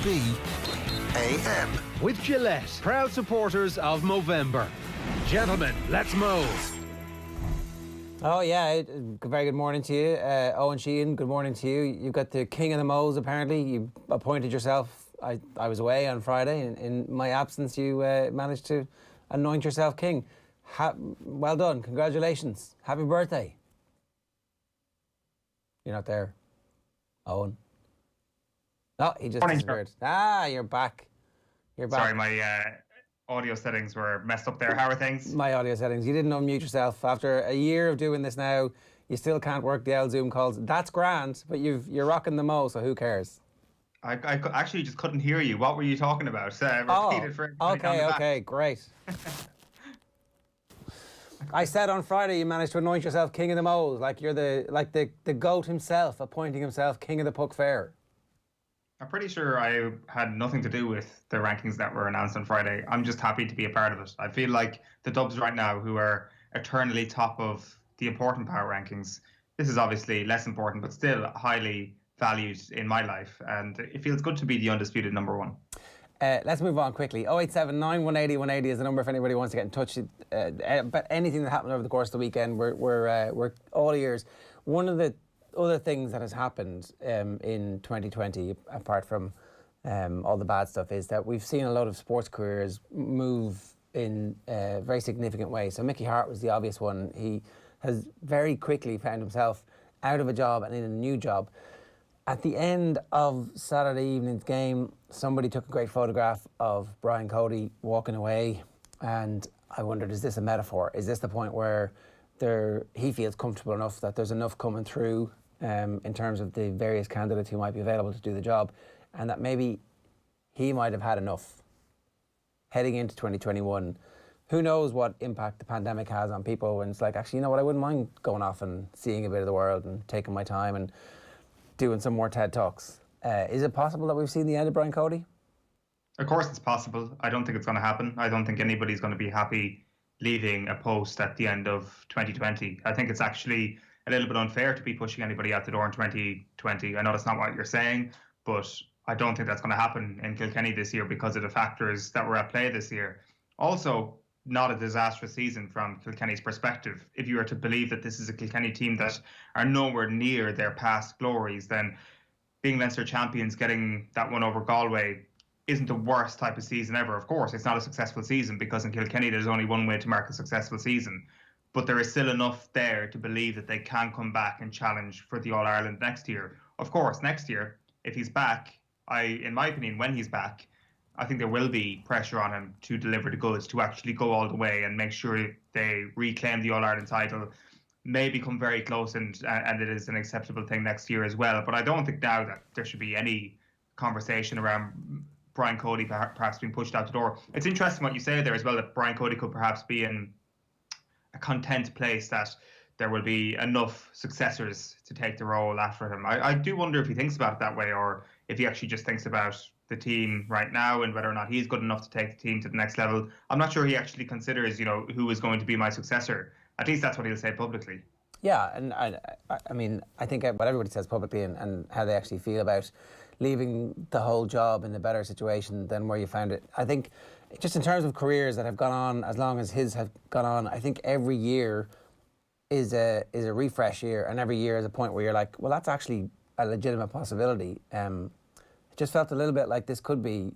OTB AM. With Gillette, proud supporters of Movember. Gentlemen, let's move. Oh yeah, very good morning to you. Eoin, Sheahan, good morning to you. You've got the king of the moles apparently. You appointed yourself. I was away on Friday. In my absence, you managed to anoint yourself king. Well done, congratulations. Happy birthday. You're not there, Eoin. No, he just disappeared. You're back. You're back. Sorry, my audio settings were messed up there. How are things? My audio settings. You didn't unmute yourself. After a year of doing this now, you still can't work the Zoom calls. That's grand, but you're rocking the mo, so who cares? I actually just couldn't hear you. What were you talking about? Repeat it for everybody. Okay, great. I said on Friday you managed to anoint yourself king of the moles, like you're the goat himself, appointing himself king of the Puck Fair. I'm pretty sure I had nothing to do with the rankings that were announced on Friday. I'm just happy to be a part of it. I feel like the Dubs right now, who are eternally top of the important power rankings, this is obviously less important, but still highly valued in my life. And it feels good to be the undisputed number one. Let's move on quickly. 0879 180 180 is the number if anybody wants to get in touch. But anything that happened over the course of the weekend, we're all ears. One of the other things that has happened in 2020, apart from all the bad stuff, is that we've seen a lot of sports careers move in a very significant ways. So Mickey Hart was the obvious one. He has very quickly found himself out of a job and in a new job. At the end of Saturday evening's game, somebody took a great photograph of Brian Cody walking away, and I wondered, is this a metaphor? Is this the point where he feels comfortable enough that there's enough coming through in terms of the various candidates who might be available to do the job, and that maybe he might have had enough heading into 2021? Who knows what impact the pandemic has on people when it's like, actually, you know what, I wouldn't mind going off and seeing a bit of the world and taking my time and doing some more TED Talks. Is it possible that we've seen the end of Brian Cody? Of course it's possible. I don't think it's going to happen. I don't think anybody's going to be happy leaving a post at the end of 2020. I think it's actually a little bit unfair to be pushing anybody out the door in 2020. I know that's not what you're saying, but I don't think that's going to happen in Kilkenny this year because of the factors that were at play this year. Also, not a disastrous season from Kilkenny's perspective. If you were to believe that this is a Kilkenny team that are nowhere near their past glories, then being Leinster champions, getting that one over Galway isn't the worst type of season ever. Of course, it's not a successful season because in Kilkenny there's only one way to mark a successful season. But there is still enough there to believe that they can come back and challenge for the All-Ireland next year. Of course, next year, if he's back, in my opinion, when he's back, I think there will be pressure on him to deliver the goods, to actually go all the way and make sure they reclaim the All-Ireland title, maybe come very close, and it is an acceptable thing next year as well. But I don't think now that there should be any conversation around Brian Cody perhaps being pushed out the door. It's interesting what you say there as well, that Brian Cody could perhaps be in a content place, that there will be enough successors to take the role after him. I do wonder if he thinks about it that way, or if he actually just thinks about the team right now and whether or not he's good enough to take the team to the next level. I'm not sure he actually considers, who is going to be my successor. At least that's what he'll say publicly. Yeah, and I mean, I think what everybody says publicly and how they actually feel about leaving the whole job in a better situation than where you found it. I think just in terms of careers that have gone on as long as his have gone on, I think every year is a refresh year, and every year is a point where you're like, well, that's actually a legitimate possibility. It just felt a little bit like this could be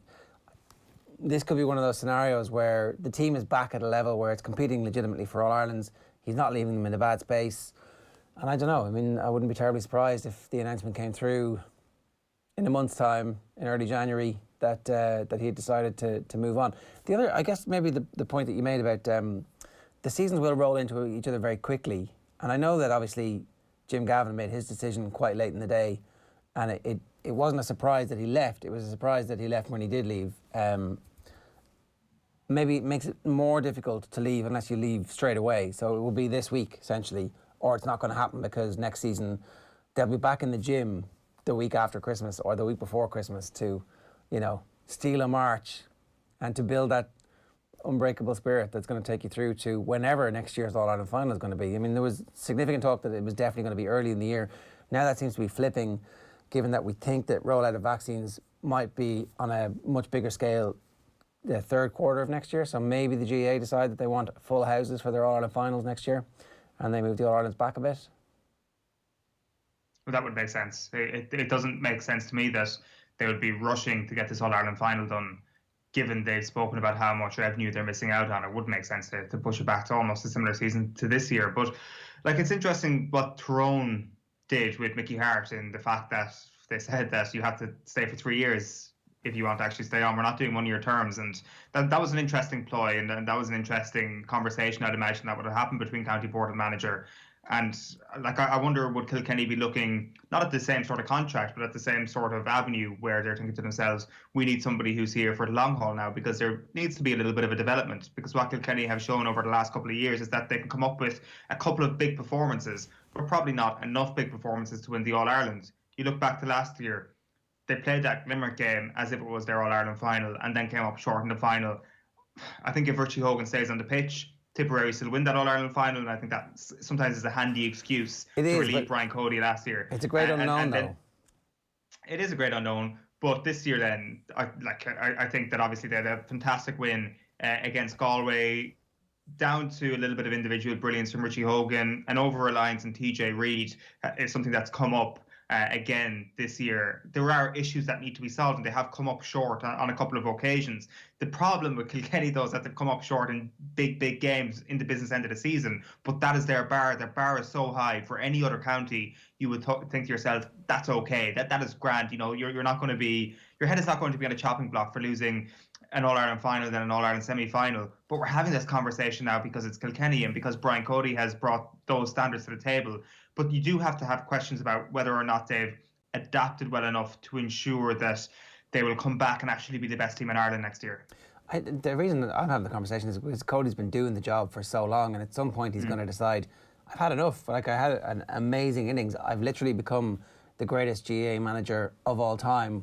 one of those scenarios where the team is back at a level where it's competing legitimately for All Irelands. He's not leaving them in a bad space. And I don't know, I mean, I wouldn't be terribly surprised if the announcement came through in a month's time, in early January, that he had decided to move on. The other, I guess maybe the point that you made about the seasons will roll into each other very quickly. And I know that obviously Jim Gavin made his decision quite late in the day, and it wasn't a surprise that he left. It was a surprise that he left when he did leave. Maybe it makes it more difficult to leave unless you leave straight away. So it will be this week, essentially, or it's not going to happen because next season they'll be back in the gym the week after Christmas or the week before Christmas to, steal a march and to build that unbreakable spirit that's going to take you through to whenever next year's All-Ireland final is going to be. I mean, there was significant talk that it was definitely going to be early in the year. Now that seems to be flipping, given that we think that rollout of vaccines might be on a much bigger scale the third quarter of next year. So maybe the GAA decide that they want full houses for their All-Ireland finals next year and they move the All-Irelands back a bit. Well, that would make sense. It doesn't make sense to me that they would be rushing to get this All-Ireland final done, given they've spoken about how much revenue they're missing out on. It would make sense to push it back to almost a similar season to this year. But like, it's interesting what Tyrone did with Mickey Hart in the fact that they said that you have to stay for 3 years if you want to actually stay on. We're not doing 1 year terms. And that was an interesting ploy, and that was an interesting conversation. I'd imagine that would have happened between County Board and manager. And like, I wonder, would Kilkenny be looking not at the same sort of contract, but at the same sort of avenue where they're thinking to themselves, we need somebody who's here for the long haul now, because there needs to be a little bit of a development. Because what Kilkenny have shown over the last couple of years is that they can come up with a couple of big performances, but probably not enough big performances to win the All-Ireland. You look back to last year, they played that Limerick game as if it was their All-Ireland final and then came up short in the final. I think if Richie Hogan stays on the pitch, Tipperary still win that All-Ireland final, and I think that sometimes is a handy excuse to relieve Brian Cody last year. It's a great unknown, though. It is a great unknown, but this year then, I think that obviously they had a fantastic win against Galway, down to a little bit of individual brilliance from Richie Hogan, and over-reliance on TJ Reid is something that's come up again this year. There are issues that need to be solved, and they have come up short on a couple of occasions. The problem with Kilkenny, though, is that they've come up short in big games in the business end of the season, but that is their bar. Their bar is so high. For any other county, you would think to yourself, that's okay, that is grand. You know, you're not going to be, your head is not going to be on a chopping block for losing an All-Ireland final, then an All-Ireland semi-final. But we're having this conversation now because it's Kilkenny and because Brian Cody has brought those standards to the table. But you do have to have questions about whether or not they've adapted well enough to ensure that they will come back and actually be the best team in Ireland next year. The reason that I'm having the conversation is because Cody's been doing the job for so long, and at some point he's going to decide, I've had enough. Like, I had an amazing innings. I've literally become the greatest GAA manager of all time.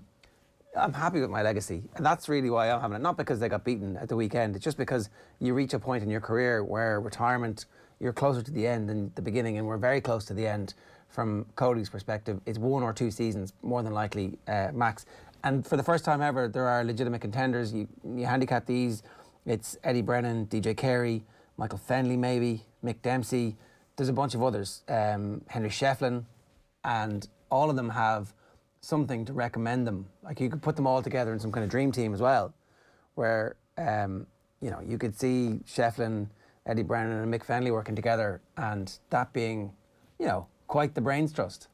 I'm happy with my legacy, and that's really why I'm having it. Not because they got beaten at the weekend. It's just because you reach a point in your career where retirement, you're closer to the end than the beginning, and we're very close to the end from Cody's perspective. It's 1 or 2 seasons, more than likely, max. And for the first time ever, there are legitimate contenders. You handicap these, it's Eddie Brennan, DJ Carey, Michael Fenley maybe, Mick Dempsey. There's a bunch of others, Henry Shefflin, and all of them have something to recommend them. Like, you could put them all together in some kind of dream team as well, where you could see Shefflin, Eddie Brennan and Mick Fenley working together, and that being, quite the brains trust.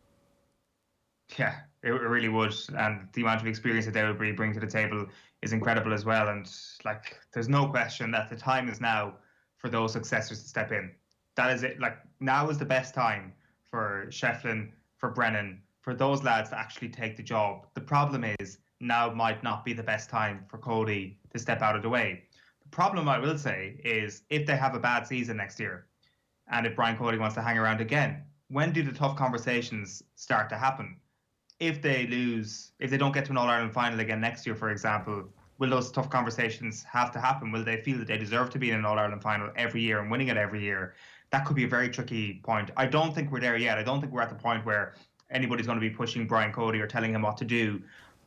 Yeah, it really would, and the amount of experience that they would bring to the table is incredible as well. And like, there's no question that the time is now for those successors to step in. That is it. Like, now is the best time for Shefflin, for Brennan, for those lads to actually take the job. The problem is, now might not be the best time for Cody to step out of the way. The problem, I will say, is if they have a bad season next year, and if Brian Cody wants to hang around again, when do the tough conversations start to happen? If they lose, if they don't get to an All-Ireland final again next year, for example, will those tough conversations have to happen? Will they feel that they deserve to be in an All-Ireland final every year and winning it every year? That could be a very tricky point. I don't think we're there yet. I don't think we're at the point where anybody's going to be pushing Brian Cody or telling him what to do.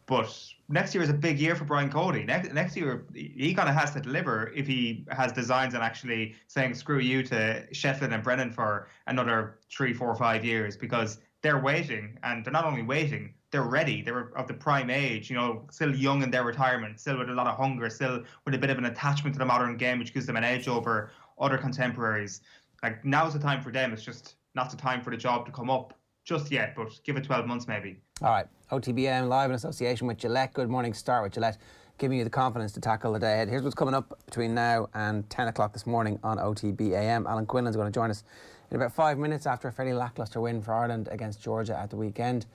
But next year is a big year for Brian Cody. Next year, he kind of has to deliver if he has designs on actually saying screw you to Shefflin and Brennan for another 3, 4, 5 years, because they're waiting, and they're not only waiting, they're ready. They're of the prime age, still young in their retirement, still with a lot of hunger, still with a bit of an attachment to the modern game, which gives them an edge over other contemporaries. Like, now's the time for them. It's just not the time for the job to come up just yet, but give it 12 months maybe. All right, OTB AM live in association with Gillette. Good morning, start with Gillette, giving you the confidence to tackle the day ahead. Here's what's coming up between now and 10 o'clock this morning on OTB AM. Alan Quinlan's going to join us in about 5 minutes after a fairly lacklustre win for Ireland against Georgia at the weekend.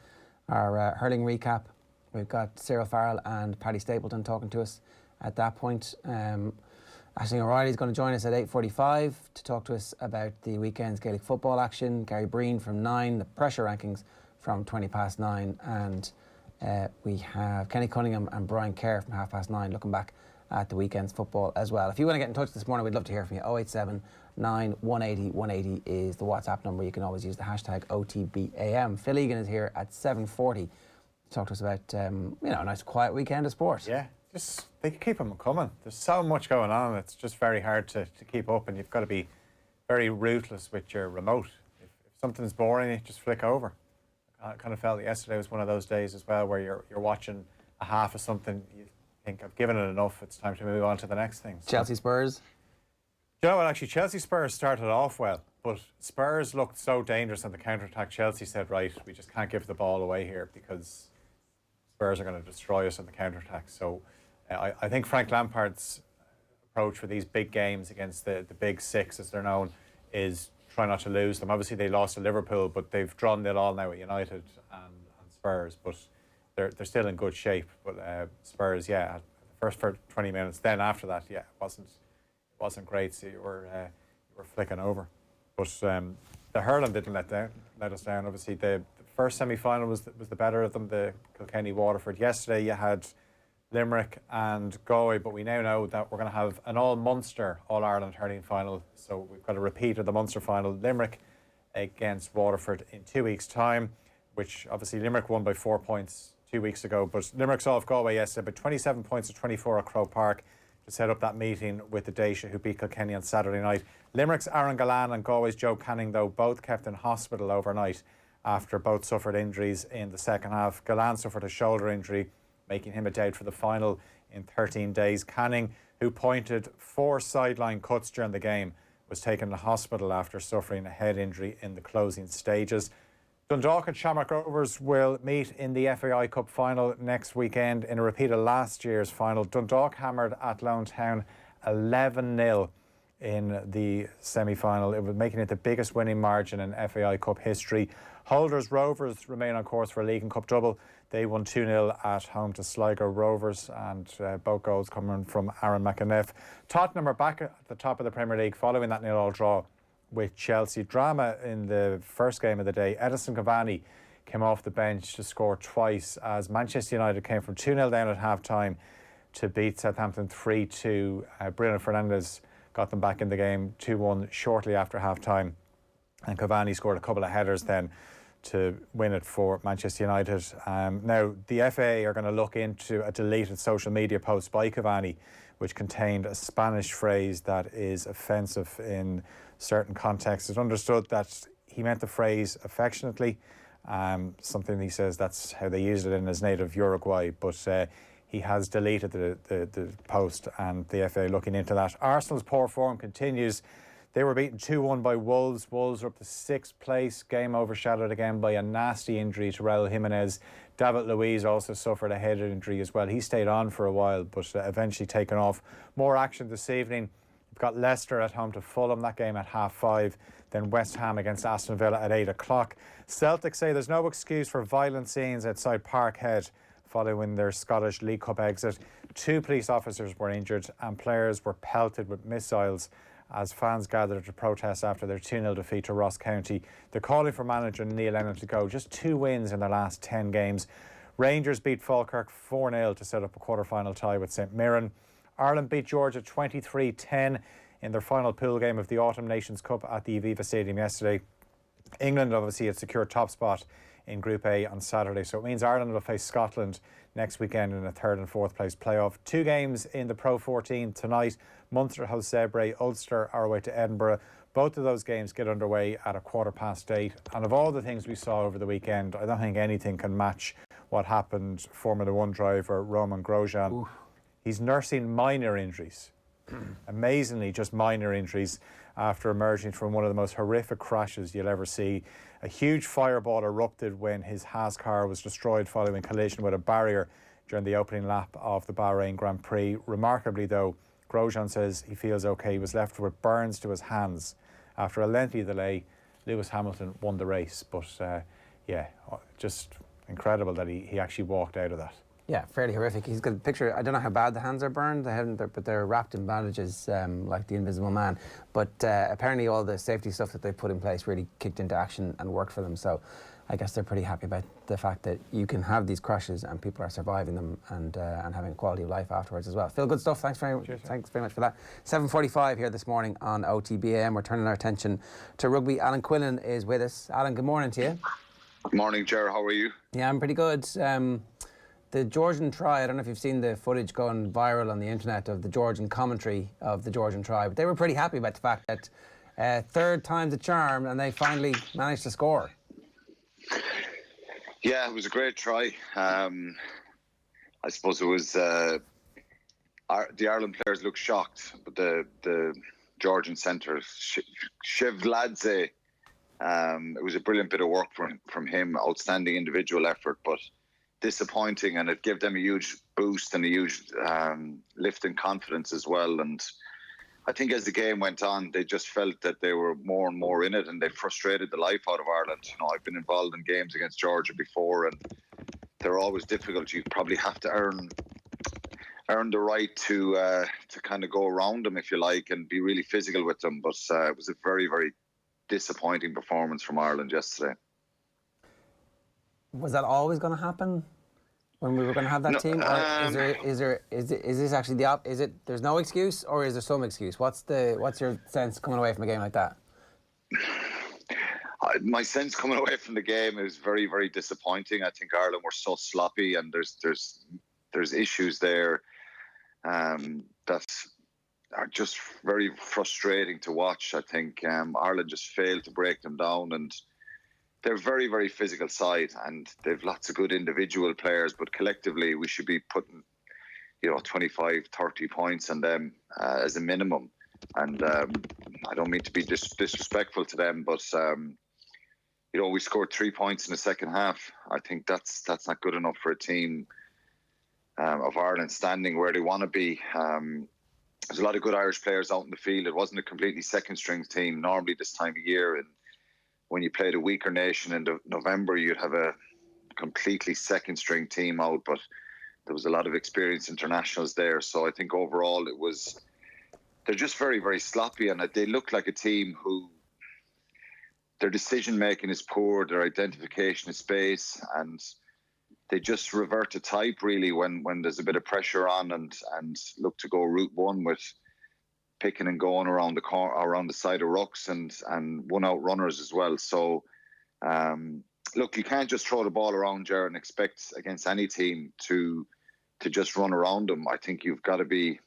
Our hurling recap, we've got Cyril, Farrell and Paddy Stapleton talking to us at that point. Aisling O'Reilly's going to join us at 8:45 to talk to us about the weekend's Gaelic football action. Gary Breen from 9, the pressure rankings from 9:20, and we have Kenny Cunningham and Brian Kerr from 9:30 looking back at the weekend's football as well. If you want to get in touch this morning, we'd love to hear from you. 087 9 180 180 is the WhatsApp number. You can always use the hashtag OTBAM. Phil Egan is here at 7:40 Talk to us about, a nice quiet weekend of sport. Yeah, just they keep them coming. There's so much going on. It's just very hard to keep up, and you've got to be very ruthless with your remote. If something's boring, you just flick over. I kind of felt yesterday was one of those days as well where you're watching a half of something, you think, I've given it enough, it's time to move on to the next thing. So, Chelsea Spurs? you know what, actually, Chelsea Spurs started off well, but Spurs looked so dangerous on the counter-attack. Chelsea said, right, we just can't give the ball away here because Spurs are going to destroy us on the counter-attack. So I think Frank Lampard's approach for these big games against the big six, as they're known, is try not to lose them. Obviously, they lost to Liverpool, but they've drawn 0-0 now at United and Spurs, but they're still in good shape. But Spurs, yeah, the first 20 minutes. Then after that, yeah, it wasn't great. So you were flicking over. But the hurling didn't let us down. Obviously, the first semi-final was the better of them, the Kilkenny-Waterford. Yesterday, you had Limerick and Galway, but we now know that we're going to have an all-Munster All-Ireland hurling final. So we've got a repeat of the Munster final, Limerick against Waterford in 2 weeks' time, which obviously Limerick won by 4 points 2 weeks ago, but Limerick saw off Galway yesterday, but 27 points to 24 at Croke Park to set up that meeting with the Dacia, who beat Kilkenny on Saturday night. Limerick's Aaron Gallan and Galway's Joe Canning, though, both kept in hospital overnight after both suffered injuries in the second half. Gallan suffered a shoulder injury, making him a doubt for the final in 13 days. Canning, who pointed 4 sideline cuts during the game, was taken to hospital after suffering a head injury in the closing stages. Dundalk and Shamrock Rovers will meet in the FAI Cup final next weekend in a repeat of last year's final. Dundalk hammered Athlone Town 11-0 in the semi-final. It was making it the biggest winning margin in FAI Cup history. Holders Rovers remain on course for a League and Cup double. They won 2-0 at home to Sligo Rovers, and both goals coming from Aaron McAneff. Tottenham are back at the top of the Premier League following that 0-0 draw with Chelsea. Drama in the first game of the day. Edinson Cavani came off the bench to score twice as Manchester United came from 2-0 down at half-time to beat Southampton 3-2. Bruno Fernandes got them back in the game 2-1 shortly after half-time, and Cavani scored a couple of headers then to win it for Manchester United. Now, the FA are going to look into a deleted social media post by Cavani, which contained a Spanish phrase that is offensive in certain contexts. It's understood that he meant the phrase affectionately, something he says that's how they used it in his native Uruguay, but he has deleted the post, and the FA looking into that. Arsenal's poor form continues. They were beaten 2-1 by Wolves. Wolves are up to 6th place. Game overshadowed again by a nasty injury to Raul Jimenez. David Luiz also suffered a head injury as well. He stayed on for a while, but eventually taken off. More action this evening. We've got Leicester at home to Fulham. That game at 5:30. Then West Ham against Aston Villa at 8 o'clock. Celtic say there's no excuse for violent scenes outside Parkhead following their Scottish League Cup exit. 2 police officers were injured and players were pelted with missiles as fans gathered to protest after their 2-0 defeat to Ross County. They're calling for manager Neil Lennon to go. Just 2 wins in their last 10 games. Rangers beat Falkirk 4-0 to set up a quarter-final tie with St Mirren. Ireland beat Georgia 23-10 in their final pool game of the Autumn Nations Cup at the Aviva Stadium yesterday. England obviously had secured top spot in Group A on Saturday, so it means Ireland will face Scotland next weekend in a 3rd and 4th place playoff. 2 games in the Pro 14 tonight. Munster host Zebre, Ulster are away to Edinburgh. Both of those games get underway at 8:15. And of all the things we saw over the weekend, I don't think anything can match what happened Formula 1 driver Roman Grosjean. Oof. He's nursing minor injuries. Amazingly, just minor injuries after emerging from one of the most horrific crashes you'll ever see. A huge fireball erupted when his Haas car was destroyed following collision with a barrier during the opening lap of the Bahrain Grand Prix. Remarkably, though, Grosjean says he feels okay. He was left with burns to his hands. After a lengthy delay, Lewis Hamilton won the race. But, yeah, just incredible that he actually walked out of that. Yeah, fairly horrific. He's got a picture. I don't know how bad the hands are burned. They haven't, but they're wrapped in bandages like the Invisible Man. But apparently all the safety stuff that they put in place really kicked into action and worked for them. So I guess they're pretty happy about the fact that you can have these crashes and people are surviving them and having quality of life afterwards as well. Phil, good stuff. Thanks very much for that. 7:45 here this morning on OTB AM. We're turning our attention to rugby. Alan Quinlan is with us. Alan, good morning to you. Morning, Ger. How are you? Yeah, I'm pretty good. The Georgian try, I don't know if you've seen the footage going viral on the internet of the Georgian commentary of the Georgian try, but they were pretty happy about the fact that third time's a charm and they finally managed to score. Yeah, it was a great try. I suppose it was the Ireland players looked shocked, but the Georgian centre, Shevladze, it was a brilliant bit of work from him, outstanding individual effort, but disappointing, and it gave them a huge boost and a huge lift in confidence as well. And I think as the game went on, they just felt that they were more and more in it, and they frustrated the life out of Ireland. You know, I've been involved in games against Georgia before, and they're always difficult. You probably have to earn the right to kind of go around them, if you like, and be really physical with them. But it was a very, very disappointing performance from Ireland yesterday. Was that always going to happen when we were going to have that team? Or is this actually is it there's no excuse, or is there some excuse? What's your sense coming away from a game like that? My sense coming away from the game is very, very disappointing. I think Ireland were so sloppy, and there's issues there that are just very frustrating to watch. I think Ireland just failed to break them down, and they're a very, very physical side, and they've lots of good individual players, but collectively we should be putting 25, 30 points on them as a minimum. And I don't mean to be disrespectful to them, but we scored 3 points in the second half. I think that's not good enough for a team of Ireland standing where they want to be. There's a lot of good Irish players out in the field. It wasn't a completely second-string team normally this time of year, and when you played a weaker nation in November, you'd have a completely second-string team out, but there was a lot of experienced internationals there. So I think overall they're just very, very sloppy, and they look like a team who their decision-making is poor, their identification of space, and they just revert to type really when there's a bit of pressure on and look to go route one with picking and going around the side of rucks and one-out runners as well. So, look, you can't just throw the ball around, Jared, and expect against any team to just run around them. I think you've got to be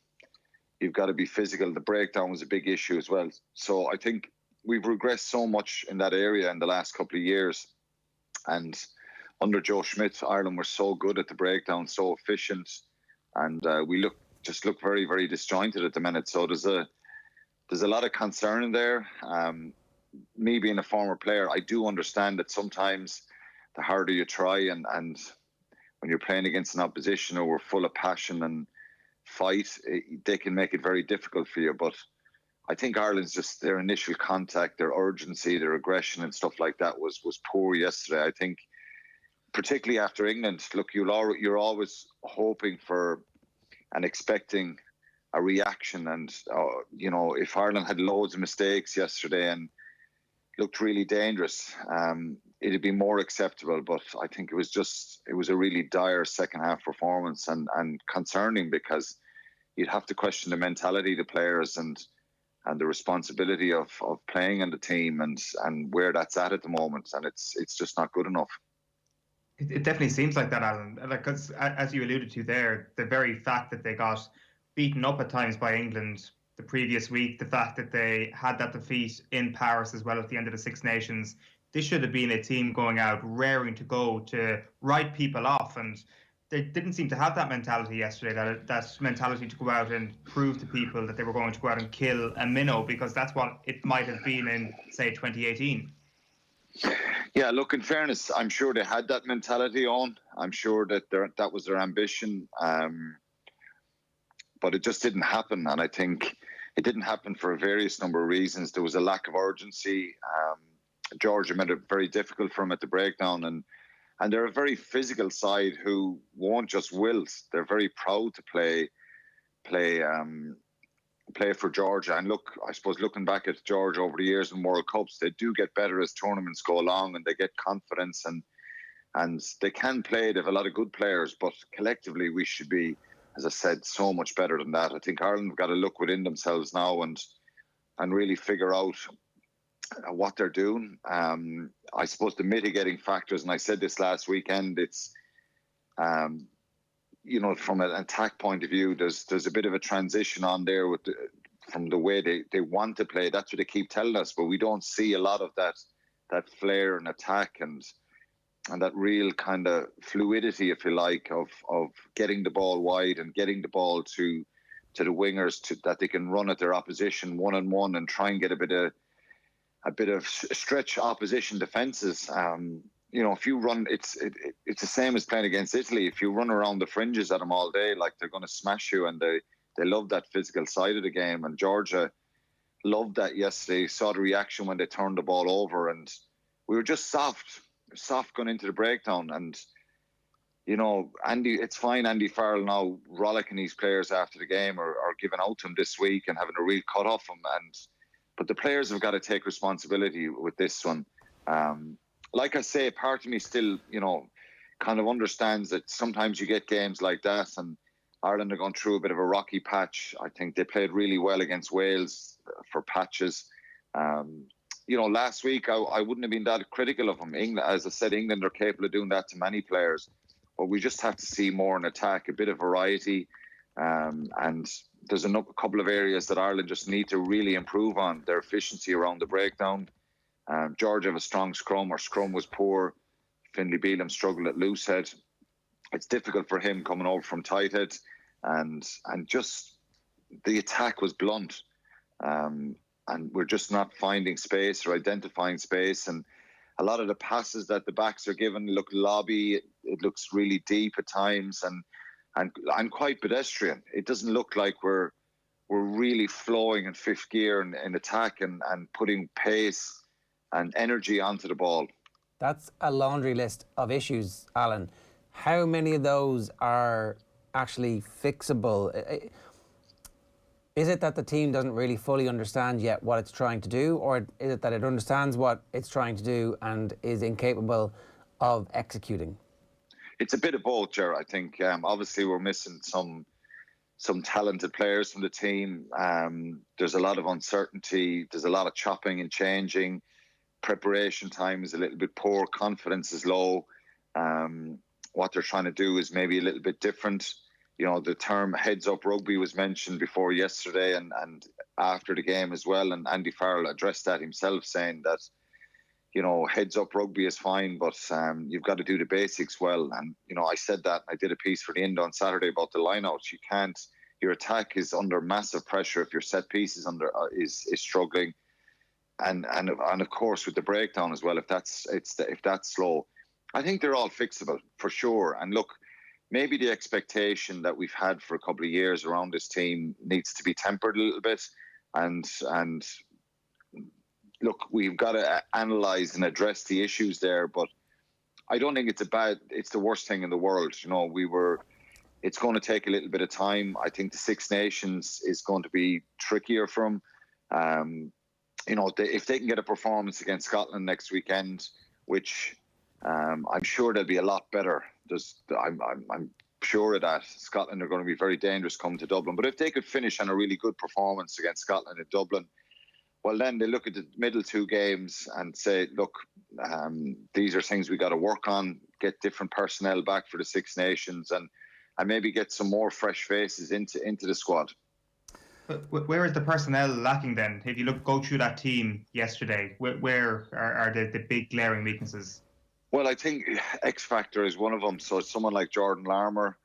physical. The breakdown was a big issue as well. So I think we've regressed so much in that area in the last couple of years. And under Joe Schmidt, Ireland were so good at the breakdown, so efficient, and we look very, very disjointed at the minute. So there's a lot of concern in there. Me being a former player, I do understand that sometimes the harder you try and when you're playing against an opposition who are full of passion and fight, they can make it very difficult for you. But I think Ireland's just their initial contact, their urgency, their aggression and stuff like that was poor yesterday. I think particularly after England, look, you're always hoping for and expecting a reaction. And, if Ireland had loads of mistakes yesterday and looked really dangerous, it'd be more acceptable. But I think it was a really dire second half performance and concerning, because you'd have to question the mentality of the players and the responsibility of playing in the team and where that's at the moment. And it's just not good enough. It definitely seems like that, Alan. Because as you alluded to there, the very fact that they got beaten up at times by England the previous week, the fact that they had that defeat in Paris as well at the end of the Six Nations, this should have been a team going out raring to go to write people off, and they didn't seem to have that mentality yesterday, that mentality to go out and prove to people that they were going to go out and kill a minnow, because that's what it might have been in, say, 2018. Yeah, look, in fairness, I'm sure they had that mentality on. I'm sure that that was their ambition. But it just didn't happen. And I think it didn't happen for a various number of reasons. There was a lack of urgency. Georgia made it very difficult for them at the breakdown. And they're a very physical side who won't just wilt. They're very proud to play for Georgia. And look, I suppose looking back at Georgia over the years in World Cups, they do get better as tournaments go along, and they get confidence and they can play. They have a lot of good players, but collectively we should be, as I said, so much better than that. I think Ireland have got to look within themselves now and really figure out what they're doing. I suppose the mitigating factors, and I said this last weekend, it's from an attack point of view, there's a bit of a transition on there from the way they want to play. That's what they keep telling us, but we don't see a lot of that flair and attack and that real kind of fluidity, if you like, of getting the ball wide and getting the ball to the wingers that they can run at their opposition one-on-one and try and get a bit of stretch opposition defences. If you run, it's the same as playing against Italy. If you run around the fringes at them all day, like, they're going to smash you, and they love that physical side of the game. And Georgia loved that yesterday. Saw the reaction when they turned the ball over, and we were just soft going into the breakdown. And it's fine. Andy Farrell now rollicking these players after the game or giving out to them this week and having a real cut off them. But the players have got to take responsibility with this one. Like I say, part of me still, kind of understands that sometimes you get games like that, and Ireland are going through a bit of a rocky patch. I think they played really well against Wales for patches. Last week I wouldn't have been that critical of them. England, as I said, England are capable of doing that to many players, but we just have to see more in attack, a bit of variety, and there's a couple of areas that Ireland just need to really improve on. Their efficiency around the breakdown. Georgia have a strong scrum. Our scrum was poor. Finlay Bealham struggled at loosehead. It's difficult for him coming over from tighthead, and just the attack was blunt, and we're just not finding space or identifying space. And a lot of the passes that the backs are given look lobby. It looks really deep at times, and quite pedestrian. It doesn't look like we're really flowing in fifth gear in attack and putting pace and energy onto the ball. That's a laundry list of issues, Alan. How many of those are actually fixable? Is it that the team doesn't really fully understand yet what it's trying to do, or is it that it understands what it's trying to do and is incapable of executing? It's a bit of both, Ger. I think obviously we're missing some talented players from the team. There's a lot of uncertainty. There's a lot of chopping and changing. Preparation time is a little bit poor. Confidence is low. What they're trying to do is maybe a little bit different. The term heads-up rugby was mentioned before yesterday and after the game as well. And Andy Farrell addressed that himself, saying that, heads-up rugby is fine, but you've got to do the basics well. And, I said that. I did a piece for the Ind on Saturday about the lineouts. Your attack is under massive pressure if your set piece is is struggling. And of course with the breakdown as well, if that's slow. I think they're all fixable for sure. And look, maybe the expectation that we've had for a couple of years around this team needs to be tempered a little bit. And look, we've got to analyse and address the issues there. But I don't think it's the worst thing in the world. It's going to take a little bit of time. I think the Six Nations is going to be trickier for them. If they can get a performance against Scotland next weekend, which I'm sure they'll be a lot better. I'm sure of that. Scotland are going to be very dangerous coming to Dublin. But if they could finish on a really good performance against Scotland in Dublin, well, then they look at the middle two games and say, look, these are things we got to work on, get different personnel back for the Six Nations and maybe get some more fresh faces into the squad. But where is the personnel lacking then? If you go through that team yesterday, where are the big glaring weaknesses? Well, I think X Factor is one of them. So someone like Jordan Larmour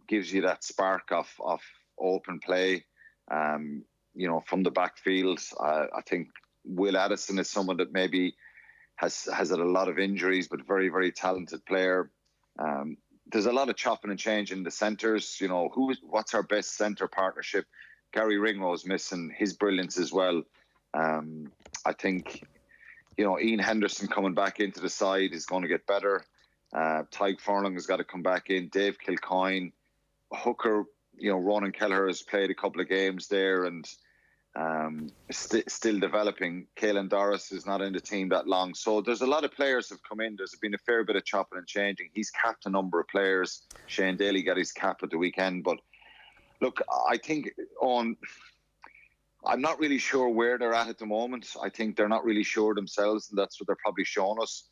gives you that spark of open play, from the backfield. I think Will Addison is someone that maybe has had a lot of injuries, but very, very talented player. There's a lot of chopping and changing in the centres. What's our best centre partnership? Gary Ringrose missing his brilliance as well. I think, Ian Henderson coming back into the side is going to get better. Tyke Furlong has got to come back in. Dave Kilcoyne, hooker, Ronan Kelleher has played a couple of games there and still developing. Caelan Doris is not in the team that long. So there's a lot of players have come in. There's been a fair bit of chopping and changing. He's capped a number of players. Shane Daly got his cap at the weekend. But look, I think I'm not really sure where they're at the moment. I think they're not really sure themselves, and that's what they're probably showing us.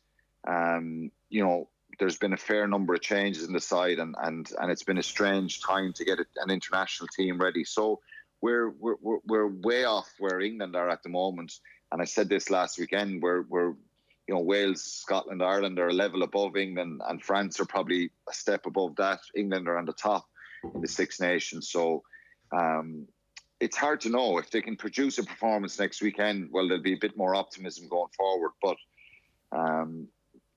You know, there's been a fair number of changes in the side, and it's been a strange time to get an international team ready. So we're way off where England are at the moment. And I said this last weekend, we're you know, Wales, Scotland, Ireland are a level above England, and France are probably a step above that. England are on the top in the Six Nations. So it's hard to know if they can produce a performance next weekend. Well, there'll be a bit more optimism going forward, but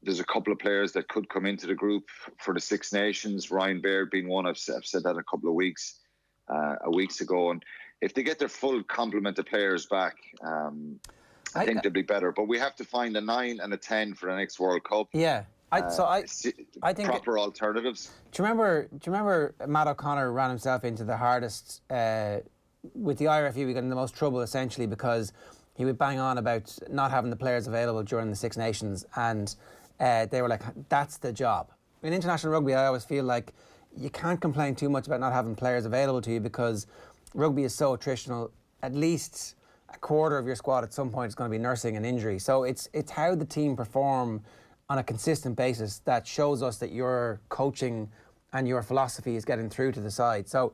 there's a couple of players that could come into the group for the Six Nations. Ryan Baird being one. I've said that a couple of weeks ago, and if they get their full complement of players back, I think they'll be better. But we have to find a 9 and a 10 for the next World Cup. Yeah. I think proper alternatives. Do you remember Matt O'Connor ran himself into the hardest with the IRFU? We got in the most trouble essentially because he would bang on about not having the players available during the Six Nations, and they were like, "That's the job." In international rugby, I always feel like you can't complain too much about not having players available to you because rugby is so attritional. At least a quarter of your squad at some point is going to be nursing an injury. So it's how the team perform on a consistent basis that shows us that your coaching and your philosophy is getting through to the side. So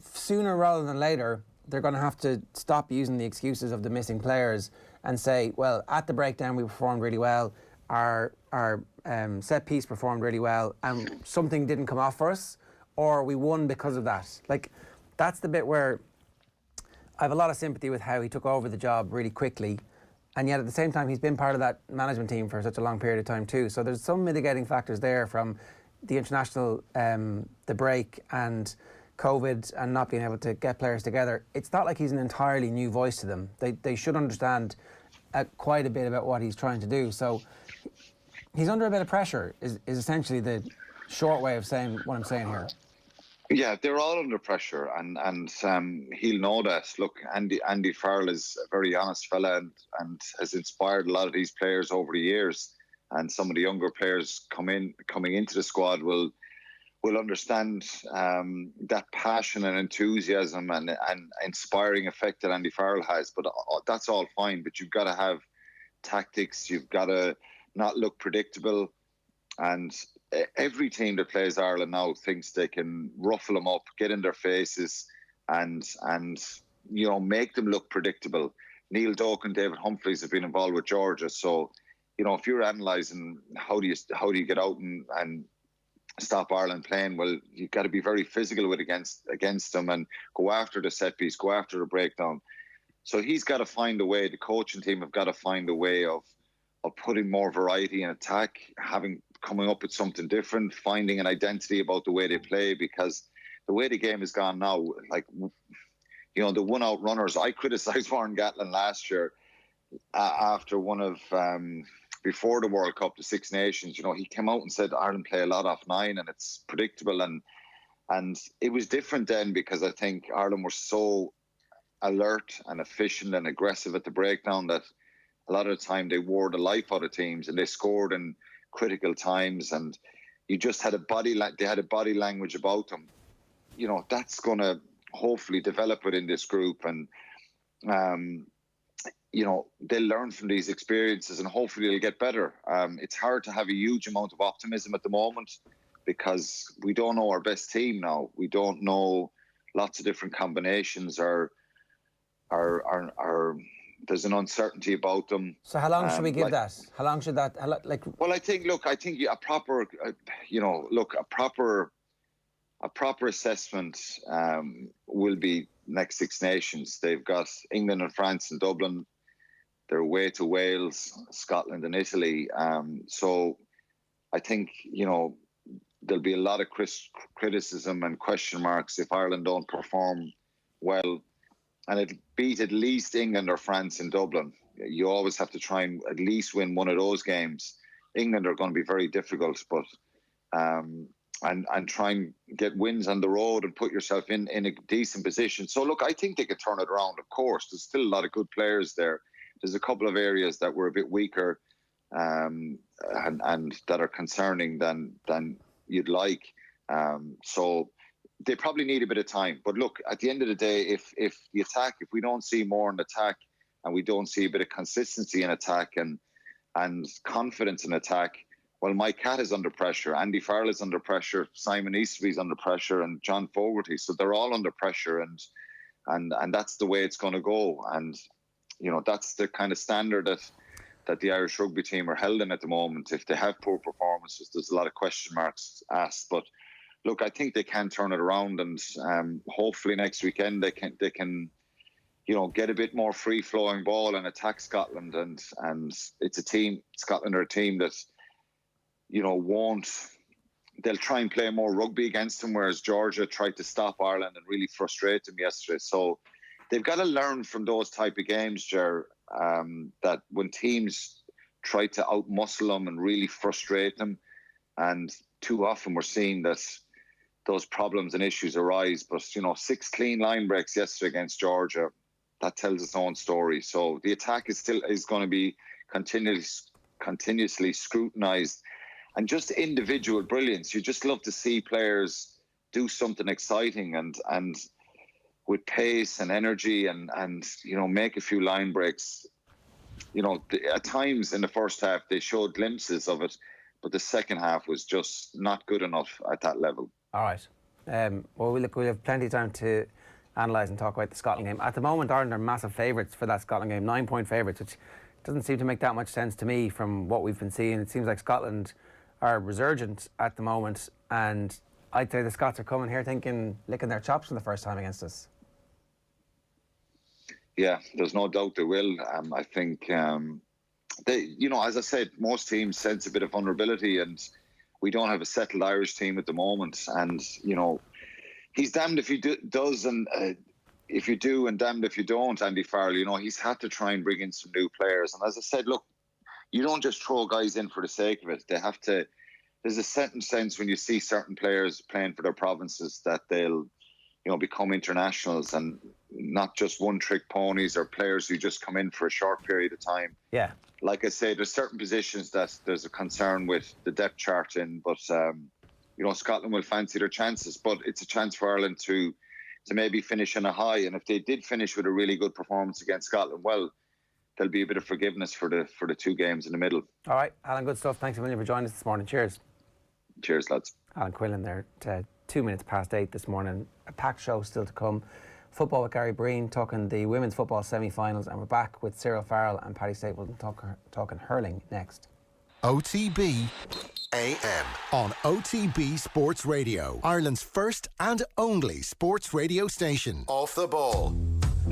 sooner rather than later, they're going to have to stop using the excuses of the missing players and say, well, at the breakdown we performed really well, our set piece performed really well, and something didn't come off for us, or we won because of that. Like, that's the bit where I have a lot of sympathy with how he took over the job really quickly, and yet at the same time he's been part of that management team for such a long period of time too. So there's some mitigating factors there from the international, the break and COVID and not being able to get players together. It's not like he's an entirely new voice to them. They should understand quite a bit about what he's trying to do. So he's under a bit of pressure is essentially the short way of saying what I'm saying here. Yeah, they're all under pressure, and he'll know that. Look, Andy Farrell is a very honest fella and has inspired a lot of these players over the years. And some of the younger players coming into the squad will understand that passion and enthusiasm and inspiring effect that Andy Farrell has. But that's all fine. But you've got to have tactics. You've got to not look predictable. And every team that plays Ireland now thinks they can ruffle them up, get in their faces, and you know, make them look predictable. Neil Doak and David Humphreys have been involved with Georgia, so you know, if you're analysing how do you get out and stop Ireland playing, well, you've got to be very physical with against them and go after the set piece, go after the breakdown. So he's got to find a way. The coaching team have got to find a way of putting more variety in attack, coming up with something different, finding an identity about the way they play, because the way the game has gone now, like, you know, the one-out runners. I criticised Warren Gatland last year after one of before the World Cup, the Six Nations. You know, he came out and said Ireland play a lot off 9 and it's predictable, and it was different then because I think Ireland were so alert and efficient and aggressive at the breakdown that a lot of the time they wore the life out of teams and they scored in critical times, and you just had they had a body language about them. You know, that's going to hopefully develop within this group, and you know, they'll learn from these experiences and hopefully they'll get better. It's hard to have a huge amount of optimism at the moment because we don't know our best team now. We don't know lots of different combinations are there's an uncertainty about them. So how long should we give that? How long should that, Well, I think a proper, a proper assessment will be next Six Nations. They've got England and France and Dublin. They're away to Wales, Scotland and Italy. So I think, you know, there'll be a lot of criticism and question marks if Ireland don't perform well. And it'll beat at least England or France in Dublin. You always have to try and at least win one of those games. England are going to be very difficult, but and try and get wins on the road and put yourself in a decent position. So look, I think they could turn it around. Of course, there's still a lot of good players there. There's a couple of areas that were a bit weaker and that are concerning than you'd like. So they probably need a bit of time. But look, at the end of the day, if the attack, if we don't see more in attack and we don't see a bit of consistency in attack and confidence in attack, well, Mike Catt is under pressure, Andy Farrell is under pressure, Simon Easterby's under pressure, and John Fogarty. So they're all under pressure, and that's the way it's going to go. And you know, that's the kind of standard that the Irish rugby team are held in at the moment. If they have poor performances, there's a lot of question marks asked. But look, I think they can turn it around, and hopefully next weekend they can, you know, get a bit more free flowing ball and attack Scotland. And it's a team, Scotland are a team that, you know, they'll try and play more rugby against them, whereas Georgia tried to stop Ireland and really frustrate them yesterday. So they've got to learn from those type of games, Ger, that when teams try to outmuscle them and really frustrate them, and too often we're seeing that those problems and issues arise. But, you know, 6 clean line breaks yesterday against Georgia, that tells its own story. So the attack is going to be continuously scrutinised. And just individual brilliance. You just love to see players do something exciting and with pace and energy and you know, make a few line breaks. You know, at times in the first half they showed glimpses of it, but the second half was just not good enough at that level. All right. Well, we have plenty of time to analyse and talk about the Scotland game. At the moment, Ireland are massive favourites for that Scotland game, 9-point favourites, which doesn't seem to make that much sense to me from what we've been seeing. It seems like Scotland are resurgent at the moment, and I'd say the Scots are coming here licking their chops for the first time against us. Yeah, there's no doubt they will. I think they, you know, as I said, most teams sense a bit of vulnerability, and we don't have a settled Irish team at the moment. And you know, he's damned if he does, and if you do, and damned if you don't. Andy Farrell, you know, he's had to try and bring in some new players. And as I said, look, you don't just throw guys in for the sake of it. They have to. There's a certain sense when you see certain players playing for their provinces that they'll, you know, become internationals and not just one-trick ponies or players who just come in for a short period of time. Yeah. Like I say, there's certain positions that there's a concern with the depth chart in, but you know, Scotland will fancy their chances. But it's a chance for Ireland to maybe finish on a high. And if they did finish with a really good performance against Scotland, well, there'll be a bit of forgiveness for the 2 games in the middle. All right, Alan, good stuff. Thanks a million for joining us this morning. Cheers. Cheers, lads. Alan Quinlan there at 2 minutes past 8 this morning. A packed show still to come. Football with Gary Breen, talking the women's football semi-finals, and we're back with Cyril Farrell and Paddy Stapleton talking hurling next. OTB AM on OTB Sports Radio, Ireland's first and only sports radio station. Off the ball.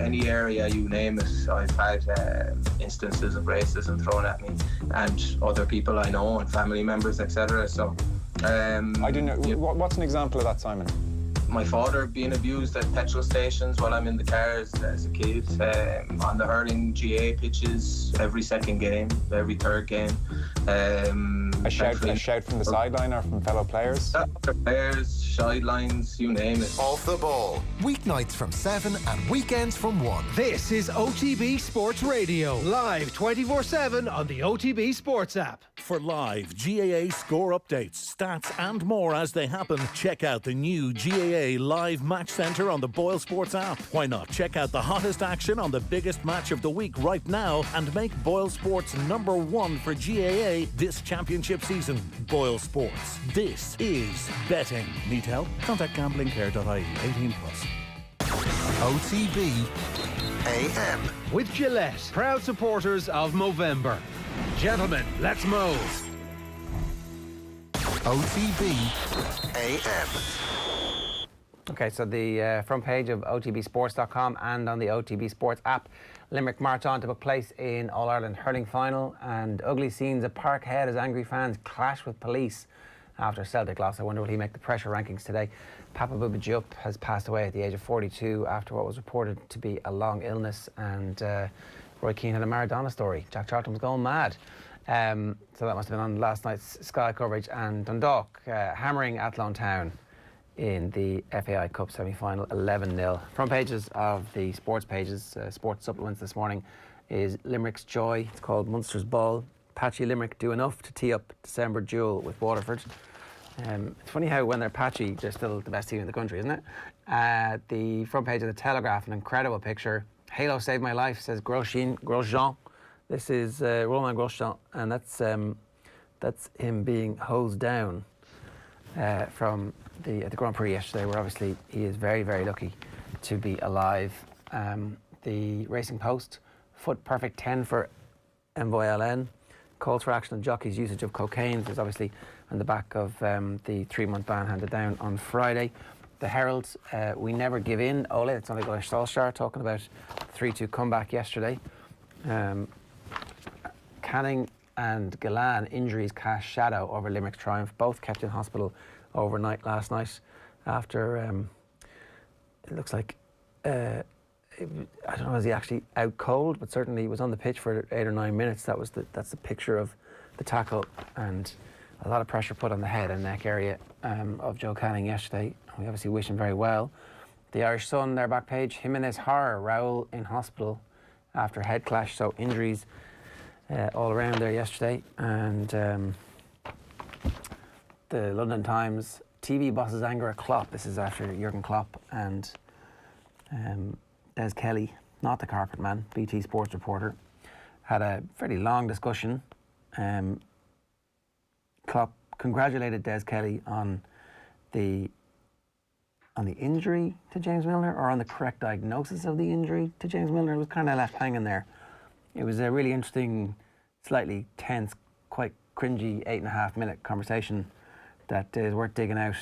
Any area you name it, I've had instances of racism thrown at me, and other people I know and family members, etc. So I didn't know. What's an example of that, Simon? My father being abused at petrol stations while I'm in the cars as a kid, on the hurling GA pitches, every second game, every third game. A shout from the sideline or from fellow players? Players, sidelines, you name it. Off the ball. Weeknights from 7 and weekends from 1. This is OTB Sports Radio, live 24/7 on the OTB Sports app. For live GAA score updates, stats and more as they happen, check out the new GAA Live Match Centre on the Boyle Sports app. Why not check out the hottest action on the biggest match of the week right now and make Boyle Sports #1 for GAA this championship season. Boyle Sports. This is betting. Need help? Contact gamblingcare.ie. 18+. OTB AM with Gillette, proud supporters of Movember. Gentlemen, let's move. OTB AM. Okay, so the front page of otbsports.com and on the OTB Sports app, Limerick march on to book place in All-Ireland hurling final, and ugly scenes at Parkhead as angry fans clash with police after Celtic loss. I wonder will he make the pressure rankings today. Papa Bouba Diop has passed away at the age of 42 after what was reported to be a long illness, and Roy Keane had a Maradona story. Jack Charlton was going mad. So that must have been on last night's Sky coverage. And Dundalk hammering Athlone Town in the FAI Cup semi-final, 11-0. Front pages of the sports pages, sports supplements this morning, is Limerick's joy. It's called Munster's Ball. Patchy Limerick do enough to tee up December duel with Waterford. It's funny how when they're patchy, they're still the best team in the country, isn't it? The front page of the Telegraph, an incredible picture. Halo saved my life, says Grosjean. This is Romain Grosjean, and that's him being hosed down from the Grand Prix yesterday, where obviously he is very, very lucky to be alive. The Racing Post, foot perfect 10 for Envoy LN. Calls for action on jockeys' usage of cocaine. There's obviously on the back of the 3-month ban handed down on Friday. The Herald, we never give in. Ole, it's only Ole Solskjaer talking about 3-2 comeback yesterday. Canning and Gillan injuries cast shadow over Limerick's triumph. Both kept in hospital overnight last night after it looks like I don't know, is he actually out cold, but certainly he was on the pitch for 8 or 9 minutes. That's the picture of the tackle, and a lot of pressure put on the head and neck area of Joe Canning yesterday. We obviously wish him very well. The Irish Sun, their back page, Jimenez horror, Raul in hospital after head clash, so injuries all around there yesterday. And the London Times, TV bosses anger at Klopp. This is after Jurgen Klopp and Des Kelly, not the carpet man, BT Sports reporter, had a fairly long discussion. Klopp congratulated Des Kelly on the injury to James Milner, or on the correct diagnosis of the injury to James Milner. It was kind of left hanging there. It was a really interesting, slightly tense, quite cringy 8.5-minute conversation that is worth digging out.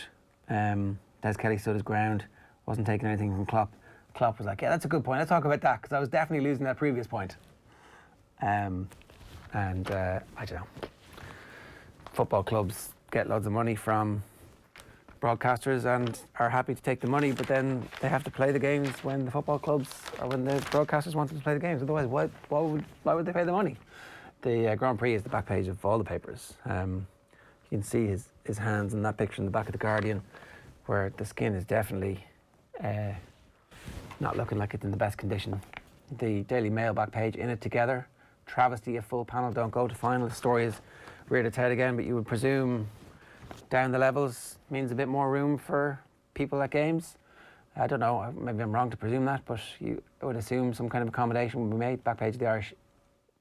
Des Kelly stood his ground, wasn't taking anything from Klopp. Klopp was like, yeah, that's a good point. Let's talk about that, because I was definitely losing that previous point. I don't know. Football clubs get loads of money from broadcasters and are happy to take the money, but then they have to play the games when the football clubs or when the broadcasters want them to play the games. Otherwise, why would they pay the money? The Grand Prix is the back page of all the papers. You can see his hands in that picture in the back of the Guardian, where the skin is definitely not looking like it's in the best condition. The Daily Mail back page, in it together. Travesty, a full panel don't go to final. The story is reared its head again, but you would presume down the levels means a bit more room for people at games. I don't know, maybe I'm wrong to presume that, but you would assume some kind of accommodation would be made. Back page of the Irish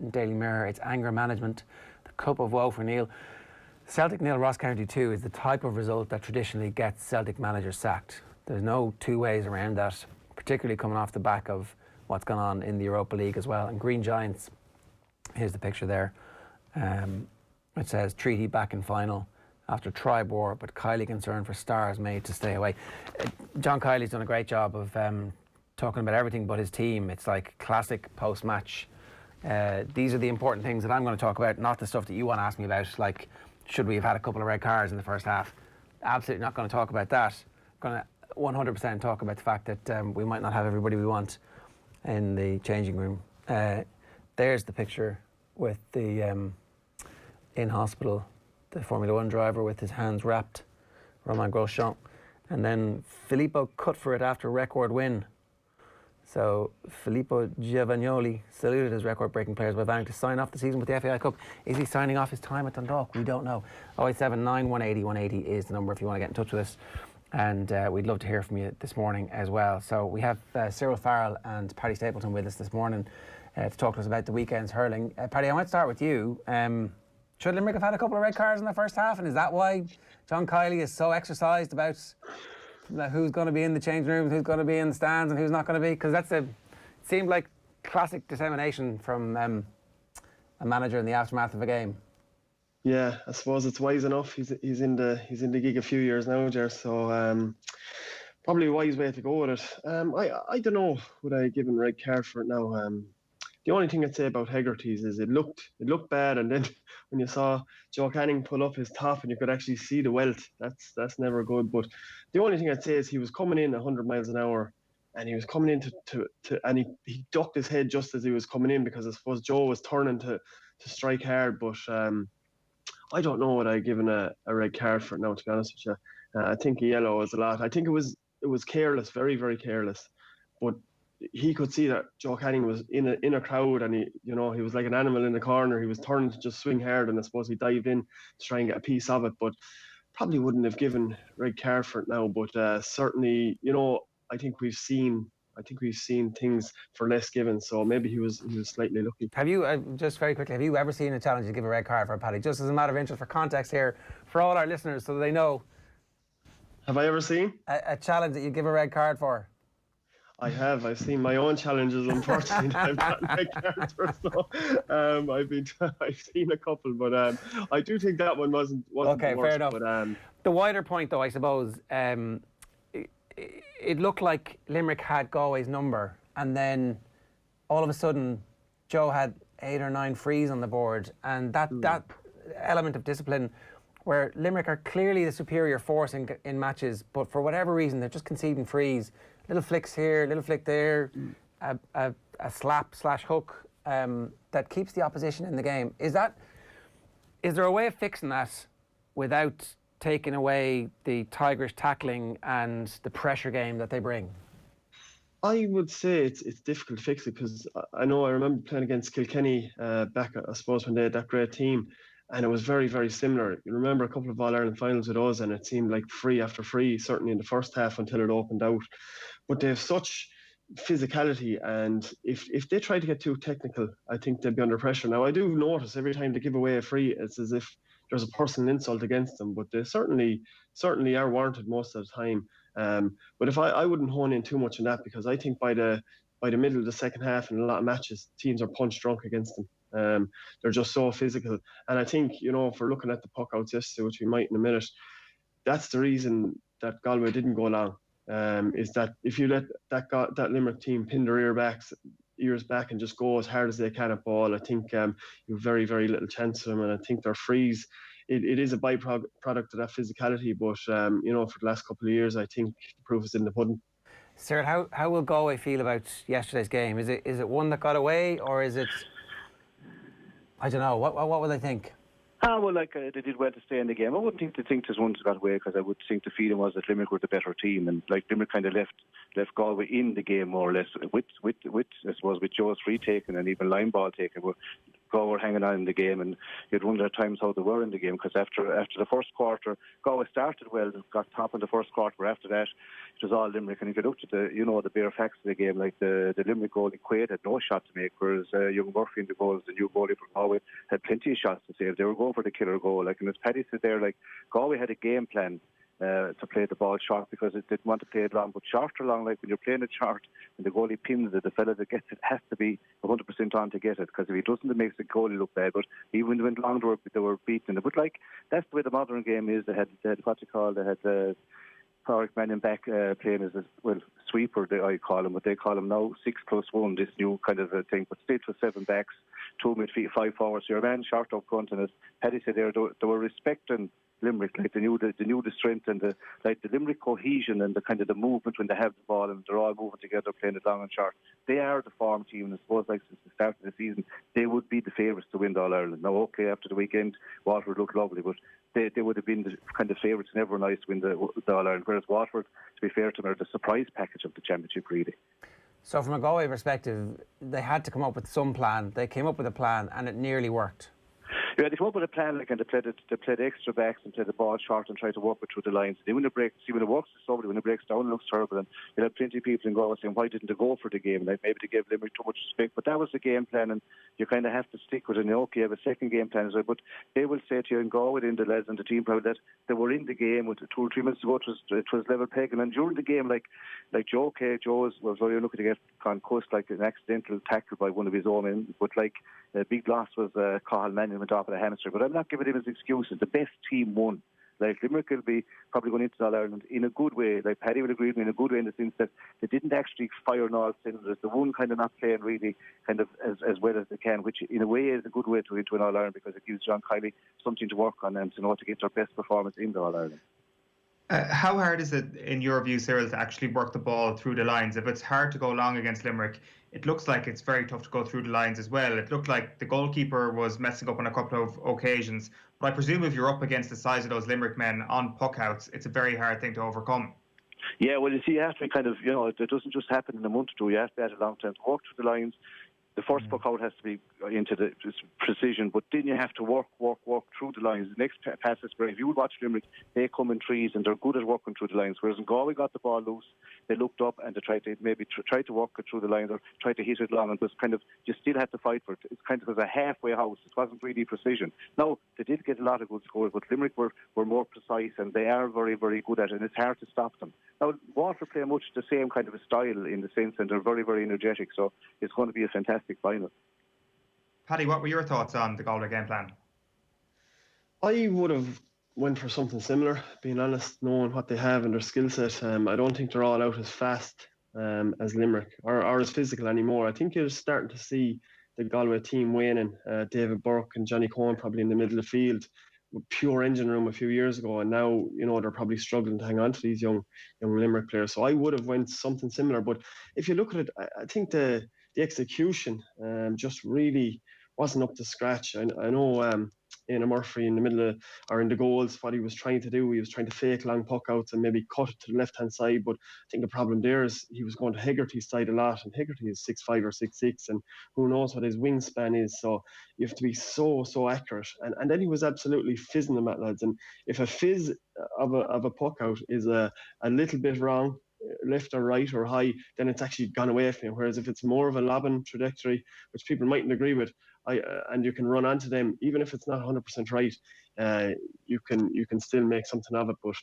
Daily Mirror, it's anger management, the cup of woe for Neil. Celtic 0, Ross County 2 is the type of result that traditionally gets Celtic managers sacked. There's no two ways around that, particularly coming off the back of what's gone on in the Europa League as well. And Green Giants, here's the picture there. It says Treaty back in final after Tribor, but Kiley concerned for stars made to stay away. John Kiley's done a great job of talking about everything but his team. It's like classic post-match. These are the important things that I'm going to talk about, not the stuff that you want to ask me about, like should we have had a couple of red cards in the first half. Absolutely not going to talk about that. Going to 100% talk about the fact that we might not have everybody we want in the changing room. There's the picture with the in hospital, the Formula 1 driver with his hands wrapped, Romain Grosjean, and then Filippo cut for it after record win. So Filippo Giovagnoli saluted his record-breaking players by vowing to sign off the season with the FAI Cup. Is he signing off his time at Dundalk? We don't know. 0879 180 180 is the number if you want to get in touch with us. And we'd love to hear from you this morning as well. So we have Cyril, Farrell and Paddy Stapleton with us this morning to talk to us about the weekend's hurling. Paddy, I might start with you. Should Limerick have had a couple of red cards in the first half? And is that why John Kiley is so exercised about who's going to be in the change rooms, who's going to be in the stands and who's not going to be? Because it seemed like classic dissemination from a manager in the aftermath of a game. Yeah, I suppose it's wise enough. He's in the gig a few years now, Ger. So probably a wise way to go with it. I don't know, would I give him a red card for it now? The only thing I'd say about Hegarty's is it looked bad, and then when you saw Joe Canning pull up his top and you could actually see the welt, that's never good. But the only thing I'd say is he was coming in 100 miles an hour, and he was coming in and he ducked his head just as he was coming in, because I suppose Joe was turning to strike hard. But I don't know what I'd given a red card for it now, to be honest with you. I think a yellow was a lot. I think it was careless, very, very careless. But he could see that Joe Canning was in a crowd, and he was like an animal in the corner. He was turning to just swing hard, and I suppose he dived in to try and get a piece of it. But probably wouldn't have given red card for it now, but certainly, I think we've seen things for less given, so maybe he was slightly lucky. Have you, just very quickly, have you ever seen a challenge to give a red card for Paddy? Just as a matter of interest, for context here, for all our listeners, so they know. Have I ever seen a challenge that you give a red card for? I have. I've seen my own challenges, unfortunately. I've gotten red cards for, so I've seen a couple, but I do think that one wasn't okay, the worst, fair enough. But, the wider point, though, I suppose, it looked like Limerick had Galway's number, and then all of a sudden Joe had 8 or 9 frees on the board, and that element of discipline where Limerick are clearly the superior force in matches, but for whatever reason they're just conceding frees, little flicks here, little flick there, a slap/hook that keeps the opposition in the game. Is there a way of fixing that without taking away the Tigers tackling and the pressure game that they bring? I would say it's difficult to fix it, because I remember playing against Kilkenny back, I suppose, when they had that great team, and it was very, very similar. You remember a couple of All-Ireland finals with us, and it seemed like free after free, certainly in the first half until it opened out. But they have such physicality, and if they try to get too technical, I think they'll be under pressure. Now, I do notice every time they give away a free, it's as if there's a personal insult against them, but they certainly are warranted most of the time. But if I wouldn't hone in too much on that, because I think by the middle of the second half in a lot of matches, teams are punch drunk against them. They're just so physical, and I think, for looking at the puck outs yesterday, which we might in a minute, that's the reason that Galway didn't go long. Is that if you let that Limerick team pin their ears back and just go as hard as they can at ball, I think you have very, very little chance of them. And I think their frees, it is a byproduct of that physicality. But for the last couple of years, I think the proof is in the pudding. Cyril, how will Galway feel about yesterday's game? Is it one that got away, or is it? I don't know. What will they think? Well, they did well to stay in the game. I wouldn't think there's one that got away, because I would think the feeling was that Limerick were the better team, and Limerick kind of left Galway in the game more or less with I suppose with Joe's free taking and even line ball taking. But Galway were hanging on in the game, and you'd wonder at times how they were in the game, because after the first quarter, Galway started well, got top in the first quarter, but after that it was all Limerick. And if you looked at the bare facts of the game, like the Limerick goalie Quaid had no shot to make, whereas young Murphy in the goals, the new goalie for Galway, had plenty of shots to save. They were going for the killer goal. And as Paddy said there, Galway had a game plan to play the ball short, because it didn't want to play it long, but short or long, when you're playing it short and the goalie pins it, the fella that gets it has to be 100% on to get it, because if he doesn't, it makes the goalie look bad. But even when it went long, they were beating it. But that's the way the modern game is. They had what you call, they had Farrell Manning back playing as sweeper, I call him, but they call him now 6+1, this new kind of thing. But still for 7 backs, 2 midfield, 5 forwards. Your man short up front, and as Paddy said there, they were respecting Limerick, they knew the strength and the Limerick cohesion and the kind of the movement when they have the ball and they're all moving together, playing it long and short. They are the form team, and I suppose since the start of the season, they would be the favourites to win the All-Ireland. Now, okay, after the weekend, Waterford looked lovely, but they would have been the kind of favourites and everyone nice to win the All-Ireland, whereas Waterford, to be fair to them, are the surprise package of the championship, really. So from a Galway perspective, they had to come up with some plan. They came up with a plan, and it nearly worked. Yeah, they come up with a plan, and they played extra backs and played the ball short and tried to work it through the lines. When it works, it's lovely. When it breaks down, it looks terrible. And you have plenty of people in Galway saying, why didn't they go for the game? Maybe they gave Limerick too much respect. But that was the game plan, and you kind of have to stick with it. Okay, you have a second game plan as well. But they will say to you in Galway, the lads and the team, probably that they were in the game with 2 or 3 minutes to go. It was level pegging. And during the game, like Joe was very lucky to get concussed, like an accidental tackle by one of his own men. But a big loss was Cathal Manning went off at a hamstring. But I'm not giving him his excuses. The best team won. Limerick will be probably going into All-Ireland in a good way. Paddy will agree with me, in a good way, in the sense that they didn't actually fire on all cylinders. The one kind of not playing really kind of as well as they can, which in a way is a good way to into an All-Ireland, because it gives John Kiley something to work on and to get their best performance in the All-Ireland. How hard is it, in your view, Cyril, to actually work the ball through the lines? If it's hard to go long against Limerick, it looks like it's very tough to go through the lines as well. It looked like the goalkeeper was messing up on a couple of occasions. But I presume if you're up against the size of those Limerick men on puck outs, it's a very hard thing to overcome. Yeah, well, you see, you have to be kind of, it doesn't just happen in a month or two. You have to have a long time to walk through the lines. the first puck out has to be into the precision, but then you have to work through the lines. The next pass is great. If you would watch Limerick, they come in threes and they're good at working through the lines. Whereas in Galway got the ball loose, they looked up and they tried to maybe try to work it through the lines or try to hit it long, and it was kind of, you still had to fight for it. It's kind of was a halfway house. It wasn't really precision. Now, they did get a lot of good scores, but Limerick were more precise, and they are very, very good at it, and it's hard to stop them. Now, Waterford play much the same kind of a style in the sense, and they're very, very energetic, so it's going to be a fantastic final. Paddy, what were your thoughts on the Galway game plan? I would have went for something similar, being honest, knowing what they have and their skill set. I don't think they're all out as fast as Limerick or as physical anymore. I think you're starting to see the Galway team waning. David Burke and Johnny Cohen probably in the middle of the field with pure engine room a few years ago, and now, you know, they're probably struggling to hang on to these young Limerick players. So I would have went something similar. But if you look at it, I think the execution just really wasn't up to scratch. I know Eoin Murphy in the middle of, or in the goals, what he was trying to do, he was trying to fake long puck outs and maybe cut it to the left hand side, but I think the problem there is he was going to Hegarty's side a lot, and Hegarty is 6'5" or 6'6", and who knows what his wingspan is, so you have to be so accurate, and then he was absolutely fizzing them at lads. And if a fizz of a puck out is a little bit wrong, left or right or high, then it's actually gone away from you. Whereas if it's more of a lobbing trajectory, which people mightn't agree with, and you can run onto them, even if it's not 100% right, you can still make something of it. But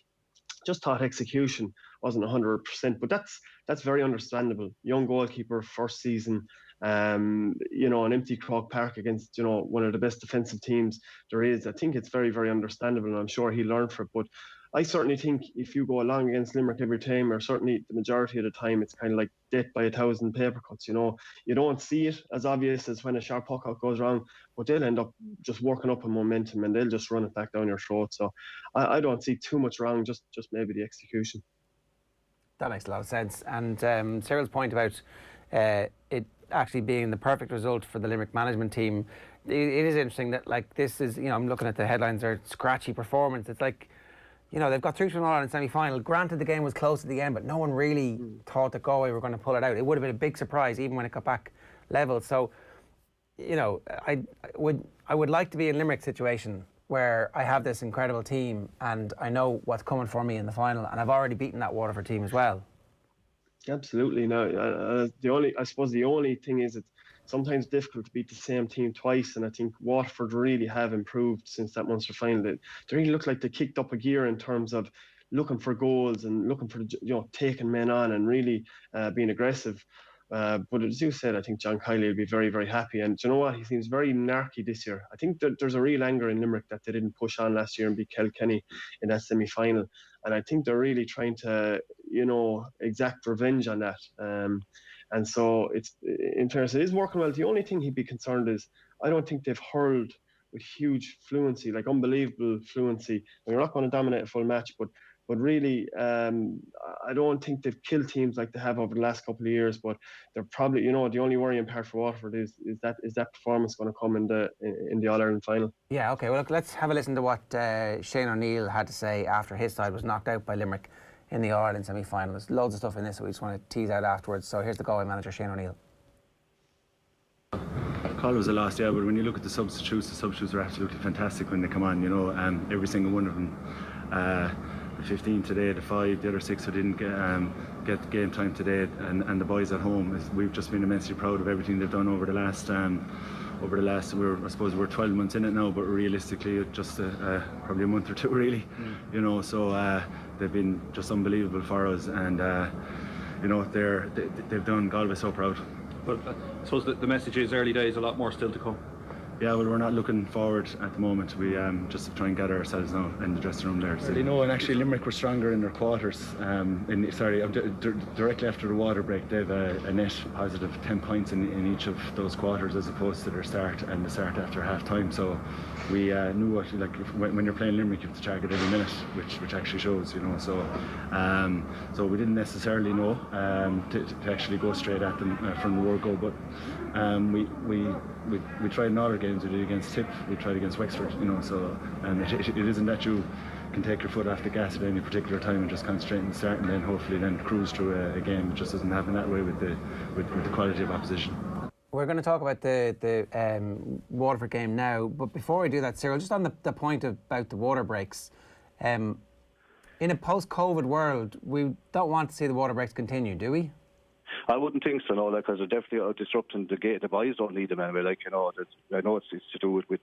just thought execution wasn't 100%. But that's very understandable. Young goalkeeper, first season, you know, an empty Croke Park against, you know, one of the best defensive teams there is. I think it's very, very understandable, and I'm sure he learned from it. But I certainly think if you go along against Limerick every time, or certainly the majority of the time, it's kind of like death by 1,000 paper cuts. You know, you don't see it as obvious as when a sharp puck out goes wrong, but they'll end up just working up a momentum and they'll just run it back down your throat. So I don't see too much wrong, just maybe the execution. That makes a lot of sense. And Cyril's point about it actually being the perfect result for the Limerick management team, it is interesting that, like, this is, you know, I'm looking at the headlines, they're scratchy performance. It's like, you know, they've got through to an All-Ireland semi-final. Granted, the game was close at the end, but no one really thought that Galway were going to pull it out. It would have been a big surprise, even when it got back level. So, you know, I would like to be in Limerick's situation where I have this incredible team and I know what's coming for me in the final, and I've already beaten that Waterford team as well. Absolutely. No, I suppose the only thing is it's sometimes difficult to beat the same team twice, and I think Waterford really have improved since that Munster final. They really look like they kicked up a gear in terms of looking for goals and looking for, you know, taking men on and really being aggressive. But as you said, I think John Kiley will be very, very happy. And do you know what? He seems very narky this year. I think that there's a real anger in Limerick that they didn't push on last year and beat Kilkenny in that semi-final. And I think they're really trying to, you know, exact revenge on that. And so it's, in terms, it is working well. The only thing he'd be concerned is I don't think they've hurled with huge fluency, like unbelievable fluency. You're not going to dominate a full match, but really, I don't think they've killed teams like they have over the last couple of years. But they're probably, you know, the only worrying part for Waterford is that performance going to come in the All-Ireland final. Yeah, okay. Well, look, let's have a listen to what Shane O'Neill had to say after his side was knocked out by Limerick in the All-Ireland semi-final. There's loads of stuff in this that we just want to tease out afterwards. So here's the Galway manager, Shane O'Neill. Call was a loss, yeah, but when you look at the substitutes are absolutely fantastic when they come on, you know, every single one of them. The 15 today, the 5, the other 6 who didn't get game time today, and the boys at home. We've just been immensely proud of everything they've done over the last I suppose we're 12 months in it now, but realistically just probably a month or two really, you know, so they've been just unbelievable for us, and you know, they've done Galway so proud. But I suppose the message is early days, a lot more still to come. Yeah, well, we're not looking forward at the moment. We just try and gather ourselves now in the dressing room there. Really, no, and actually Limerick were stronger in their quarters. Directly after the water break, they have a net positive 10 points in each of those quarters, as opposed to their start and the start after half time. So we knew what, like, when you're playing Limerick, you have to target every minute, which actually shows, you know. So we didn't necessarily know to actually go straight at them from the word go, but we tried in all our games. We did against Tip, we tried against Wexford, you know. So it isn't that you can take your foot off the gas at any particular time and just concentrate on the start, and then hopefully then cruise through a game. It just doesn't happen that way with the quality of opposition. We're going to talk about the Waterford game now, but before we do that, Cyril, just on the point about the water breaks, in a post-COVID world, we don't want to see the water breaks continue, do we? I wouldn't think so, no, because they're definitely disrupting the game. The boys don't need them anyway. Like, I know it's to do with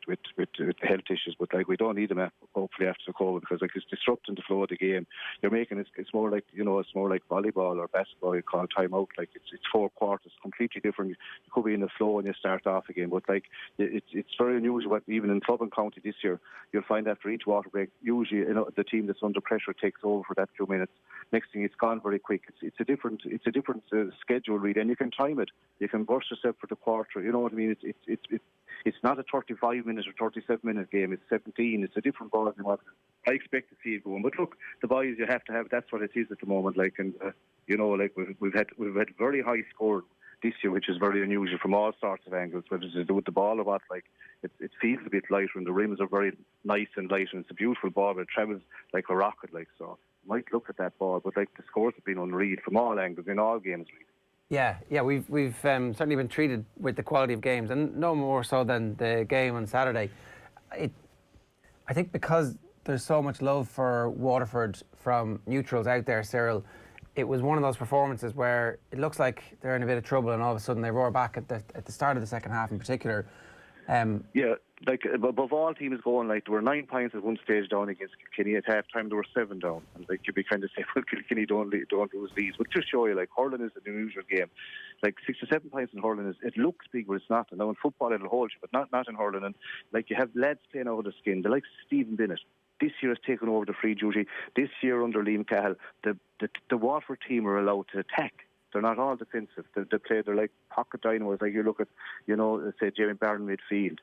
health issues, but like we don't need them hopefully after COVID, because like it's disrupting the flow of the game. You're making it's more like it's more like volleyball or basketball. You call time out, like it's 4 quarters, completely different. You could be in the flow and you start off again, but like it's very unusual. But even in club and county this year, you'll find after each water break, usually the team that's under pressure takes over for that few minutes. Next thing, it's gone very quick. It's a different schedule, really, and you can time it. You can burst yourself for the quarter. You know what I mean? It's not a 35-minute or 37-minute game. It's 17. It's a different ball than what I expect to see it going. But look, the boys you have to have. That's what it is at the moment. Like, and like we've had very high score this year, which is very unusual from all sorts of angles, whether it's to do with the ball or what. Like it feels a bit lighter, and the rims are very nice and light, and it's a beautiful ball, but it travels like a rocket. Like, so might look at that ball, but like the scores have been unreal from all angles in all games, really. Yeah, we've certainly been treated with the quality of games, and no more so than the game on Saturday. I think because there's so much love for Waterford from neutrals out there, Cyril, it was one of those performances where it looks like they're in a bit of trouble, and all of a sudden they roar back at the start of the second half in particular. Yeah, like above all teams going, like there were 9 points at one stage down against Kilkenny. At half time there were 7 down, and like you'd be kind of saying, well, Kilkenny don't lose these, but just show you, like, hurling is an unusual game. Like 6 or 7 points in hurling it looks big, but it's not. And now in football it'll hold you, but not in hurling. And like you have lads playing out of the skin. The likes of Stephen Bennett this year has taken over the free duty. This year under Liam Cahill, the Waterford team are allowed to attack. They're not all defensive. They're like pocket dynamos. Like you look at, say Jamie Barron midfield,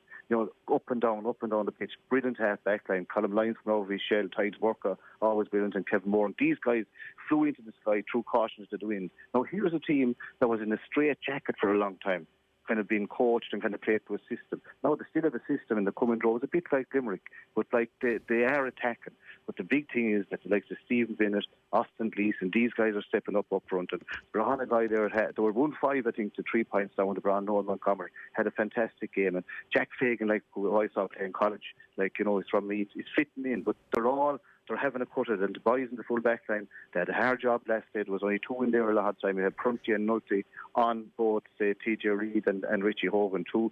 up and down the pitch. Brilliant half back line. Colin Lyons from over his shell. Tides Worker, always brilliant, and Kevin Moore. And these guys flew into the sky through cautions to the wind. Now here's a team that was in a straight jacket for a long time, kind of being coached and kind of played to a system. Now they still have a system, and the coming draw is a bit like Limerick, but like they are attacking. But the big thing is that the likes of Stephen Bennett, Austin Gleeson, these guys are stepping up front. And Brian, a guy there, they were 1-5, I think, to 3 points down with Brian Noel Montgomery. Had a fantastic game. And Jack Fagan, like who I saw playing college, like, he's from Leeds, he's fitting in. But they're having a cut at it. And the boys in the full back line, they had a hard job last day. There was only 2 in there a lot of time. We had Prunty and Nulty on both, say, TJ Reid and Richie Hogan, 2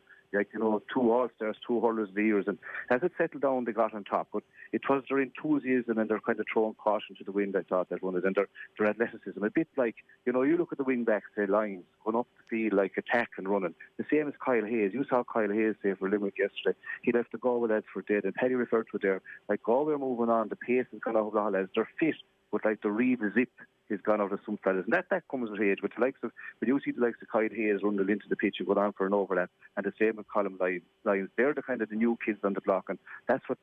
all-stars, 2 hurlers of the years. And as it settled down, they got on top. But it was their enthusiasm and their kind of throwing caution to the wind, I thought, that won it. And their athleticism. A bit like, you look at the wing-backs, say, Lyons, going up the field, like, attack and running. The same as Kyle Hayes. You saw Kyle Hayes, say, for Limerick yesterday. He left the Galway lads for dead. And Paddy referred to it there. Like, Galway are moving on. The pace has gone out of the lads. They're fit, but, like, the read, the zip has gone out of some fellas. And that comes with age. But the likes of, when you see the likes of Kyle Hayes run into the pitch and go down for an overlap, and the same with Colin Lyons, they're the kind of the new kids on the block, and that's what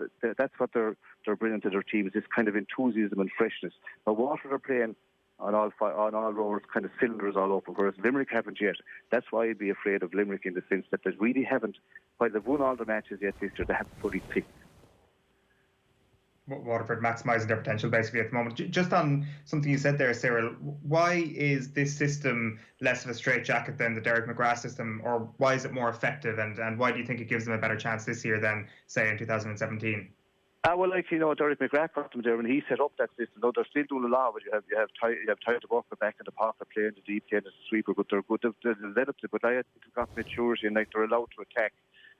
they're bringing to their teams, this kind of enthusiasm and freshness. Now, Waterford are playing on all rollers, kind of cylinders all over, whereas Limerick haven't yet. That's why I'd be afraid of Limerick, in the sense that they really haven't, while they've won all the matches yet this year, they haven't fully picked. Waterford maximising their potential basically at the moment. Just on something you said there, Cyril, why is this system less of a straitjacket than the Derek McGrath system, or why is it more effective, and why do you think it gives them a better chance this year than, say, in 2017? Well, like, Derek McGrath got them there when he set up that system. Though they're still doing a lot, but you have Tyler Walker back in the pocket playing the deep game as a sweeper, but they're good. They've developed it, but I think they've got maturity, and like they're allowed to attack.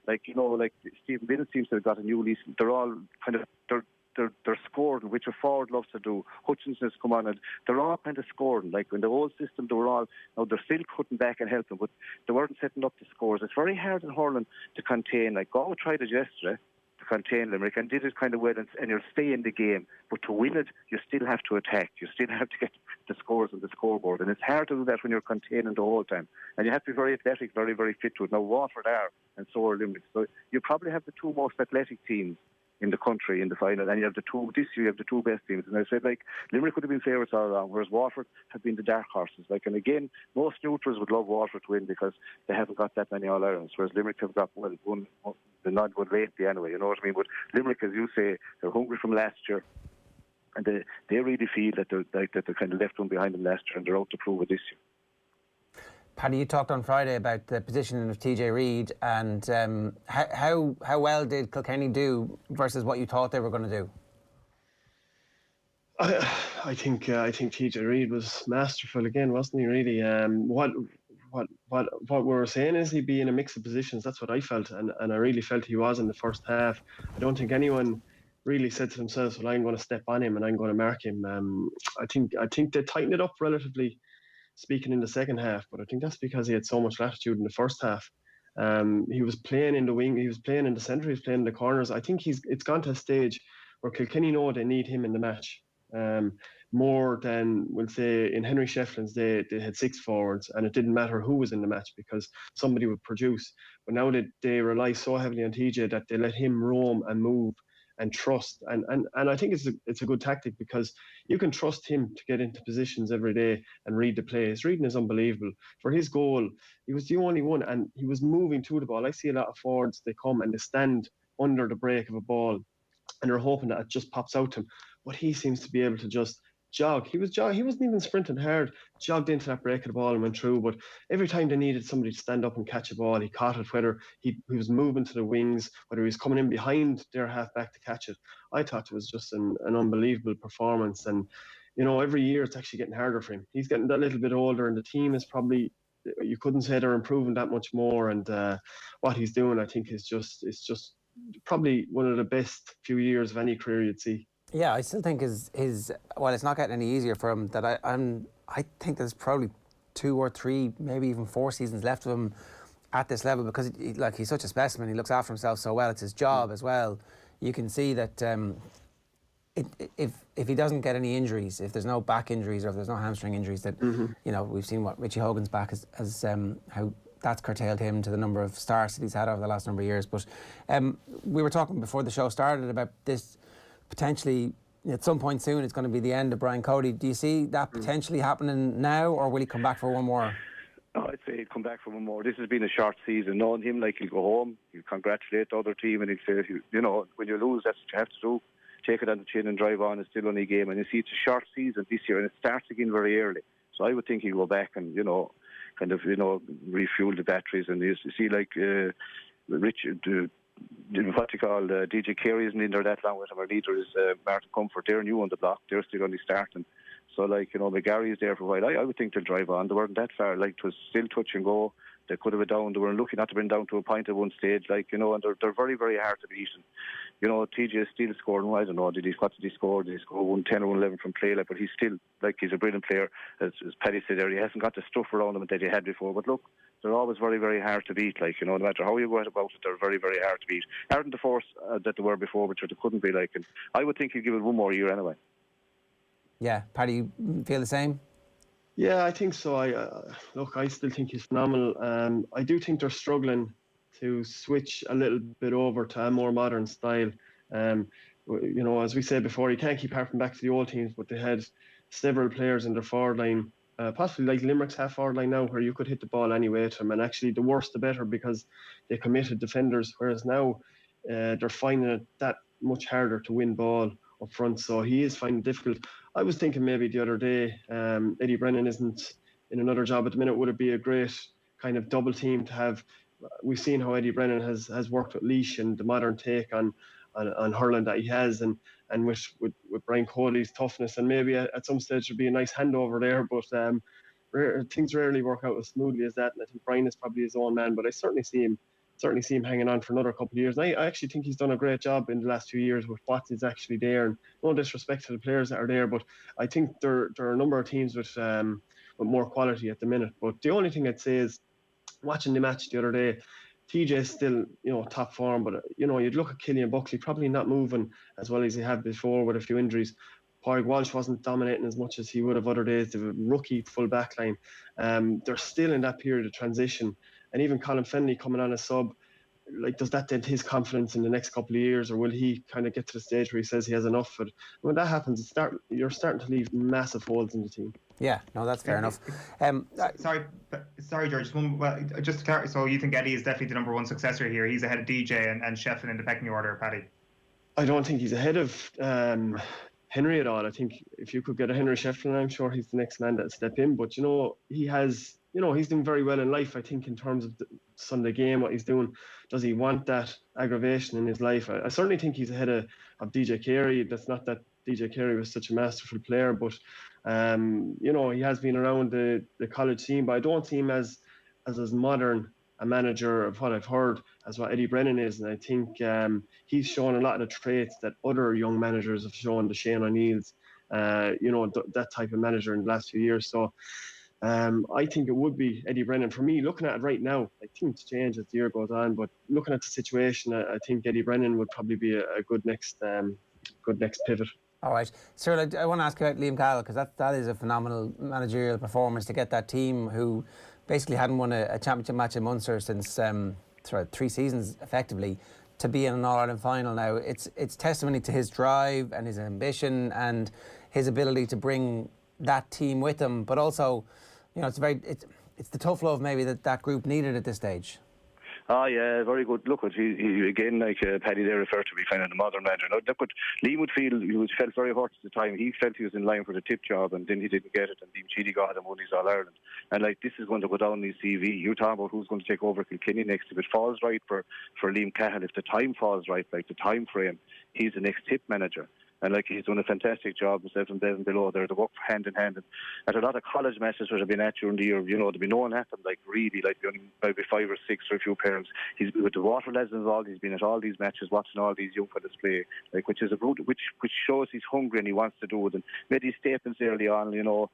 Like, like Stephen Bennett seems to have got a new lease. They're all kind of they're scoring, which a forward loves to do. Hutchinson has come on, and they're all kind of scoring. Like, in the old system, they were all, now they're still cutting back and helping, but they weren't setting up the scores. It's very hard in hurling to contain. Like, Galway tried it yesterday to contain Limerick and did it kind of well, and you'll stay in the game. But to win it, you still have to attack. You still have to get the scores on the scoreboard, and it's hard to do that when you're containing the whole time. And you have to be very athletic, very, very fit to it. Now, Waterford are, and so are Limerick. So you probably have the 2 most athletic teams in the country in the final, and you have this year you have the 2 best teams. And I said, like, Limerick would have been favourites all along, whereas Waterford have been the dark horses. Like, and again, most neutrals would love Waterford to win because they haven't got that many All-Irelands, whereas Limerick have got one not good lately anyway, you know what I mean? But Limerick, as you say, they're hungry from last year, and they really feel that they're kind of left one behind them last year, and they're out to prove it this year. Paddy, you talked on Friday about the positioning of TJ Reid and how well did Kilkenny do versus what you thought they were going to do? I think TJ Reid was masterful again, wasn't he? Really, what we were saying is he'd be in a mix of positions. That's what I felt, and I really felt he was in the first half. I don't think anyone really said to themselves, "Well, I'm going to step on him and I'm going to mark him." I think they tightened it up relatively speaking in the second half, but I think that's because he had so much latitude in the first half. He was playing in the wing, he was playing in the centre, he was playing in the corners. I think it's gone to a stage where Kilkenny know they need him in the match. More than, we'll say, in Henry Shefflin's day, they had 6 forwards and it didn't matter who was in the match because somebody would produce. But now they rely so heavily on TJ that they let him roam and move and trust. And I think it's a good tactic because you can trust him to get into positions every day and read the play. His reading is unbelievable. For his goal, he was the only one and he was moving to the ball. I see a lot of forwards, they come and they stand under the break of a ball and they're hoping that it just pops out to him. But he seems to be able to just jog. He wasn't even sprinting hard, jogged into that break of the ball and went through. But every time they needed somebody to stand up and catch a ball, he caught it, whether he was moving to the wings, whether he was coming in behind their half-back to catch it. I thought it was just an unbelievable performance. And, you know, every year it's actually getting harder for him. He's getting that little bit older and the team is probably, you couldn't say they're improving that much more. And what he's doing, I think, is just probably one of the best few years of any career you'd see. Yeah, I still think his well, it's not getting any easier for him. That I think there's probably 2 or 3, maybe even 4 seasons left of him at this level because he's such a specimen. He looks after himself so well. It's his job as well. You can see that if he doesn't get any injuries, if there's no back injuries or if there's no hamstring injuries, that you know, we've seen what Richie Hogan's back has how that's curtailed him to the number of starts that he's had over the last number of years. But we were talking before the show started about this. Potentially, at some point soon, it's going to be the end of Brian Cody. Do you see that potentially happening now, or will he come back for one more? Oh, I'd say he'd come back for one more. This has been a short season. Knowing him, like, he'll go home, he'll congratulate the other team, and he'll say, you know, when you lose, that's what you have to do. Take it on the chin and drive on. It's still only a game. And you see, it's a short season this year, and it starts again very early. So I would think he'll go back and, you know, kind of, you know, refuel the batteries. And you see, like, Richard... what you call DJ Carey isn't in there that long with him. Our leader is Martin Comfort. They're new on the block. They're still only starting. So, like, you know, McGarry is there for a while. I would think they'll drive on. They weren't that far. Like, it was still touch and go. They could have been down. They were lucky not to have been down to a point at one stage. Like, you know, and they're very, very hard to beat. And, you know, TJ still scored. I don't know. What did he score? Did he score 110 or 111 from play? Like, but he's still, like, he's a brilliant player. As Paddy said there, he hasn't got the stuff around him that he had before. But look, they're always very, very hard to beat. Like, you know, no matter how you go about it, they're very, very hard to beat. Harder the force that they were before, but they couldn't be like. And I would think he'd give it one more year anyway. Yeah, Paddy, you feel the same? Yeah, I think so. I still think he's phenomenal. I do think they're struggling to switch a little bit over to a more modern style. You know, as we said before, you can't keep harping back to the old teams, but they had several players in their forward line, possibly like Limerick's half forward line now, where you could hit the ball anyway to them, and actually the worse the better because they committed defenders, whereas now they're finding it that much harder to win ball up front, so he is finding it difficult. I was thinking maybe the other day, Eddie Brennan isn't in another job at the minute. Would it be a great kind of double team to have? We've seen how Eddie Brennan has worked with Laois and the modern take on hurling that he has, and with Brian Cody's toughness, and maybe at some stage there'd be a nice handover there, but things rarely work out as smoothly as that, and I think Brian is probably his own man, but I certainly see him hanging on for another couple of years. And I actually think he's done a great job in the last few years with what is actually there. And no disrespect to the players that are there, but I think there are a number of teams with more quality at the minute. But the only thing I'd say is, watching the match the other day, TJ's still, you know, top form, but you know, you'd look at Killian Buckley probably not moving as well as he had before with a few injuries. Walsh wasn't dominating as much as he would have other days. They have a rookie full back line. They're still in that period of transition. And even Colin Fennelly coming on as sub, like, does that dent his confidence in the next couple of years, or will he kind of get to the stage where he says he has enough? But when that happens, you're starting to leave massive holes in the team. Yeah, no, that's fair enough. Sorry, George. Just to clarify, so you think Eddie is definitely the number one successor here? He's ahead of DJ and Sheahan in the pecking order, Paddy? I don't think he's ahead of Henry at all. I think if you could get a Henry Sheahan, I'm sure he's the next man that'll step in. But, you know, he has you know, he's doing very well in life. I think in terms of the Sunday game, what he's doing, does he want that aggravation in his life? I certainly think he's ahead of DJ Carey. That's not that DJ Carey was such a masterful player, but you know, he has been around the college scene, but I don't see him as modern a manager of what I've heard as what Eddie Brennan is. And I think he's shown a lot of the traits that other young managers have shown, the Shane O'Neills, you know, that type of manager in the last few years. So I think it would be Eddie Brennan. For me, looking at it right now, I think it's changed as the year goes on, but looking at the situation, I think Eddie Brennan would probably be a good next pivot. All right. Cyril, I want to ask you about Liam Cahill, because that is a phenomenal managerial performance to get that team who basically hadn't won a championship match in Munster since 3 seasons, effectively, to be in an All-Ireland final now. It's testimony to his drive and his ambition and his ability to bring that team with him, but also, you know, it's the tough love maybe that group needed at this stage. Oh yeah, very good. Look, he again, like Paddy there referred to, be kind of the modern manager. Look, Liam felt very hurt at the time. He felt he was in line for the tip job, and then he didn't get it, and Liam Sheedy got him when he's All Ireland. And like, this is going to go down in his CV. You're talking about who's going to take over Kilkenny next. If it falls right for Liam Cahill, if the time falls right, like the time frame, he's the next tip manager. And like, he's done a fantastic job, himself and Devin below there. They work hand in hand. And at a lot of college matches which have been at during the year, you know, there'll be no one at them, like really, like maybe 5 or 6 for a few parents. He's with the water lads involved. He's been at all these matches, watching all these young fellas play, like, which shows he's hungry and he wants to do it. And made his statements early on, you know,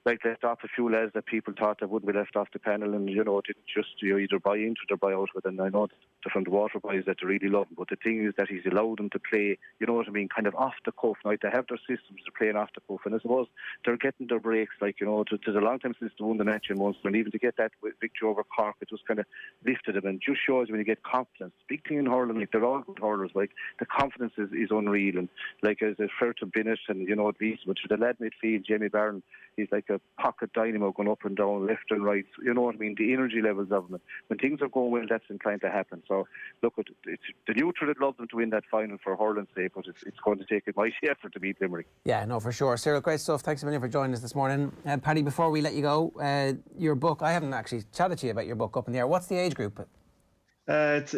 like left off a few lads that people thought that wouldn't be left off the panel, and you know, didn't just either buy into it or buy out with it. And I know that from the water boys that they really love him, but the thing is that he's allowed them to play, you know what I mean, kind of off the cuff. Now they have their systems, they're playing off the cuff, and I suppose they're getting their breaks, like, you know, to the long time since they won the match in Munster, and even to get that victory over Cork, it just kind of lifted them, and just shows when you get confidence. Big thing in hurling, like, they're all good hurlers, like the confidence is unreal. And like, as a fair to Bennett and, you know, but to the lad midfield, Jamie Barron, he's like a pocket dynamo going up and down, left and right. You know what I mean? The energy levels of them. When things are going well, that's inclined to happen. So, look, it's the neutral that love them to win that final for hurling's sake, but it's going to take a mighty effort to beat Limerick. Yeah, no, for sure. Cyril, great stuff. Thanks a million for joining us this morning. Paddy, before we let you go, your book, I haven't actually chatted to you about your book up in the air. What's the age group? It's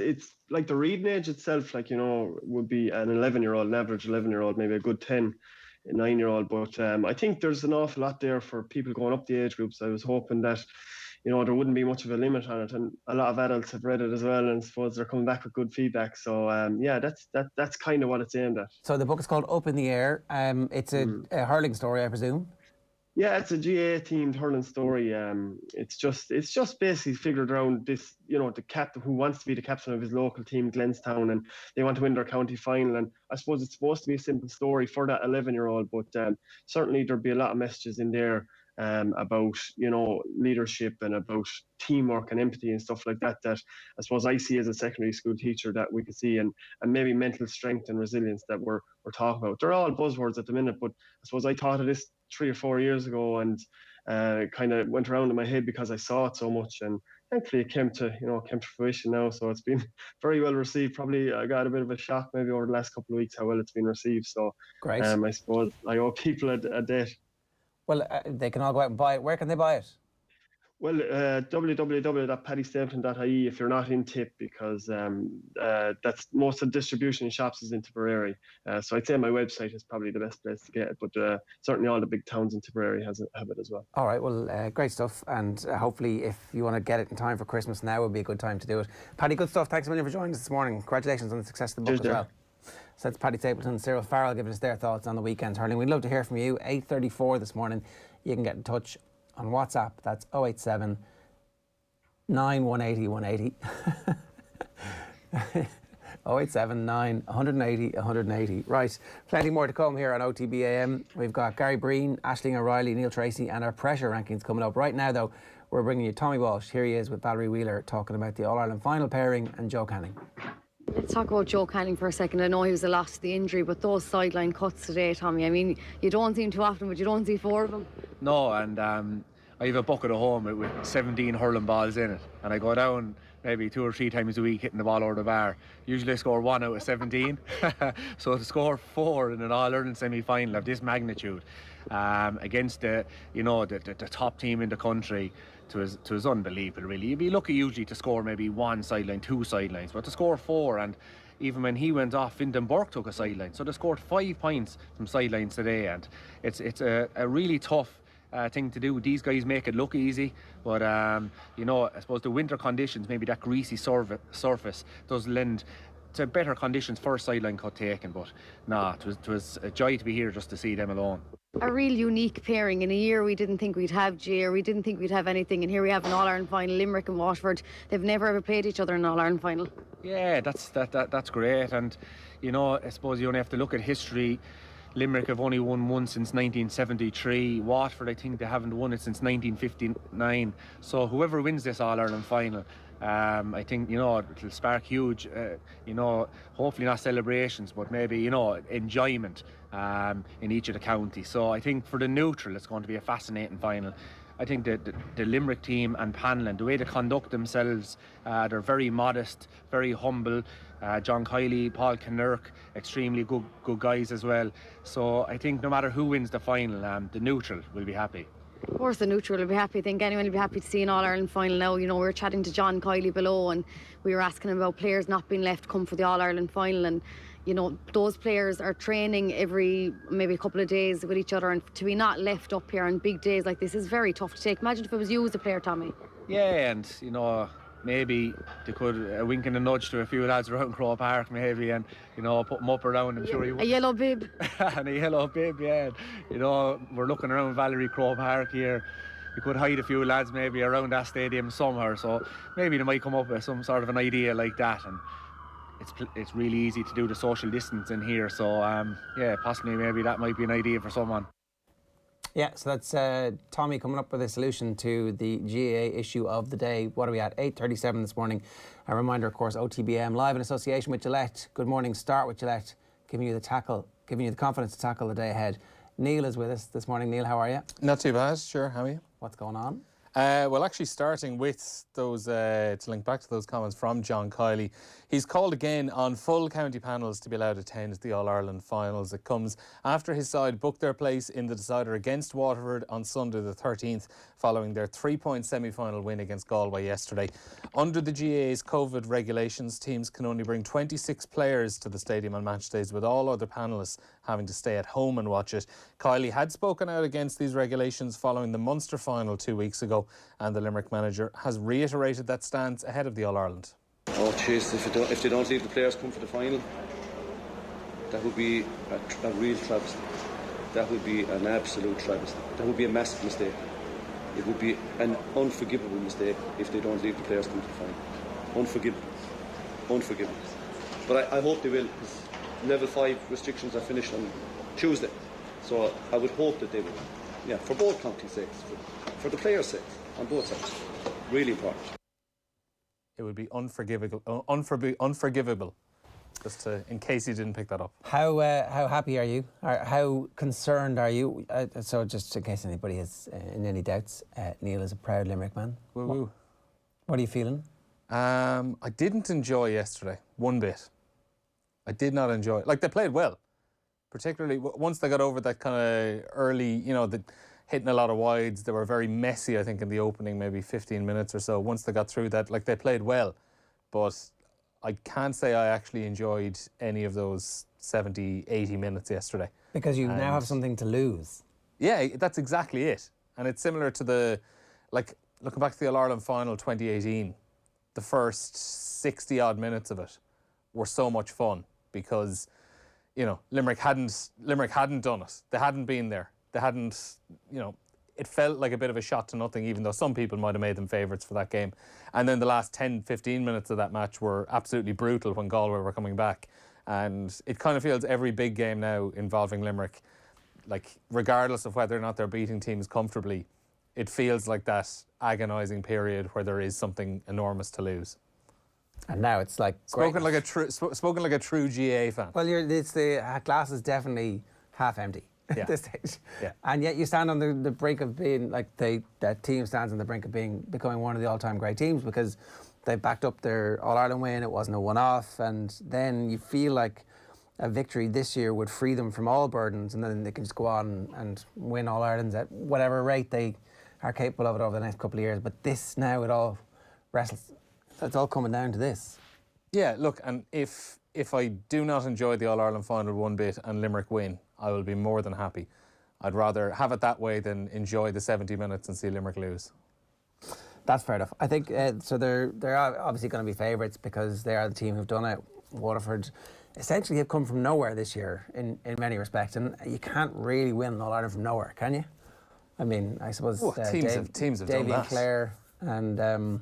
like the reading age itself, like, you know, would be an 11-year-old, an average 11-year-old, maybe a good 10. A 9-year-old, but I think there's an awful lot there for people going up the age groups. I was hoping that, you know, there wouldn't be much of a limit on it, and a lot of adults have read it as well, and I suppose they're coming back with good feedback. So yeah, that's kind of what it's aimed at. So the book is called Up in the Air. It's a hurling story, I presume. Yeah, it's a GAA themed hurling story. It's just basically figured around this, you know, the captain who wants to be the captain of his local team, Glenstown, and they want to win their county final. And I suppose it's supposed to be a simple story for that 11-year-old, but certainly there'll be a lot of messages in there about, you know, leadership and about teamwork and empathy and stuff like that I suppose I see as a secondary school teacher that we could see, and maybe mental strength and resilience that we're talking about. They're all buzzwords at the minute, but I suppose I thought of this 3 or 4 years ago, and kind of went around in my head because I saw it so much, and thankfully it came to fruition now. So it's been very well received. Probably I got a bit of a shock maybe over the last couple of weeks how well it's been received. So great. I suppose I owe people a debt. Well, they can all go out and buy it. Where can they buy it? Well, www.paddystapleton.ie if you're not in Tip, because that's most of the distribution in shops is in Tipperary. So I'd say my website is probably the best place to get it, but certainly all the big towns in Tipperary have it as well. All right, well, great stuff, and hopefully if you want to get it in time for Christmas, now would be a good time to do it. Paddy, good stuff. Thanks a million for joining us this morning. Congratulations on the success of the book as well. So that's Paddy Stapleton and Cyril Farrell giving us their thoughts on the weekend hurling. We'd love to hear from you. 8:34 this morning. You can get in touch on WhatsApp. That's 087 9 180 180. 087 9 180 180. Right, plenty more to come here on OTB AM. We've got Gary Breen, Aisling O'Reilly, Neil Treacy, and our pressure rankings coming up. Right now, though, we're bringing you Tommy Walsh. Here he is with Valerie Wheeler talking about the All-Ireland final pairing and Joe Canning. Let's talk about Joe Canning for a second. I know he was a loss to the injury, but those sideline cuts today, Tommy, I mean, you don't see them too often, but you don't see 4 of them. No, and I have a bucket at home with 17 hurling balls in it, and I go down maybe 2 or 3 times a week hitting the ball over the bar. Usually I score 1 out of 17. So to score 4 in an All-Ireland semi-final of this magnitude against the top team in the country, to his unbelievable, really. You'd be lucky usually to score maybe one sideline, two sidelines, but to score 4, and even when he went off, Fintan Burke took a sideline. So they scored 5 points from sidelines today, and it's a really tough thing to do. These guys make it look easy, but you know, I suppose the winter conditions, maybe that greasy surface does lend to better conditions for a sideline cut taken. But nah, it was a joy to be here just to see them alone. A real unique pairing. In a year we didn't think we'd have Jay, or we didn't think we'd have anything, and here we have an All-Ireland final. Limerick and Waterford, they've never ever played each other in an All-Ireland final. Yeah, that's great. And you know, I suppose you only have to look at history. Limerick have only won one since 1973. Waterford, I think they haven't won it since 1959. So whoever wins this All-Ireland final, I think, you know, it'll spark huge, you know, hopefully not celebrations, but maybe, you know, enjoyment in each of the counties. So I think for the neutral, it's going to be a fascinating final. I think the Limerick team and Panlin, the way they conduct themselves, they're very modest, very humble. John Kiley, Paul Kinnerk, extremely good guys as well. So I think no matter who wins the final, the neutral will be happy. Of course the neutral will be happy. I think anyone will be happy to see an All-Ireland final now. You know, we were chatting to John Kiley below, and we were asking him about players not being left come for the All-Ireland final, and you know, those players are training every maybe a couple of days with each other, and to be not left up here on big days like this is very tough to take. Imagine if it was you as a player, Tommy. Yeah, and you know, maybe they could wink and a nudge to a few lads around Crow Park maybe, and you know, put them up around. I'm sure he would. A yellow bib. And a yellow bib, yeah. You know, we're looking around Valerie Crow Park here. You could hide a few lads maybe around that stadium somewhere, so maybe they might come up with some sort of an idea like that. And it's really easy to do the social distance in here, so yeah, possibly maybe that might be an idea for someone. Yeah, so that's Tommy coming up with a solution to the GAA issue of the day. What are we at? 8:37 this morning. A reminder, of course, OTB AM live in association with Gillette. Good morning. Start with Gillette, giving you the confidence to tackle the day ahead. Neil is with us this morning. Neil, how are you? Not too bad, sure. How are you? What's going on? Well, actually starting with those, to link back to those comments from John Kiley, he's called again on full county panels to be allowed to attend the All-Ireland finals. It comes after his side booked their place in the decider against Waterford on Sunday the 13th, following their 3-point semi-final win against Galway yesterday. Under the GAA's COVID regulations, teams can only bring 26 players to the stadium on match days, with all other panellists having to stay at home and watch it. Kiley had spoken out against these regulations following the Munster final 2 weeks ago, and the Limerick manager has reiterated that stance ahead of the All-Ireland. Oh jeez, if they don't leave the players come for the final, that would be a real travesty. That would be an absolute travesty. That would be a massive mistake. It would be an unforgivable mistake if they don't leave the players come to the final. Unforgivable. But I hope they will, because level 5 restrictions are finished on Tuesday. So I would hope that they will. Yeah, for both counties' sakes, for the players' sakes, on both sides. Really important. It would be unforgivable. Just to, in case you didn't pick that up. How happy are you? How concerned are you? So just in case anybody is in any doubts, Neil is a proud Limerick man. Woo woo. What are you feeling? I didn't enjoy yesterday one bit. I did not enjoy it. Like, they played well, particularly once they got over that kind of early, you know, hitting a lot of wides. They were very messy, I think, in the opening, maybe 15 minutes or so. Once they got through that, like, they played well, but I can't say I actually enjoyed any of those 70, 80 minutes yesterday. Because you now have something to lose. Yeah, that's exactly it. And it's similar to the, like, looking back to the All-Ireland final 2018, the first 60-odd minutes of it were so much fun because, you know, Limerick hadn't done it. They hadn't been there. They hadn't, you know, it felt like a bit of a shot to nothing, even though some people might have made them favourites for that game. And then the last 10, 15 minutes of that match were absolutely brutal when Galway were coming back. And it kind of feels every big game now involving Limerick, like, regardless of whether or not they're beating teams comfortably, it feels like that agonising period where there is something enormous to lose. And now it's like spoken like a true GAA fan. Well, the glass is definitely half empty at this stage. Yeah. And yet you stand on the brink of being, like, that team stands on the brink of becoming one of the all-time great teams because they backed up their All-Ireland win. It wasn't a one-off, and then you feel like a victory this year would free them from all burdens, and then they can just go on and win All-Irelands at whatever rate they are capable of it over the next couple of years. But this now, it all wrestles. It's all coming down to this. Yeah, look, and if I do not enjoy the All-Ireland final one bit and Limerick win, I will be more than happy. I'd rather have it that way than enjoy the 70 minutes and see Limerick lose. That's fair enough. I think, so they're obviously going to be favourites because they are the team who've done it. Waterford essentially have come from nowhere this year in many respects, and you can't really win All-Ireland from nowhere, can you? I mean, I suppose teams have done Davy that. and Clare and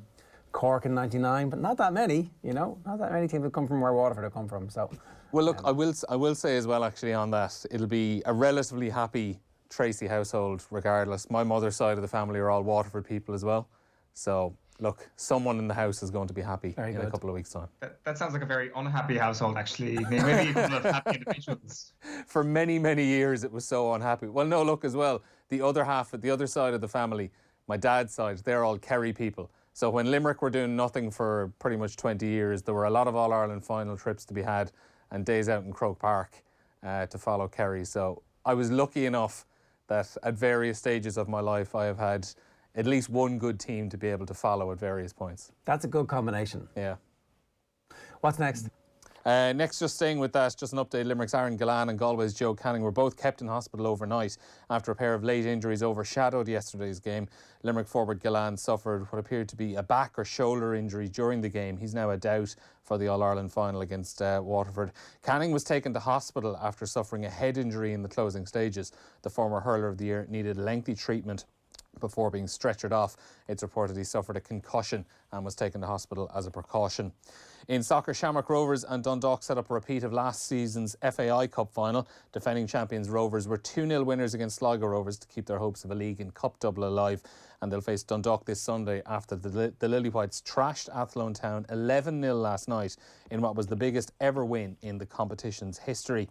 Cork in '99, but not that many. Not that many teams have come from where Waterford have come from. So, well, look, I will say as well, actually, on that, it'll be a relatively happy Treacy household, regardless. My mother's side of the family are all Waterford people as well. So, look, someone in the house is going to be happy in a couple of weeks' time. That sounds like a very unhappy household, actually. Maybe a couple of happy individuals. For many, many years, it was so unhappy. Well, no, look, as well, the other side of the family, my dad's side, they're all Kerry people. So when Limerick were doing nothing for pretty much 20 years, there were a lot of All-Ireland final trips to be had and days out in Croke Park to follow Kerry. So I was lucky enough that at various stages of my life, I have had at least one good team to be able to follow at various points. That's a good combination. Yeah. What's next? Next, just staying with that, just an update. Limerick's Aaron Gillan and Galway's Joe Canning were both kept in hospital overnight after a pair of late injuries overshadowed yesterday's game. Limerick forward Gillan suffered what appeared to be a back or shoulder injury during the game. He's now a doubt for the All-Ireland final against Waterford. Canning was taken to hospital after suffering a head injury in the closing stages. The former hurler of the year needed lengthy treatment before being stretchered off. It's reported he suffered a concussion and was taken to hospital as a precaution. In soccer, Shamrock Rovers and Dundalk set up a repeat of last season's FAI Cup final. Defending champions Rovers were 2-0 winners against Sligo Rovers to keep their hopes of a league and cup double alive, and they'll face Dundalk this Sunday after the Lily-Whites trashed Athlone Town 11-0 last night in what was the biggest ever win in the competition's history.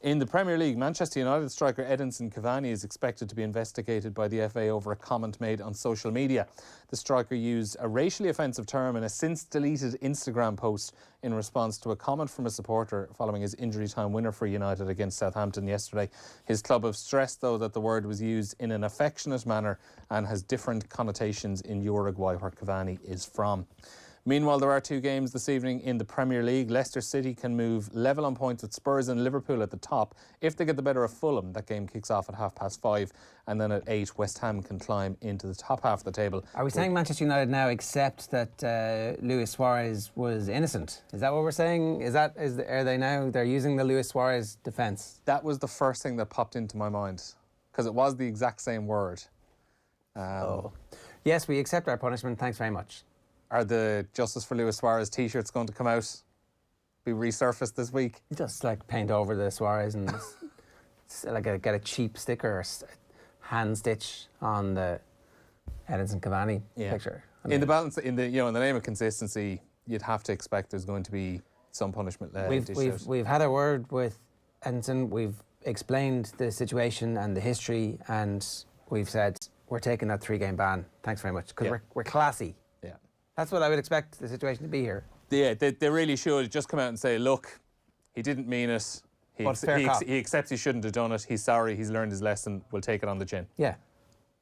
In the Premier League, Manchester United striker Edinson Cavani is expected to be investigated by the FA over a comment made on social media. The striker used a racially offensive term in a since-deleted Instagram post in response to a comment from a supporter following his injury-time winner for United against Southampton yesterday. His club have stressed, though, that the word was used in an affectionate manner and has different connotations in Uruguay, where Cavani is from. Meanwhile, there are two games this evening in the Premier League. Leicester City can move level on points with Spurs and Liverpool at the top. If they get the better of Fulham, that game kicks off at 5:30, and then at 8, West Ham can climb into the top half of the table. Are we saying Manchester United now accept that Luis Suarez was innocent? Is that what we're saying? Are they now, they're using the Luis Suarez defence? That was the first thing that popped into my mind, because it was the exact same word. Yes, we accept our punishment, thanks very much. Are the Justice for Luis Suarez t-shirts going to come out, be resurfaced this week? Just like paint over the Suarez and like get a cheap sticker or hand stitch on the Edinson Cavani picture. In the balance, in the name of consistency, you'd have to expect there's going to be some punishment. We've had a word with Edinson. We've explained the situation and the history, and we've said we're taking that 3-game ban. Thanks very much, because we're classy. That's what I would expect the situation to be here. Yeah, they really should just come out and say, look, he didn't mean it. He accepts he shouldn't have done it. He's sorry. He's learned his lesson. We'll take it on the chin. Yeah.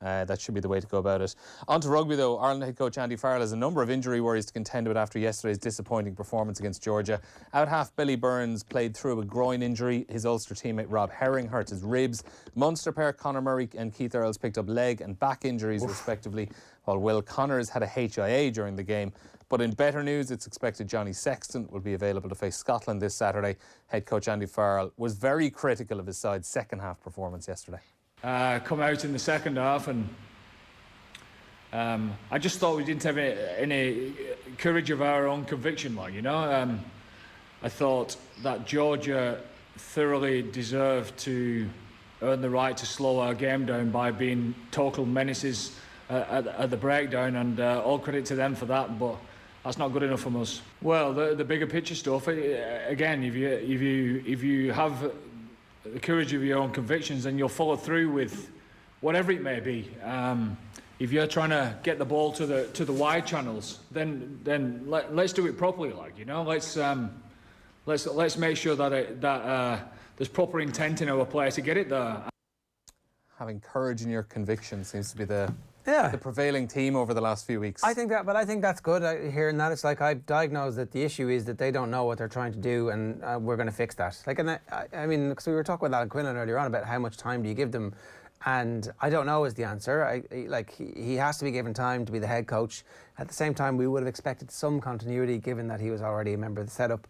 That should be the way to go about it. On to rugby, though. Ireland head coach Andy Farrell has a number of injury worries to contend with after yesterday's disappointing performance against Georgia. Out half, Billy Burns played through a groin injury. His Ulster teammate Rob Herring hurt his ribs. Munster pair Conor Murray and Keith Earls picked up leg and back injuries, respectively, while Will Connors had a HIA during the game. But in better news, it's expected Johnny Sexton will be available to face Scotland this Saturday. Head coach Andy Farrell was very critical of his side's second half performance yesterday. Come out in the second half, and I just thought we didn't have any courage of our own conviction, I thought that Georgia thoroughly deserved to earn the right to slow our game down by being total menaces at the breakdown, and all credit to them for that, but that's not good enough from us. Well, the bigger picture stuff, again, if you have the courage of your own convictions, and you'll follow through with whatever it may be. If you're trying to get the ball to the wide channels, then let's do it properly. Let's make sure that there's proper intent in our play to get it there. Having courage in your conviction seems to be the the prevailing team over the last few weeks. I think that's good. Hearing that, it's like I've diagnosed that the issue is that they don't know what they're trying to do, and we're going to fix that. Like, and I mean, because we were talking with Alan Quinlan earlier on about how much time do you give them, and I don't know is the answer. He has to be given time to be the head coach. At the same time, we would have expected some continuity, given that he was already a member of the setup,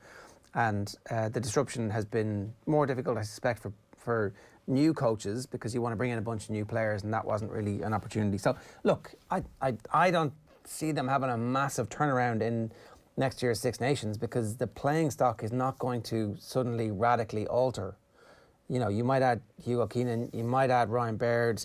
and the disruption has been more difficult, I suspect, for new coaches, because you want to bring in a bunch of new players, and that wasn't really an opportunity. So look, I don't see them having a massive turnaround in next year's Six Nations, because the playing stock is not going to suddenly radically alter. You know, you might add Hugo Keenan, you might add Ryan Baird,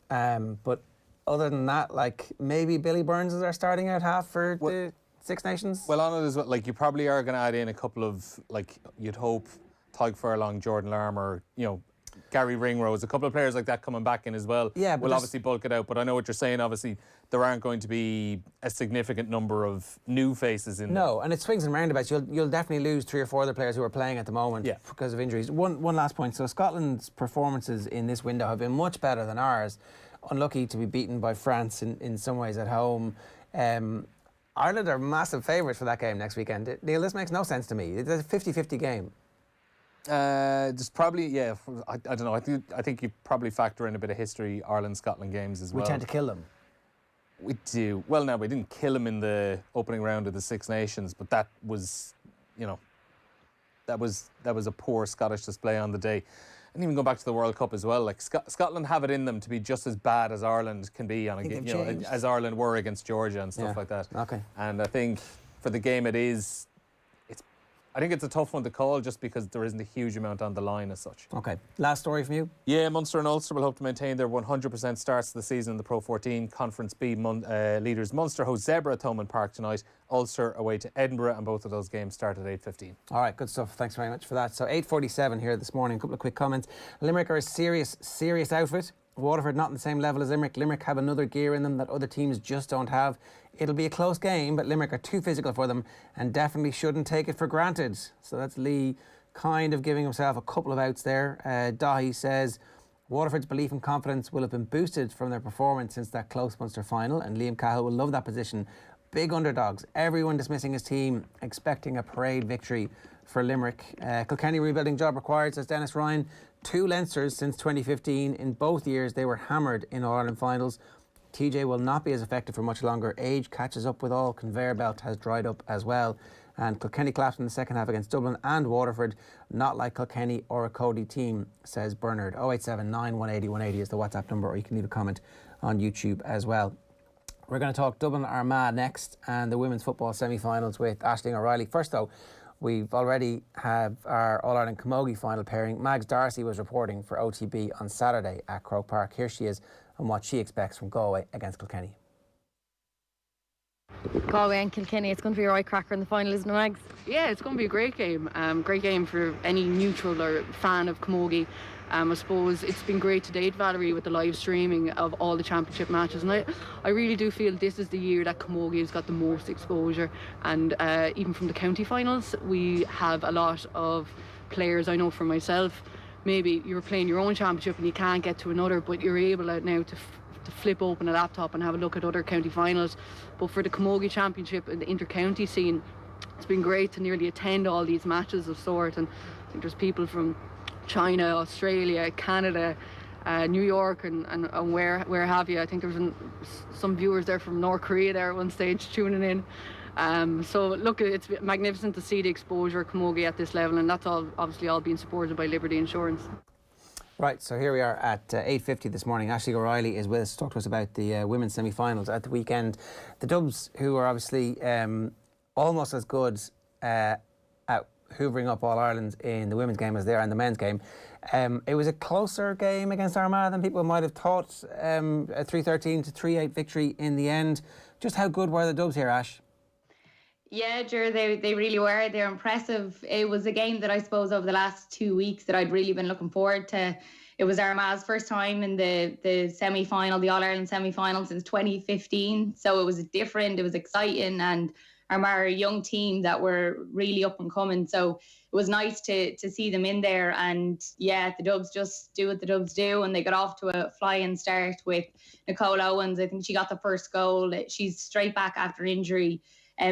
but other than that, like, maybe Billy Burns is our starting out half for the Six Nations. Well, on it as well, like, you probably are going to add in a couple of, like, you'd hope Tyke Furlong, Jordan Larmour, you know, Gary Ringrose, a couple of players like that coming back in as well. Yeah, but will obviously bulk it out. But I know what you're saying. Obviously, there aren't going to be a significant number of new faces in there. No, and it swings and roundabouts. You'll definitely lose 3 or 4 other players who are playing at the moment because of injuries. One last point. So Scotland's performances in this window have been much better than ours. Unlucky to be beaten by France in some ways at home. Ireland are massive favourites for that game next weekend. Neil, this makes no sense to me. It's a 50-50 game. There's probably, I don't know. I think you probably factor in a bit of history, Ireland-Scotland games as well. We tend to kill them. We do. Well, no, we didn't kill them in the opening round of the Six Nations, but that was, you know, that was a poor Scottish display on the day. And even go back to the World Cup as well. Like, Scotland have it in them to be just as bad as Ireland can be on a game, you know, as Ireland were against Georgia and stuff like that. Okay. And I think for the game I think it's a tough one to call, just because there isn't a huge amount on the line as such. Okay. Last story from you? Yeah, Munster and Ulster will hope to maintain their 100% starts to the season in the Pro 14. Conference B leaders Munster host Zebra at Thomond Park tonight. Ulster away to Edinburgh, and both of those games start at 8:15. All right, good stuff. Thanks very much for that. So 8:47 here this morning. A couple of quick comments. Limerick are a serious outfit. Waterford not on the same level as Limerick. Limerick have another gear in them that other teams just don't have. It'll be a close game, but Limerick are too physical for them and definitely shouldn't take it for granted. So that's Lee kind of giving himself a couple of outs there. Dahi says Waterford's belief and confidence will have been boosted from their performance since that close Munster final, and Liam Cahill will love that position. Big underdogs. Everyone dismissing his team, expecting a parade victory for Limerick. Kilkenny rebuilding job required, says Dennis Ryan. 2 Leinsters since 2015. In both years, they were hammered in All-Ireland finals. TJ will not be as effective for much longer. Age catches up with all. Conveyor belt has dried up as well. And Kilkenny collapsed in the second half against Dublin and Waterford. Not like Kilkenny or a Cody team, says Bernard. 0879 180 180 is the WhatsApp number, or you can leave a comment on YouTube as well. We're going to talk Dublin-Armagh next, and the women's football semi-finals with Aisling O'Reilly. First though, we've already have our All-Ireland Camogie final pairing. Mags Darcy was reporting for OTB on Saturday at Croke Park. Here she is on what she expects from Galway against Kilkenny. Galway and Kilkenny, it's going to be a right cracker in the final, isn't it, Mags? Yeah, it's going to be a great game. Great game for any neutral or fan of Camogie. I suppose it's been great to date, Valerie, with the live streaming of all the championship matches, and I really do feel this is the year that Camogie has got the most exposure, and even from the county finals we have a lot of players. I know for myself, maybe you're playing your own championship and you can't get to another, but you're able now to flip open a laptop and have a look at other county finals. But for the Camogie Championship and the inter-county scene, it's been great to nearly attend all these matches of sort, and I think there's people from China, Australia, Canada, New York, and where have you. I think there's some viewers there from North Korea there at one stage tuning in. So look, it's magnificent to see the exposure of Camogie at this level, and that's obviously all being supported by Liberty Insurance. Right, so here we are at 8:50 this morning. Aisling O'Reilly is with us to talk to us about the women's semi-finals at the weekend. The Dubs, who are obviously almost as good at hoovering up All Ireland in the women's game as they are in the men's game. It was a closer game against Armagh than people might have thought. A 3-13 to 3-8 victory in the end. Just how good were the Dubs here, Ash? Yeah, Ger, they really were. They're impressive. It was a game that I suppose over the last 2 weeks that I'd really been looking forward to. It was Armagh's first time in the semi-final, the All-Ireland semi-final since 2015. So it was different, it was exciting, and Armagh are a young team that were really up and coming. So it was nice to see them in there. And yeah, the Dubs just do what the Dubs do, and they got off to a flying start with Nicole Owens. I think she got the first goal. She's straight back after injury.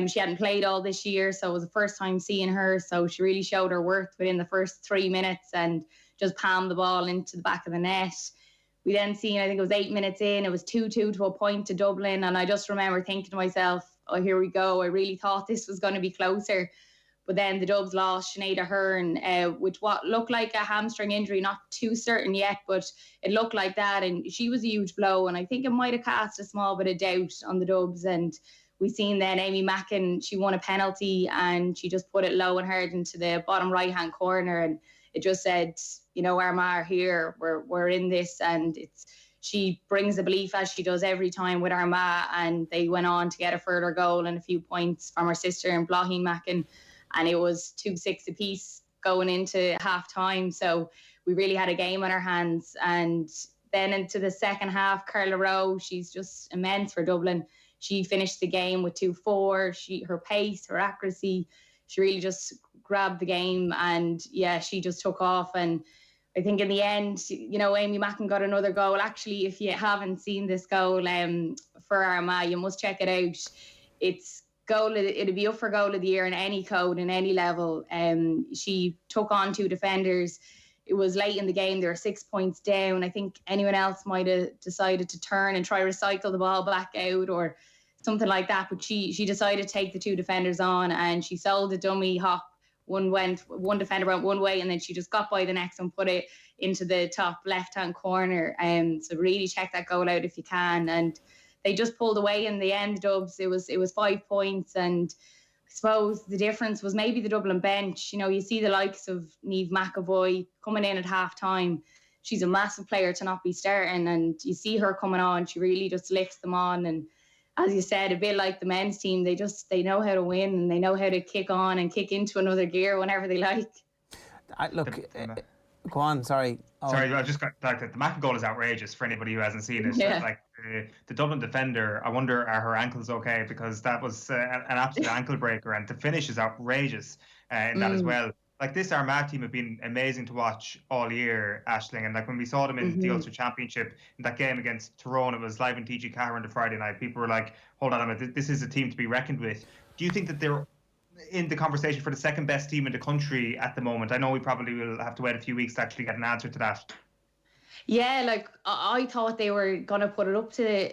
She hadn't played all this year, so it was the first time seeing her. So she really showed her worth within the first 3 minutes and just palmed the ball into the back of the net. We then seen, I think it was 8 minutes in, it was 2-2 to a point to Dublin. And I just remember thinking to myself, oh, here we go. I really thought this was going to be closer. But then the Dubs lost Sinead Ahern with what looked like a hamstring injury, not too certain yet, but it looked like that. And she was a huge blow. And I think it might have cast a small bit of doubt on the Dubs. And we seen then Amy Mackin, she won a penalty and she just put it low and hard into the bottom right-hand corner. And it just said, you know, Armagh are here, we're in this. And she brings the belief as she does every time with Armagh. And they went on to get a further goal and a few points from her sister in Blaughy Mackin. And it was 2-6 apiece going into half-time. So we really had a game on our hands. And then into the second half, Carla Rowe, she's just immense for Dublin. She finished the game with 2-4. Her pace, her accuracy, she really just grabbed the game. And yeah, she just took off. And I think in the end, you know, Amy Mackin got another goal. Actually, if you haven't seen this goal for Armagh, you must check it out. It'd be up for goal of the year in any code, in any level. She took on 2 defenders. It was late in the game. They were 6 points down. I think anyone else might have decided to turn and try to recycle the ball back out or something like that. But she decided to take the 2 defenders on, and she sold a dummy hop. One defender went one way, and then she just got by the next and put it into the top left-hand corner. So really check that goal out if you can. And they just pulled away in the end, Dubs. It was 5 points, and I suppose the difference was maybe the Dublin bench. You know, you see the likes of Niamh McAvoy coming in at half-time. She's a massive player to not be starting, and you see her coming on. She really just lifts them on. And as you said, a bit like the men's team, they know how to win, and they know how to kick on and kick into another gear whenever they like. Go on, sorry. Oh. Sorry, I just got like the Mackin goal is outrageous for anybody who hasn't seen it. Yeah. Like the Dublin defender, I wonder are her ankles okay, because that was an absolute ankle breaker, and the finish is outrageous in that as well. Like this Armagh team have been amazing to watch all year, Aisling, and like when we saw them in the Ulster Championship in that game against Tyrone, it was live on TG Carr on the Friday night. People were like, hold on a minute, this is a team to be reckoned with. Do you think that they're in the conversation for the second best team in the country at the moment? I know we probably will have to wait a few weeks to actually get an answer to that. Yeah, like I thought they were going to put it up to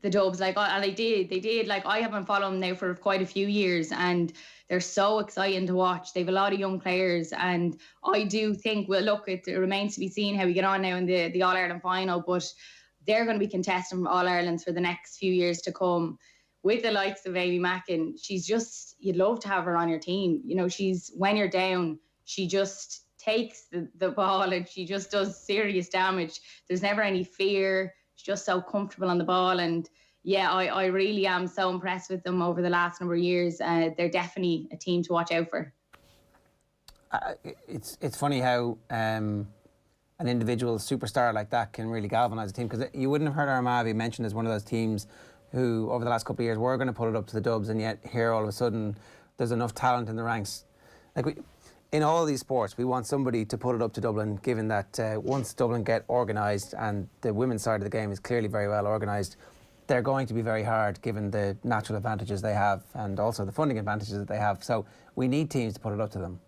the Dubs, and they did. Like, I haven't followed them now for quite a few years, and they're so exciting to watch. They have a lot of young players, and I do think, well, look, it remains to be seen how we get on now in the All-Ireland final, but they're going to be contesting All-Irelands for the next few years to come. With the likes of Amy Mackin, she's just, you'd love to have her on your team. You know, when you're down, she just takes the ball and she just does serious damage. There's never any fear. She's just so comfortable on the ball. And yeah, I really am so impressed with them over the last number of years. They're definitely a team to watch out for. It's funny how an individual superstar like that can really galvanise a team, because you wouldn't have heard Armagh be mentioned as one of those teams who over the last couple of years were going to put it up to the Dubs, and yet here all of a sudden there's enough talent in the ranks. Like in all these sports, we want somebody to put it up to Dublin, given that once Dublin get organised, and the women's side of the game is clearly very well organised, they're going to be very hard given the natural advantages they have and also the funding advantages that they have. So we need teams to put it up to them.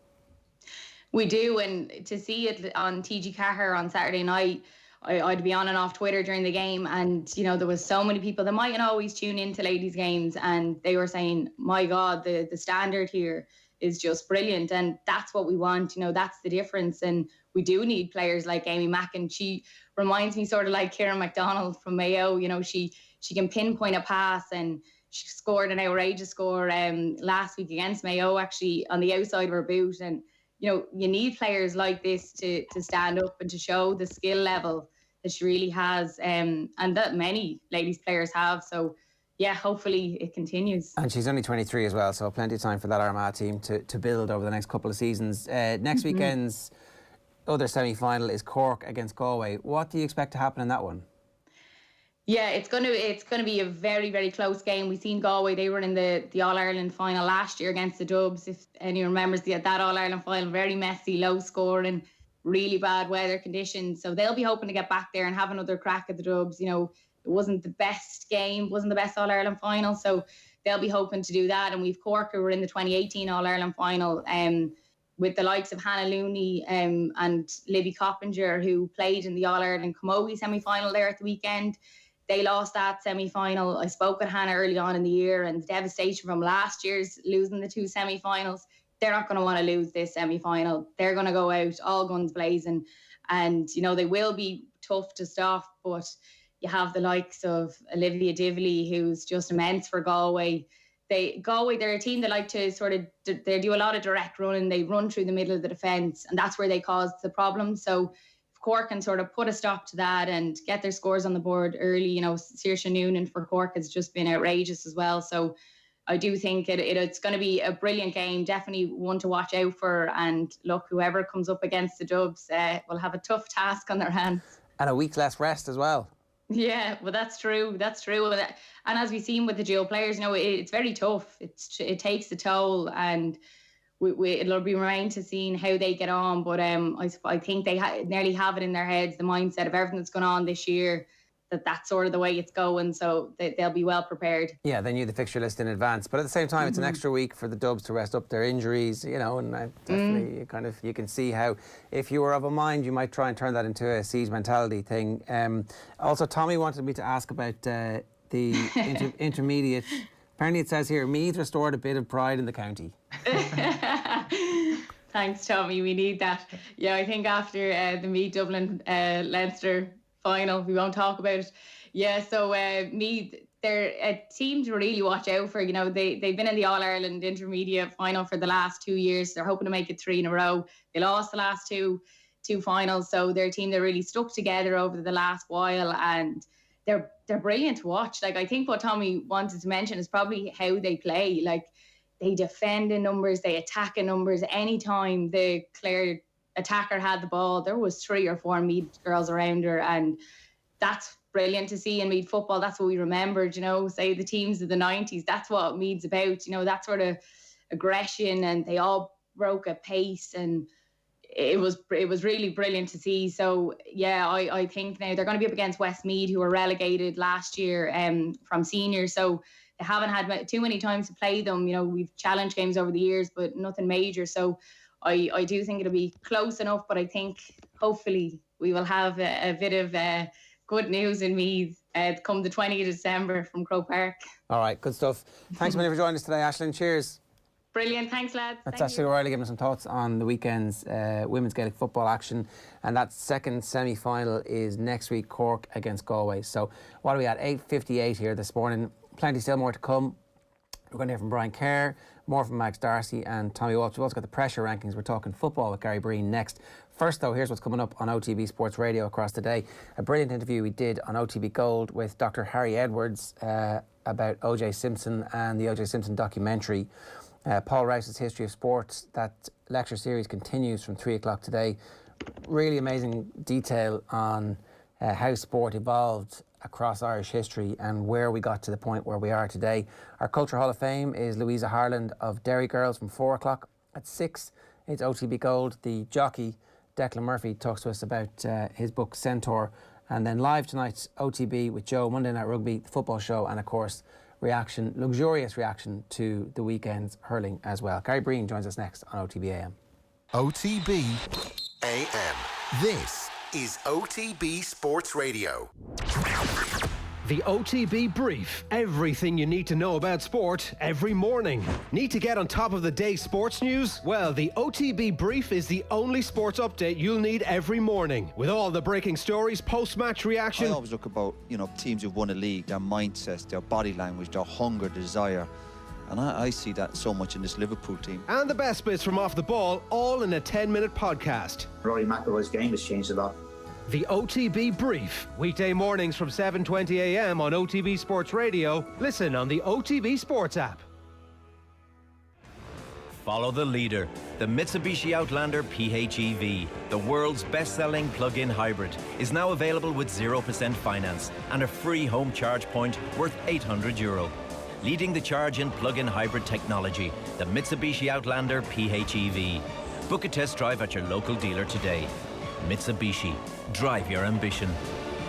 We do, and to see it on TG Carr on Saturday night, I'd be on and off Twitter during the game, and you know, there was so many people that mightn't always tune into ladies' games, and they were saying, my God, the standard here is just brilliant, and that's what we want. You know, that's the difference, and we do need players like Amy Mackin. She reminds me sort of like Kieran MacDonald from Mayo. You know, she can pinpoint a pass, and she scored an outrageous score last week against Mayo, actually on the outside of her boot. And you know, you need players like this to stand up and to show the skill level that she really has, and that many ladies players have. So yeah, hopefully it continues. And she's only 23 as well, so plenty of time for that Armagh team to build over the next couple of seasons. Next weekend's other semi-final is Cork against Galway. What do you expect to happen in that one? Yeah, it's going to be a very, very close game. We've seen Galway; they were in the All Ireland final last year against the Dubs. If anyone remembers that All Ireland final, very messy, low scoring, really bad weather conditions. So they'll be hoping to get back there and have another crack at the Dubs. You know, it wasn't the best game, wasn't the best All Ireland final, so they'll be hoping to do that. And we've Cork, who were in the 2018 All Ireland final, with the likes of Hannah Looney and Libby Coppinger, who played in the All Ireland Camogie semi-final there at the weekend. They lost that semi-final. I spoke with Hannah early on in the year, and the devastation from last year's losing the 2 semi-finals. They're not going to want to lose this semi-final. They're going to go out all guns blazing, and you know they will be tough to stop. But you have the likes of Olivia Dively, who's just immense for Galway. Galway, they're a team that like to they do a lot of direct running. They run through the middle of the defence, and that's where they cause the problem. So Cork can sort of put a stop to that and get their scores on the board early. You know, Saoirse Noonan for Cork has just been outrageous as well. So I do think it's going to be a brilliant game, definitely one to watch out for. And look, whoever comes up against the Dubs will have a tough task on their hands. And a week less rest as well. Yeah, well, that's true. That's true. And as we've seen with the dual players, you know, it's very tough. It takes a toll, and it'll be remain to see how they get on. But I think they nearly have it in their heads, the mindset of everything that's going on this year, that's sort of the way it's going. So they'll be well prepared. Yeah, they knew the fixture list in advance. But at the same time, it's an extra week for the Dubs to rest up their injuries, you know, and definitely you can see how, if you were of a mind, you might try and turn that into a siege mentality thing. Also, Tommy wanted me to ask about the intermediate. Apparently it says here, Meath restored a bit of pride in the county. Thanks, Tommy. We need that. Yeah, I think after the Meath Dublin Leinster final, we won't talk about it. Yeah, so Meath, they're a team to really watch out for. You know, they've been in the All Ireland intermediate final for the last 2 years. They're hoping to make it 3 in a row. They lost the last two finals, so they're a team that really stuck together over the last while, and they're brilliant to watch. Like, I think what Tommy wanted to mention is probably how they play. Like, they defend in numbers, they attack in numbers. Anytime the Clare attacker had the ball, there was 3 or 4 Meath girls around her, and that's brilliant to see in Meath football. That's what we remembered, you know, say the teams of the 90s. That's what Meath's about, you know, that sort of aggression, and they all broke a pace, and it was really brilliant to see. So yeah, I think now they're going to be up against Westmeath, who were relegated last year from senior, so they haven't had too many times to play them. You know, we've challenge games over the years, but nothing major. So I do think it'll be close enough, but I think hopefully we will have a bit of good news in Meath come the 20th of December from Croke Park. All right, good stuff. Thanks a million for joining us today, Aisling. Cheers. Brilliant, thanks lads. That's Ashley O'Reilly giving us some thoughts on the weekend's women's Gaelic football action, and that second semi-final is next week, Cork against Galway. So what are we at? 8:58 here this morning. Plenty still more to come. We're going to hear from Brian Kerr, more from Max Darcy and Tommy Walsh. We've also got the pressure rankings. We're talking football with Gary Breen next. First though, here's what's coming up on OTB Sports Radio across the day. A brilliant interview we did on OTB Gold with Dr. Harry Edwards about O.J. Simpson and the O.J. Simpson documentary. Paul Rouse's History of Sports, that lecture series continues from 3 o'clock today. Really amazing detail on how sport evolved across Irish history and where we got to the point where we are today. Our Culture Hall of Fame is Louisa Harland of Derry Girls from 4 o'clock. At 6, it's OTB Gold. The jockey, Declan Murphy, talks to us about his book Centaur. And then live tonight, OTB with Joe, Monday Night Rugby, the football show, and of course, luxurious reaction to the weekend's hurling as well. Gary Breen joins us next on OTB AM. OTB AM. This is OTB Sports Radio. The OTB Brief. Everything you need to know about sport every morning. Need to get on top of the day's sports news? Well, the OTB Brief is the only sports update you'll need every morning. With all the breaking stories, post-match reaction. I always look about, teams who've won a league, their mindsets, their body language, their hunger, desire. And I see that so much in this Liverpool team. And the best bits from off the ball, all in a 10-minute podcast. Rory McIlroy's game has changed a lot. The OTB Brief, weekday mornings from 7:20 a.m. on OTB Sports Radio. Listen on the OTB Sports app. follow the leader, the Mitsubishi Outlander PHEV. The world's best-selling plug-in hybrid is now available with 0% finance and a free home charge point worth €800. Leading the charge in plug-in hybrid technology, the Mitsubishi Outlander PHEV. Book a test drive at your local dealer today. Mitsubishi. Drive your ambition.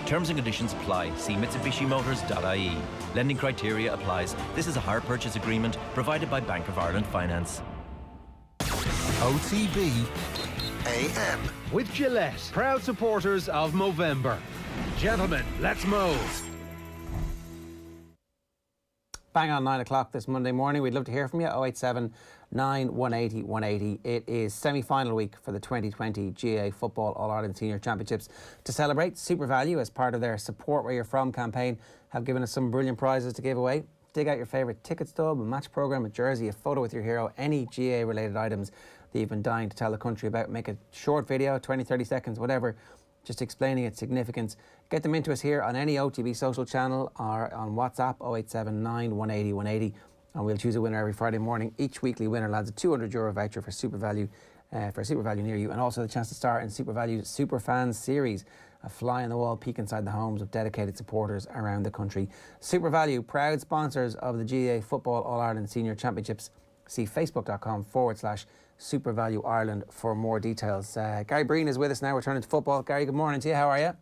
Terms and conditions apply. See mitsubishimotors.ie. Lending criteria applies. This is a hire purchase agreement provided by Bank of Ireland Finance. OTB AM. With Gillette, proud supporters of Movember. Gentlemen, let's move. Bang on 9 o'clock this Monday morning. We'd love to hear from you. 087 9 180 180. It is semi-final week for the 2020 GAA Football All-Ireland Senior Championships. To celebrate, Super Value, as part of their Support Where You're From campaign, have given us some brilliant prizes to give away. Dig out your favourite ticket stub, a match programme, a jersey, a photo with your hero, any GAA-related items that you've been dying to tell the country about. Make a short video, 20, 30 seconds, whatever, just explaining its significance. Get them into us here on any OTB social channel or on WhatsApp, 087 9 180 180. And we'll choose a winner every Friday morning. Each weekly winner lands a €200 voucher for Super Value near you, and also the chance to start in Super Value's Super Fans series, a fly-on-the-wall peek inside the homes of dedicated supporters around the country. Super Value, proud sponsors of the GAA Football All-Ireland Senior Championships. See facebook.com/Super Value Ireland for more details. Gary Breen is with us now, returning to football. Gary, good morning to you. How are you?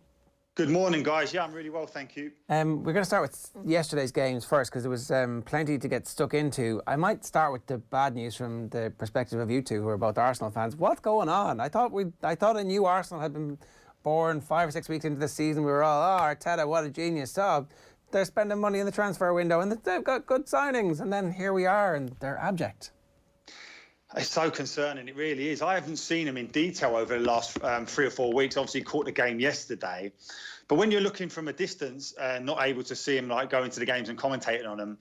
Good morning, guys. Yeah, I'm really well, thank you. We're going to start with yesterday's games first, because there was plenty to get stuck into. I might start with the bad news from the perspective of you two, who are both Arsenal fans. What's going on? I thought a new Arsenal had been born 5 or 6 weeks into the season. We were all, Arteta, what a genius. So they're spending money in the transfer window and they've got good signings. And then here we are and they're abject. It's so concerning, it really is. I haven't seen them in detail over the last 3 or 4 weeks. Obviously, caught the game yesterday. But when you're looking from a distance and not able to see them like going to the games and commentating on them,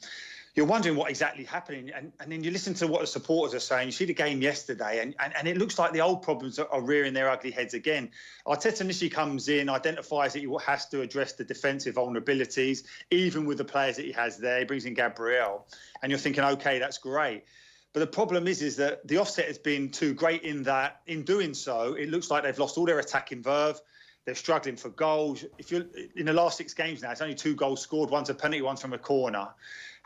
you're wondering what exactly happening. And then you listen to what the supporters are saying. You see the game yesterday, and it looks like the old problems are rearing their ugly heads again. Arteta initially comes in, identifies that he has to address the defensive vulnerabilities, even with the players that he has there. He brings in Gabriel, and you're thinking, OK, that's great. But the problem is that the offset has been too great in that, in doing so, it looks like they've lost all their attacking verve. They're struggling for goals. If you're in the last 6 games now, it's only 2 goals scored. One's a penalty, one's from a corner.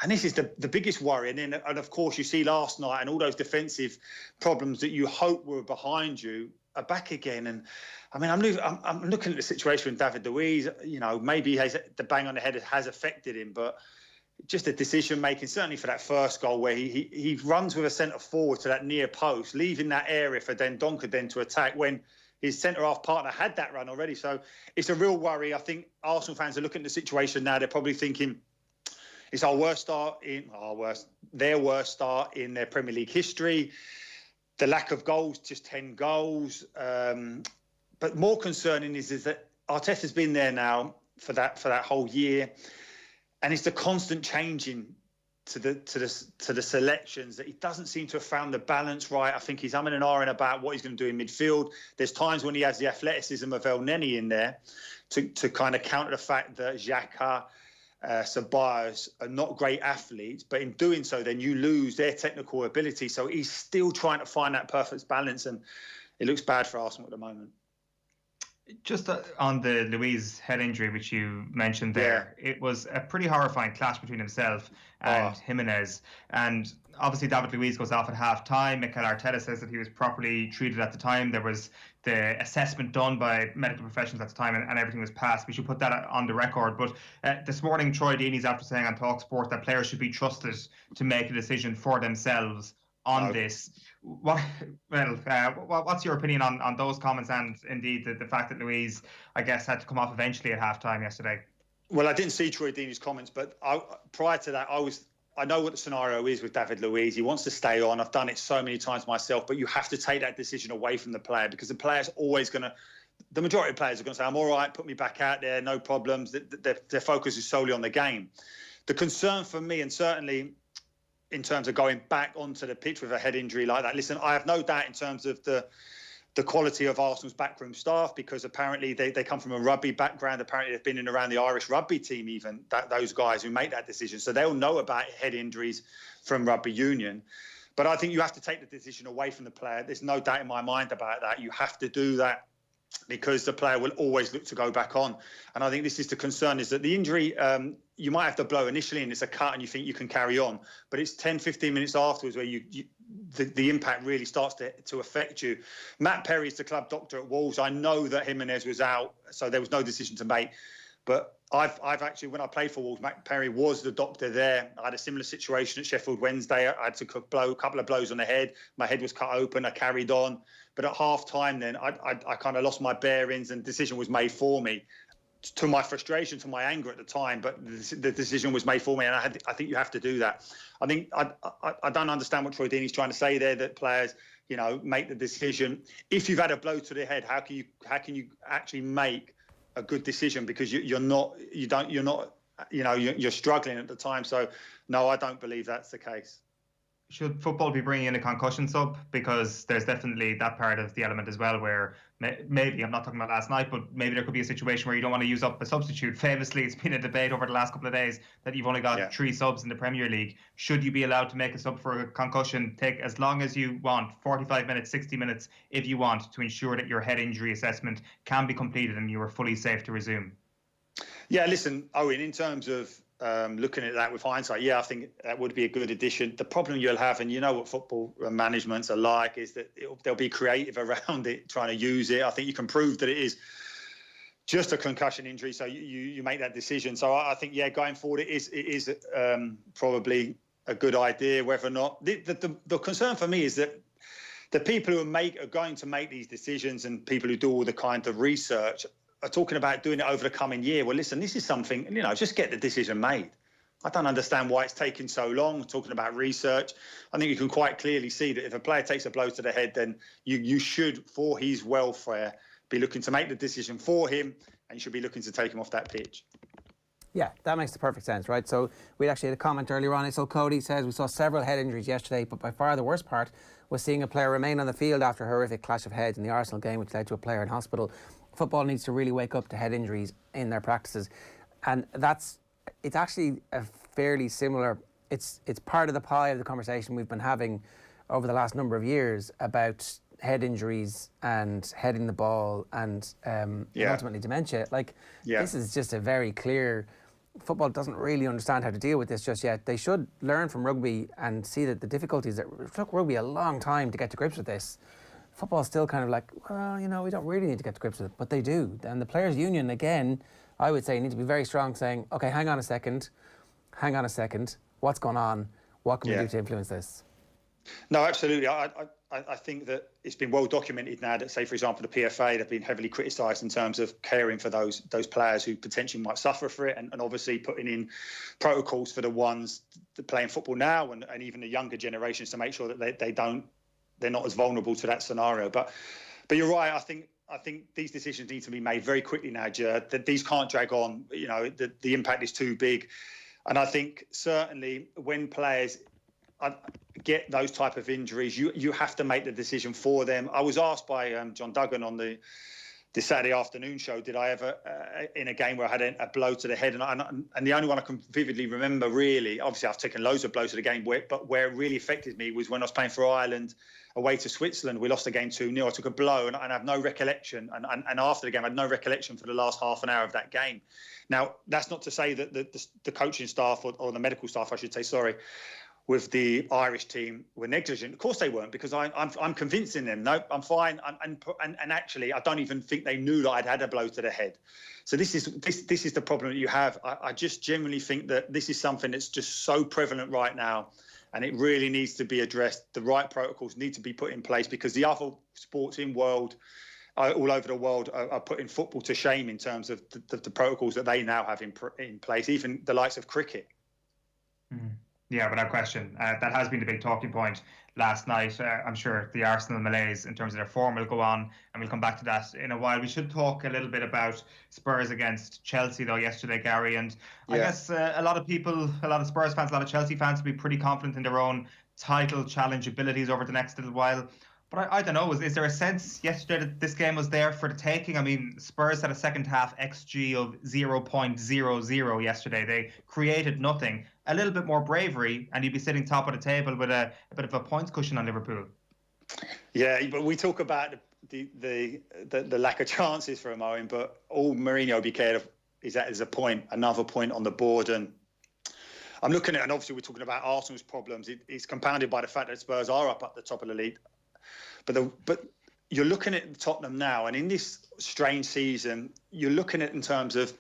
And this is the biggest worry. And of course, you see last night and all those defensive problems that you hope were behind you are back again. And I mean, I'm looking at the situation with David Luiz. You know, maybe the bang on the head has affected him, but just a decision making, certainly for that first goal where he runs with a centre forward to that near post, leaving that area for Dendoncker then to attack when his centre-half partner had that run already. So it's a real worry. I think Arsenal fans are looking at the situation now. They're probably thinking it's their worst start in their Premier League history. The lack of goals, just 10 goals. But more concerning is that Arteta's been there now for that whole year. And it's the constant changing to the selections that he doesn't seem to have found the balance right. I think he's umming and ahhing about what he's going to do in midfield. There's times when he has the athleticism of El Neni in there to kind of counter the fact that Xhaka, Ceballos are not great athletes, but in doing so, then you lose their technical ability. So he's still trying to find that perfect balance, and it looks bad for Arsenal at the moment. Just on the Luiz head injury, which you mentioned there, it was a pretty horrifying clash between himself and Jimenez. And obviously David Luiz goes off at half-time. Mikel Arteta says that he was properly treated at the time. There was the assessment done by medical professionals at the time, and everything was passed. We should put that on the record. But this morning, Troy Deeney's after saying on TalkSport that players should be trusted to make a decision for themselves on this. What's your opinion on those comments, and indeed the fact that Luiz, I guess, had to come off eventually at half-time yesterday? Well, I didn't see Troy Deeney's comments, but prior to that, I know what the scenario is with David Luiz. He wants to stay on. I've done it so many times myself, but you have to take that decision away from the player, because the player's always going to, the majority of players are going to say, I'm all right, put me back out there, no problems. Their focus is solely on the game. The concern for me, and certainly in terms of going back onto the pitch with a head injury like that, listen, I have no doubt in terms of the quality of Arsenal's backroom staff, because apparently they come from a rugby background. Apparently they've been in around the Irish rugby team, even those guys who make that decision. So they'll know about head injuries from rugby union. But I think you have to take the decision away from the player. There's no doubt in my mind about that. You have to do that because the player will always look to go back on. And I think this is the concern, is that the injury, you might have the blow initially and it's a cut and you think you can carry on, but it's 10, 15 minutes afterwards where the impact really starts to affect you. Matt Perry is the club doctor at Walsh. I know that Jimenez was out, so there was no decision to make. But I've actually, when I played for Walsh, Matt Perry was the doctor there. I had a similar situation at Sheffield Wednesday. I had to a couple of blows on the head. My head was cut open. I carried on. But at half-time then, I kind of lost my bearings and decision was made for me. To my frustration, to my anger at the time, but the decision was made for me, and I think you have to do that. I think I don't understand what Troy Deeney's trying to say there, that players, make the decision. If you've had a blow to the head, how can you actually make a good decision, because you're struggling at the time. So no, I don't believe that's the case. Should football be bringing in a concussion sub? Because there's definitely that part of the element as well, where maybe, I'm not talking about last night, but maybe there could be a situation where you don't want to use up a substitute. Famously, it's been a debate over the last couple of days that you've only got 3 subs in the Premier League. Should you be allowed to make a sub for a concussion? Take as long as you want, 45 minutes, 60 minutes if you want, to ensure that your head injury assessment can be completed and you are fully safe to resume. Yeah, listen, Owen, in terms of looking at that with hindsight, I think that would be a good addition. The problem you'll have, and you know what football managements are like, is that they'll be creative around it, trying to use it. I think you can prove that it is just a concussion injury, so you make that decision. So I think, going forward, it is probably a good idea. Whether or not the concern for me is that the people who are going to make these decisions, and people who do all the kind of research, are talking about doing it over the coming year. Well, listen, this is something, just get the decision made. I don't understand why it's taking so long. Talking about research, I think you can quite clearly see that if a player takes a blow to the head, then you should, for his welfare, be looking to make the decision for him, and you should be looking to take him off that pitch. Yeah, that makes the perfect sense, right? So we actually had a comment earlier on. So Cody says, we saw several head injuries yesterday, but by far the worst part was seeing a player remain on the field after a horrific clash of heads in the Arsenal game, which led to a player in hospital. Football needs to really wake up to head injuries in their practices, and it's actually a fairly similar. It's part of the pie of the conversation we've been having over the last number of years about head injuries and heading the ball and ultimately dementia. This is just a very clear. Football doesn't really understand how to deal with this just yet. They should learn from rugby and see that the difficulties that it took rugby a long time to get to grips with this. Football's still kind of like, well, we don't really need to get to grips with it, but they do. And the Players' Union, again, I would say, need to be very strong, saying, okay, hang on a second, what's going on? What can we do to influence this? No, absolutely. I think that it's been well documented now that, say, for example, the PFA, they've been heavily criticised in terms of caring for those players who potentially might suffer for it, and obviously putting in protocols for the ones that playing football now and even the younger generations to make sure that they're not as vulnerable to that scenario. But you're right. I think these decisions need to be made very quickly now, Ger. That these can't drag on. The impact is too big. And I think certainly when players get those type of injuries, you have to make the decision for them. I was asked by John Duggan on the Saturday afternoon show, did I ever, in a game where I had a blow to the head, and the only one I can vividly remember, really, obviously I've taken loads of blows to the game, but where it really affected me was when I was playing for Ireland away to Switzerland. We lost the game 2-0. I took a blow and I have no recollection. And after the game, I had no recollection for the last half an hour of that game. Now, that's not to say that the coaching staff or the medical staff, I should say, sorry, with the Irish team were negligent. Of course they weren't, because I'm convincing them, no, I'm fine. And actually, I don't even think they knew that I'd had a blow to the head. So this is the problem that you have. I just genuinely think that this is something that's just so prevalent right now, and it really needs to be addressed. The right protocols need to be put in place, because the other sports all over the world are putting football to shame in terms of the protocols that they now have in place, even the likes of cricket. Mm. Yeah, without question. That has been the big talking point last night. I'm sure the Arsenal malaise in terms of their form will go on, and we'll come back to that in a while. We should talk a little bit about Spurs against Chelsea, though, yesterday, Gary. And I guess a lot of people, a lot of Spurs fans, a lot of Chelsea fans will be pretty confident in their own title challenge abilities over the next little while. But I don't know, is there a sense yesterday that this game was there for the taking? I mean, Spurs had a second half XG of 0.00 yesterday. They created nothing. a little bit more bravery, and you'd be sitting top of the table with a bit of a points cushion on Liverpool. Yeah, but we talk about the lack of chances for him, Owen, but all Mourinho will be cared of is that there's another point on the board. And I'm looking at, and obviously we're talking about Arsenal's problems. It's compounded by the fact that Spurs are up at the top of the league. But you're looking at Tottenham now, and in this strange season, you're looking at in terms of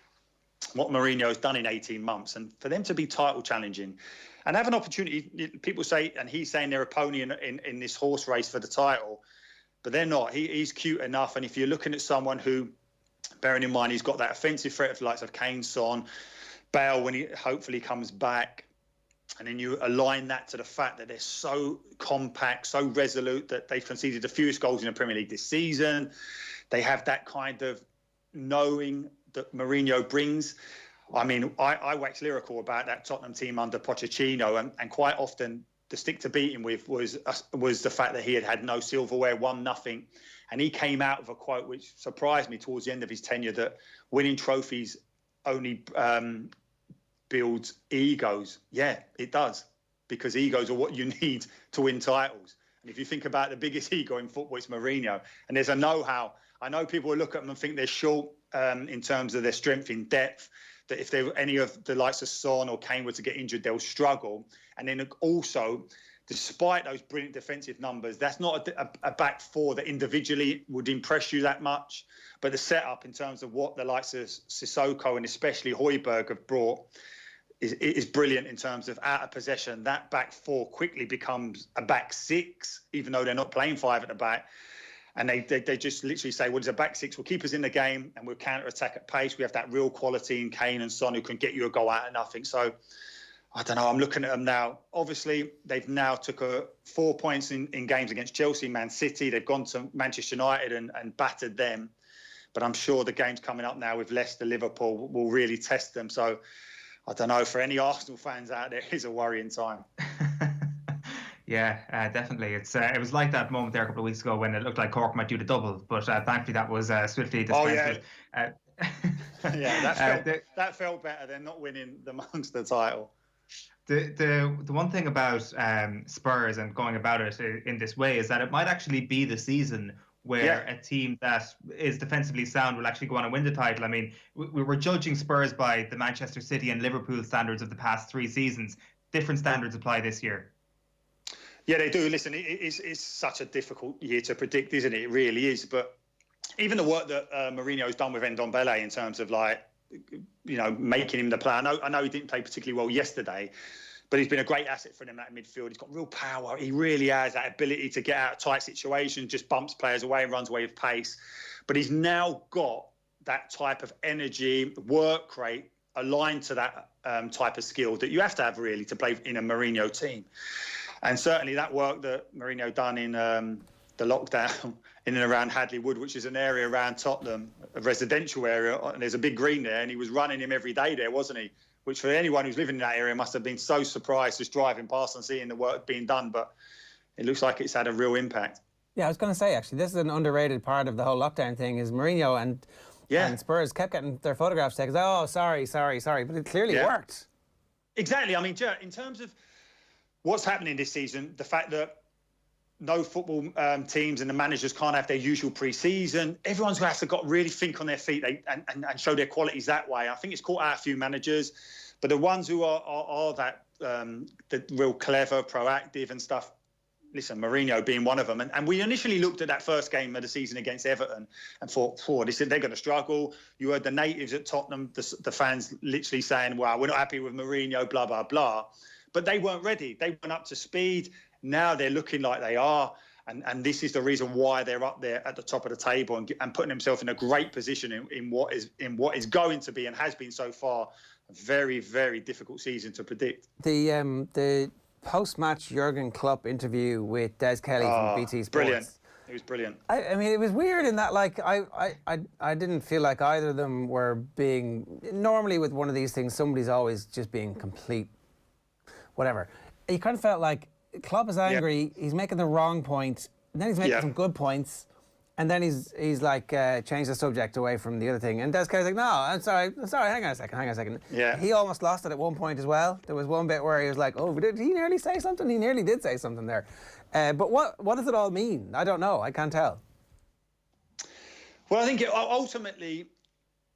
what Mourinho has done in 18 months, and for them to be title challenging and have an opportunity. People say, and he's saying they're a pony in this horse race for the title, but they're not. He's cute enough, and if you're looking at someone who, bearing in mind he's got that offensive threat of the likes of Kane, Son, Bale when he hopefully comes back, and then you align that to the fact that they're so compact, so resolute, that they've conceded the fewest goals in the Premier League this season. They have that kind of knowing that Mourinho brings. I mean, I wax lyrical about that Tottenham team under Pochettino, and quite often the stick to beat him with was the fact that he had no silverware, won nothing. And he came out with a quote which surprised me towards the end of his tenure, that winning trophies only builds egos. Yeah, it does, because egos are what you need to win titles. And if you think about the biggest ego in football, it's Mourinho. And there's a know-how. I know people will look at them and think they're short in terms of their strength in depth, that if any of the likes of Son or Kane were to get injured, they'll struggle. And then also, despite those brilliant defensive numbers, that's not a back four that individually would impress you that much. But the setup in terms of what the likes of Sissoko and especially Højbjerg have brought is brilliant in terms of out of possession. That back four quickly becomes a back six, even though they're not playing five at the back. And they just literally say, well, there's a back six, we'll keep us in the game and we'll counter-attack at pace. We have that real quality in Kane and Son who can get you a goal out of nothing. So, I don't know, I'm looking at them now. Obviously, they've now took 4 points in games against Chelsea, Man City. They've gone to Manchester United and battered them. But I'm sure the games coming up now with Leicester, Liverpool will really test them. So, I don't know, for any Arsenal fans out there, it's a worrying time. Yeah, definitely. It was like that moment there a couple of weeks ago when it looked like Cork might do the double, but thankfully that was swiftly dispensed. Oh, yeah. That felt better than not winning the Munster title. The one thing about Spurs and going about it in this way is that it might actually be the season where a team that is defensively sound will actually go on and win the title. I mean, we were judging Spurs by the Manchester City and Liverpool standards of the past 3 seasons. Different standards apply this year. Yeah, they do. Listen, it's such a difficult year to predict, isn't it? It really is. But even the work that Mourinho's done with Ndombele in terms of, like, you know, making him the player. I know he didn't play particularly well yesterday, but he's been a great asset for them in that midfield. He's got real power. He really has that ability to get out of tight situations, just bumps players away and runs away with pace. But he's now got that type of energy, work rate aligned to that type of skill that you have to have really to play in a Mourinho team. And certainly that work that Mourinho done in the lockdown in and around Hadley Wood, which is an area around Tottenham, a residential area, and there's a big green there, and he was running him every day there, wasn't he? Which for anyone who's living in that area must have been so surprised just driving past and seeing the work being done. But it looks like it's had a real impact. Yeah, I was going to say, actually, this is an underrated part of the whole lockdown thing, is Mourinho and Spurs kept getting their photographs taken. Oh, sorry. But it clearly worked. Exactly. I mean, in terms of what's happening this season, the fact that no football teams and the managers can't have their usual pre-season, everyone's going to have to really think on their feet and show their qualities that way. I think it's caught out a few managers, but the ones who are that the real clever, proactive and stuff, listen, Mourinho being one of them. And we initially looked at that first game of the season against Everton and thought, they're going to struggle. You heard the natives at Tottenham, the fans literally saying, well, we're not happy with Mourinho, blah, blah, blah. But they weren't ready. They weren't up to speed. Now they're looking like they are. And this is the reason why they're up there at the top of the table and putting themselves in a great position in what is going to be and has been so far a very, very difficult season to predict. The post-match Jurgen Klopp interview with Des Kelly from BT Sports. Brilliant. It was brilliant. I mean, it was weird in that, like, I didn't feel like either of them were being... Normally with one of these things, somebody's always just being complete... whatever. You kind of felt like Klopp is angry, he's making the wrong point, and then he's making some good points, And then he's like changed the subject away from the other thing. And Des Kelly's like, no, I'm sorry, hang on a second. Yeah. He almost lost it at one point as well. There was one bit where he was like, oh, did he nearly say something? He nearly did say something there. But what does it all mean? I don't know. I can't tell. Well, I think ultimately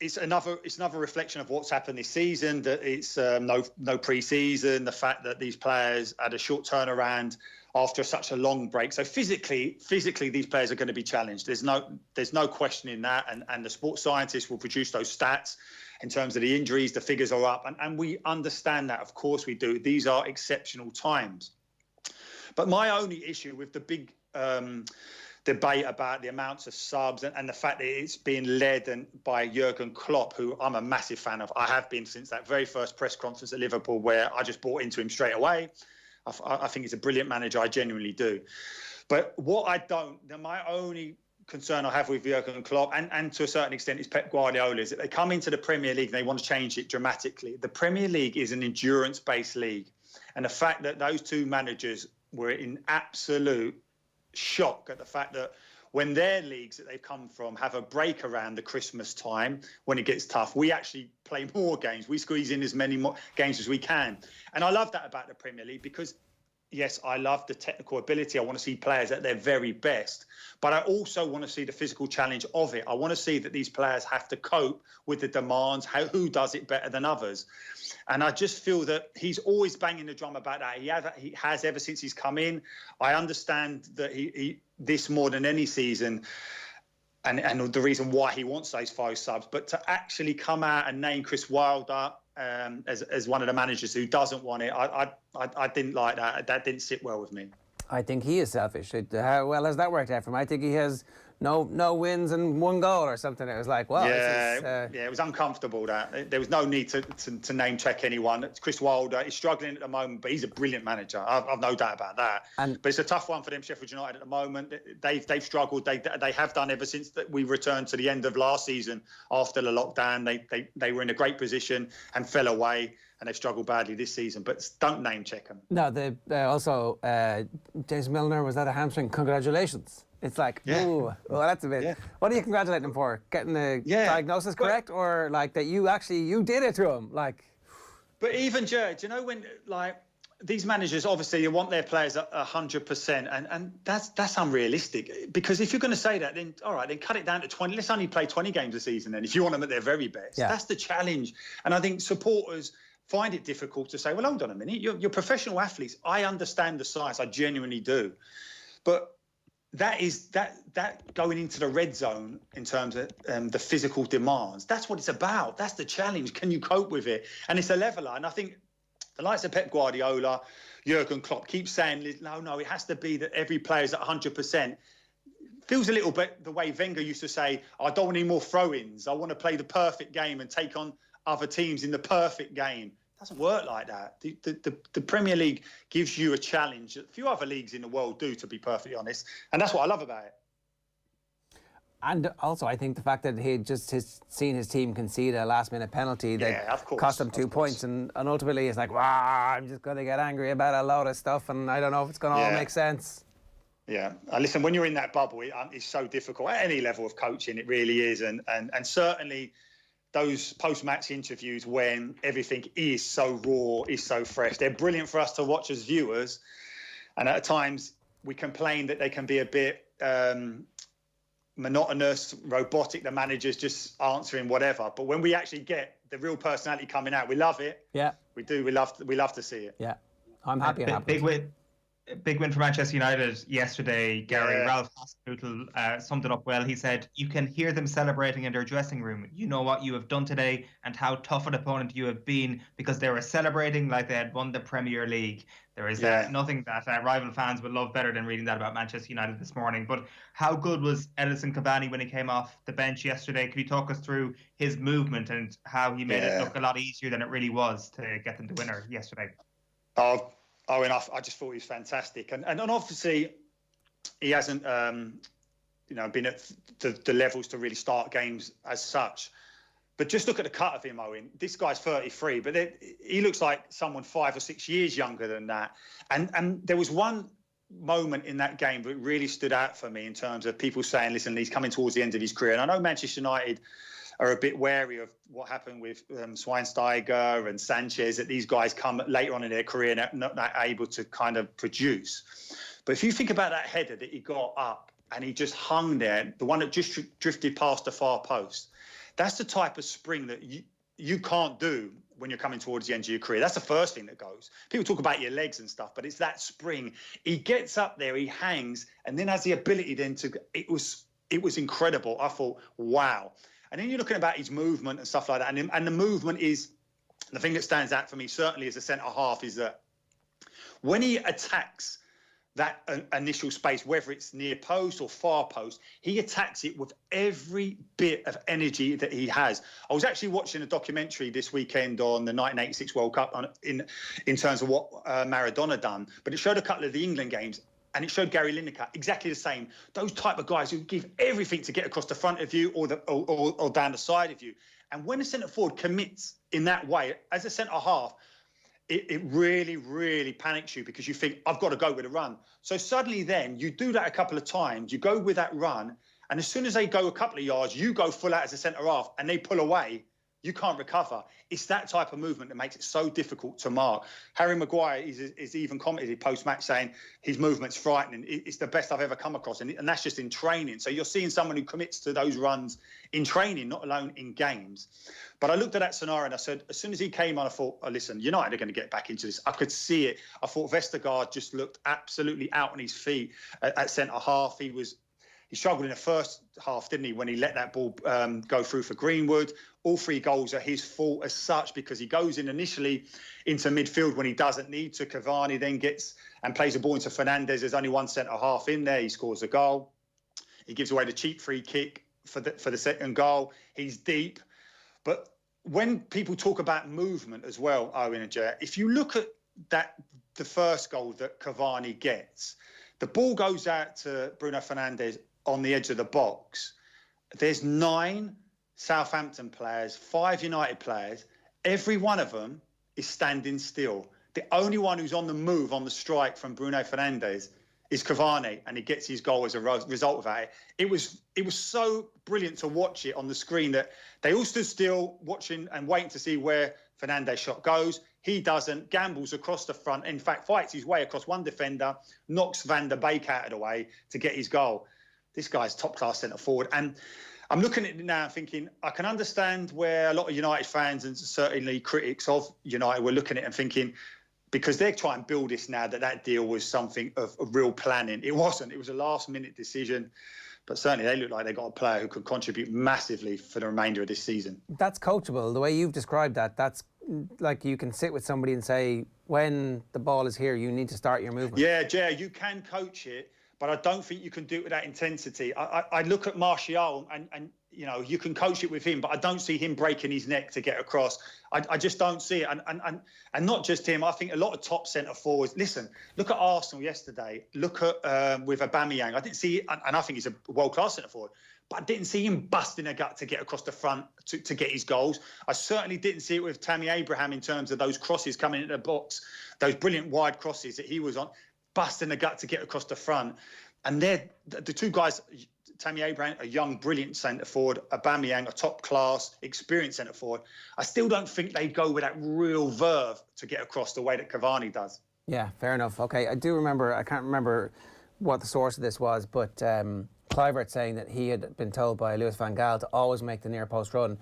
it's another reflection of what's happened this season, that it's no pre-season, the fact that these players had a short turnaround after such a long break. So physically, these players are going to be challenged. There's no question in that. And the sports scientists will produce those stats in terms of the injuries. The figures are up. And we understand that. Of course we do. These are exceptional times. But my only issue with the big debate about the amounts of subs and the fact that it's being led by Jurgen Klopp, who I'm a massive fan of. I have been since that very first press conference at Liverpool, where I just bought into him straight away. I think he's a brilliant manager. I genuinely do. But my only concern I have with Jurgen Klopp and to a certain extent is Pep Guardiola is that they come into the Premier League and they want to change it dramatically. The Premier League is an endurance-based league. And the fact that those two managers were in absolute shock at the fact that when their leagues that they've come from have a break around the Christmas time, when it gets tough, we actually play more games. We squeeze in as many more games as we can. And I love that about the Premier League because, yes, I love the technical ability. I want to see players at their very best. But I also want to see the physical challenge of it. I want to see that these players have to cope with the demands, who does it better than others. And I just feel that he's always banging the drum about that. He has ever since he's come in. I understand that he this more than any season and the reason why he wants those 5 subs. But to actually come out and name Chris Wilder as one of the managers who doesn't want it, I didn't like that. That didn't sit well with me. I think he is selfish. How well has that worked out for him? I think he has no wins and 1 goal or something. It was like, well, it was uncomfortable. That there was no need to name check anyone. Chris Wilder is struggling at the moment, but he's a brilliant manager. I've no doubt about that. But it's a tough one for them, Sheffield United, at the moment. They've struggled. They have done ever since we returned to the end of last season after the lockdown. They were in a great position and fell away. And they've struggled badly this season, but don't name check them. No, also James Milner, was that a hamstring? Congratulations. It's like, ooh, well, that's a bit. Yeah. What are you congratulating him for? Getting the diagnosis correct, or like that you did it to him? Like, but even Jared, you know, when like these managers obviously want their players at 100%, and that's unrealistic. Because if you're going to say that, then all right, then cut it down to 20. Let's only play 20 games a season. Then, if you want them at their very best, that's the challenge. And I think supporters find it difficult to say, well, hold on a minute, you're professional athletes. I understand the science, I genuinely do. But that going into the red zone in terms of the physical demands, that's what it's about. That's the challenge. Can you cope with it? And it's a leveler. And I think the likes of Pep Guardiola, Jurgen Klopp keep saying, no, it has to be that every player's at 100%. Feels a little bit the way Wenger used to say, I don't want any more throw-ins. I want to play the perfect game and take on other teams in the perfect game. It doesn't work like that. The Premier League gives you a challenge that few other leagues in the world do, to be perfectly honest. And that's what I love about it. And also, I think the fact that he has seen his team concede a last-minute penalty that cost them 2 points, and ultimately he's like, wow, I'm just going to get angry about a load of stuff, and I don't know if it's going to all make sense. Yeah. Listen, when you're in that bubble, it's so difficult. At any level of coaching, it really is. And certainly those post-match interviews when everything is so raw, is so fresh. They're brilliant for us to watch as viewers. And at times we complain that they can be a bit monotonous, robotic, the managers just answering whatever. But when we actually get the real personality coming out, we love it. Yeah. We do. We love to see it. Yeah. I'm happy. Big win for Manchester United yesterday, Gary. Ralph Hasenhüttl summed it up well. He said, you can hear them celebrating in their dressing room. You know what you have done today and how tough an opponent you have been, because they were celebrating like they had won the Premier League. There is nothing that rival fans would love better than reading that about Manchester United this morning. But how good was Edinson Cavani when he came off the bench yesterday? Could you talk us through his movement and how he made it look a lot easier than it really was to get them the winner yesterday? And I just thought he was fantastic. And obviously, he hasn't, been at the levels to really start games as such. But just look at the cut of him, Eoin. This guy's 33, but he looks like someone 5 or 6 years younger than that. And there was one moment in that game that really stood out for me in terms of people saying, listen, he's coming towards the end of his career. And I know Manchester United are a bit wary of what happened with Schweinsteiger and Sanchez, that these guys come later on in their career and not that able to kind of produce. But if you think about that header that he got up and he just hung there, the one that just drifted past the far post, that's the type of spring that you can't do when you're coming towards the end of your career. That's the first thing that goes. People talk about your legs and stuff, but it's that spring. He gets up there, he hangs, and then has the ability then to... It was incredible. I thought, wow. And then you're looking about his movement and stuff like that. And the movement is... The thing that stands out for me, certainly as a centre-half, is that when he attacks that initial space, whether it's near post or far post, he attacks it with every bit of energy that he has. I was actually watching a documentary this weekend on the 1986 World Cup in terms of what Maradona done, but it showed a couple of the England games, and it showed Gary Lineker, exactly the same. Those type of guys who give everything to get across the front of you or down the side of you. And when a centre-forward commits in that way, as a centre-half, it really, really panics you, because you think, I've got to go with a run. So suddenly then you do that a couple of times, you go with that run, and as soon as they go a couple of yards, you go full out as a centre-half and they pull away, you can't recover. It's that type of movement that makes it so difficult to mark. Harry Maguire is even commented post-match saying his movement's frightening. It's the best I've ever come across, and that's just in training. So you're seeing someone who commits to those runs in training, not alone in games. But I looked at that scenario and I said, as soon as he came on, I thought, oh, listen, United are going to get back into this. I could see it. I thought Vestergaard just looked absolutely out on his feet at centre-half. He struggled in the first half, didn't he, when he let that ball go through for Greenwood. All 3 goals are his fault as such, because he goes in initially into midfield when he doesn't need to. Cavani then gets and plays the ball into Fernandes. There's only one centre-half in there. He scores a goal. He gives away the cheap free kick for the second goal. He's deep. But when people talk about movement as well, Eoin and Jet, if you look at the first goal that Cavani gets, the ball goes out to Bruno Fernandes on the edge of the box. There's 9 Southampton players, 5 United players. Every one of them is standing still. The only one who's on the move, on the strike from Bruno Fernandes, is Cavani, and he gets his goal as a result of that. It was so brilliant to watch it on the screen that they all stood still, watching and waiting to see where Fernandes' shot goes. He doesn't, gambles across the front, in fact, fights his way across one defender, knocks Van der Beek out of the way to get his goal. This guy's top-class centre-forward. And I'm looking at it now thinking, I can understand where a lot of United fans and certainly critics of United were looking at it and thinking, because they're trying to build this now that deal was something of real planning. It wasn't. It was a last-minute decision. But certainly they look like they got a player who could contribute massively for the remainder of this season. That's coachable. The way you've described that, that's like you can sit with somebody and say, when the ball is here, you need to start your movement. Yeah, Jay, you can coach it, but I don't think you can do it with that intensity. I look at Martial and you know, you can coach it with him, but I don't see him breaking his neck to get across. I just don't see it. And not just him, I think a lot of top centre-forwards. Listen, look at Arsenal yesterday. Look at with Aubameyang. I didn't see it, and I think he's a world-class centre-forward, but I didn't see him busting a gut to get across the front to get his goals. I certainly didn't see it with Tammy Abraham in terms of those crosses coming into the box, those brilliant wide crosses that he was on, busting a gut to get across the front. And they're the 2 guys, Tammy Abraham, a young, brilliant centre-forward, Aubameyang, a top-class, experienced centre-forward. I still don't think they go with that real verve to get across the way that Cavani does. Yeah, fair enough. OK, I do remember, I can't remember what the source of this was, but Kluivert saying that he had been told by Louis van Gaal to always make the near-post run,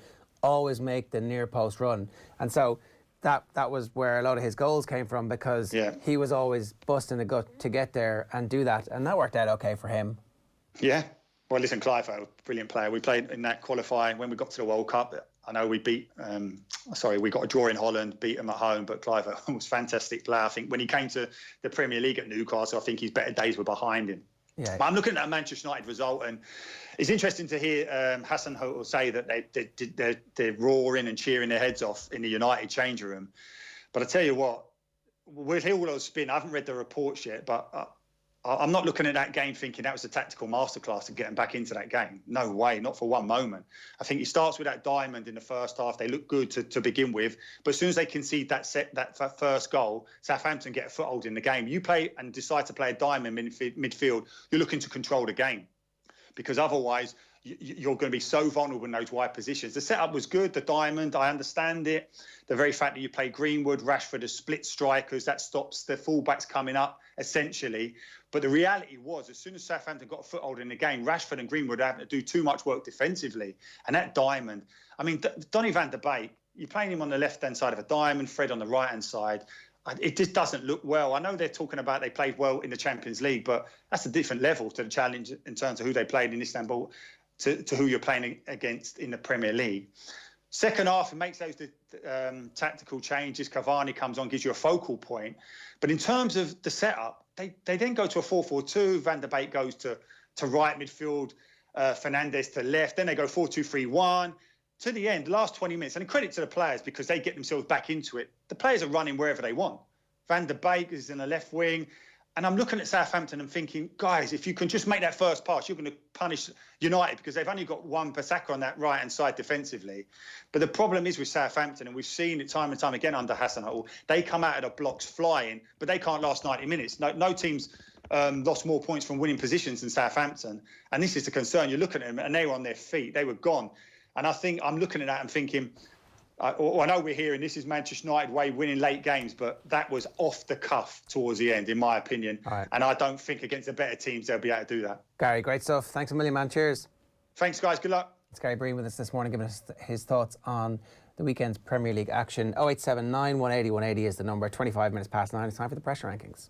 And so that was where a lot of his goals came from, because he was always busting the gut to get there and do that. And that worked out OK for him. Yeah. Well, listen, Kluivert, brilliant player. We played in that qualifying when we got to the World Cup. I know we we got a draw in Holland, beat them at home, but Kluivert was a fantastic player. I think when he came to the Premier League at Newcastle, I think his better days were behind him. Yeah. But I'm looking at a Manchester United result, and it's interesting to hear Hassan Hotel say that they're roaring and cheering their heads off in the United changing room. But I tell you what, we'll hear all those spin. I haven't read the reports yet, but I'm not looking at that game thinking that was a tactical masterclass of getting back into that game. No way, not for one moment. I think he starts with that diamond in the first half. They look good to begin with, but as soon as they concede that first goal, Southampton get a foothold in the game. You play and decide to play a diamond midfield, you're looking to control the game, because otherwise you're going to be so vulnerable in those wide positions. The setup was good, the diamond, I understand it. The very fact that you play Greenwood, Rashford as split strikers, that stops the fullbacks coming up, essentially. But the reality was, as soon as Southampton got a foothold in the game, Rashford and Greenwood were having to do too much work defensively. And that diamond, I mean, Donny van der Beek, you're playing him on the left-hand side of a diamond, Fred on the right-hand side. It just doesn't look well. I know they're talking about they played well in the Champions League, but that's a different level to the challenge in terms of who they played in Istanbul to who you're playing against in the Premier League. Second half, it makes those tactical changes. Cavani comes on, gives you a focal point. But in terms of the setup, they then go to a 4-4-2. Van der Beek goes to right midfield, Fernandes to left. Then they go 4-2-3-1. To the end, last 20 minutes, and credit to the players because they get themselves back into it. The players are running wherever they want. Van der Beek is in the left wing. And I'm looking at Southampton and thinking, guys, if you can just make that first pass, you're going to punish United because they've only got one Pasaka on that right-hand side defensively. But the problem is with Southampton, and we've seen it time and time again under Hasenhüttl, they come out of the blocks flying, but they can't last 90 minutes. No team's lost more points from winning positions than Southampton. And this is the concern. You look at them, and they were on their feet. They were gone. And I think I'm looking at that and thinking, I know we're hearing this is Manchester United way winning late games, but that was off the cuff towards the end, in my opinion. Right. And I don't think against the better teams they'll be able to do that. Gary, great stuff. Thanks a million, man. Cheers. Thanks, guys. Good luck. It's Gary Breen with us this morning, giving us his thoughts on the weekend's Premier League action. 0879 180 180 is the number. 25 minutes past 9. It's time for the pressure rankings.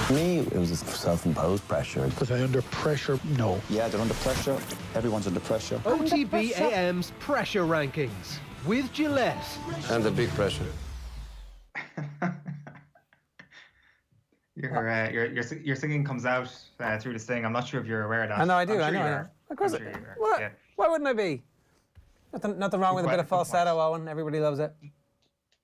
For me, it was a self-imposed pressure. Was I under pressure? No. Yeah, they're under pressure. Everyone's under pressure. OTB AM's pressure rankings with Gillette. And the big pressure. Your singing comes out through this thing. I'm not sure if you're aware of that. I know, I do. I know. Of course. Why wouldn't I be? Nothing wrong with a bit of falsetto, Owen. Everybody loves it.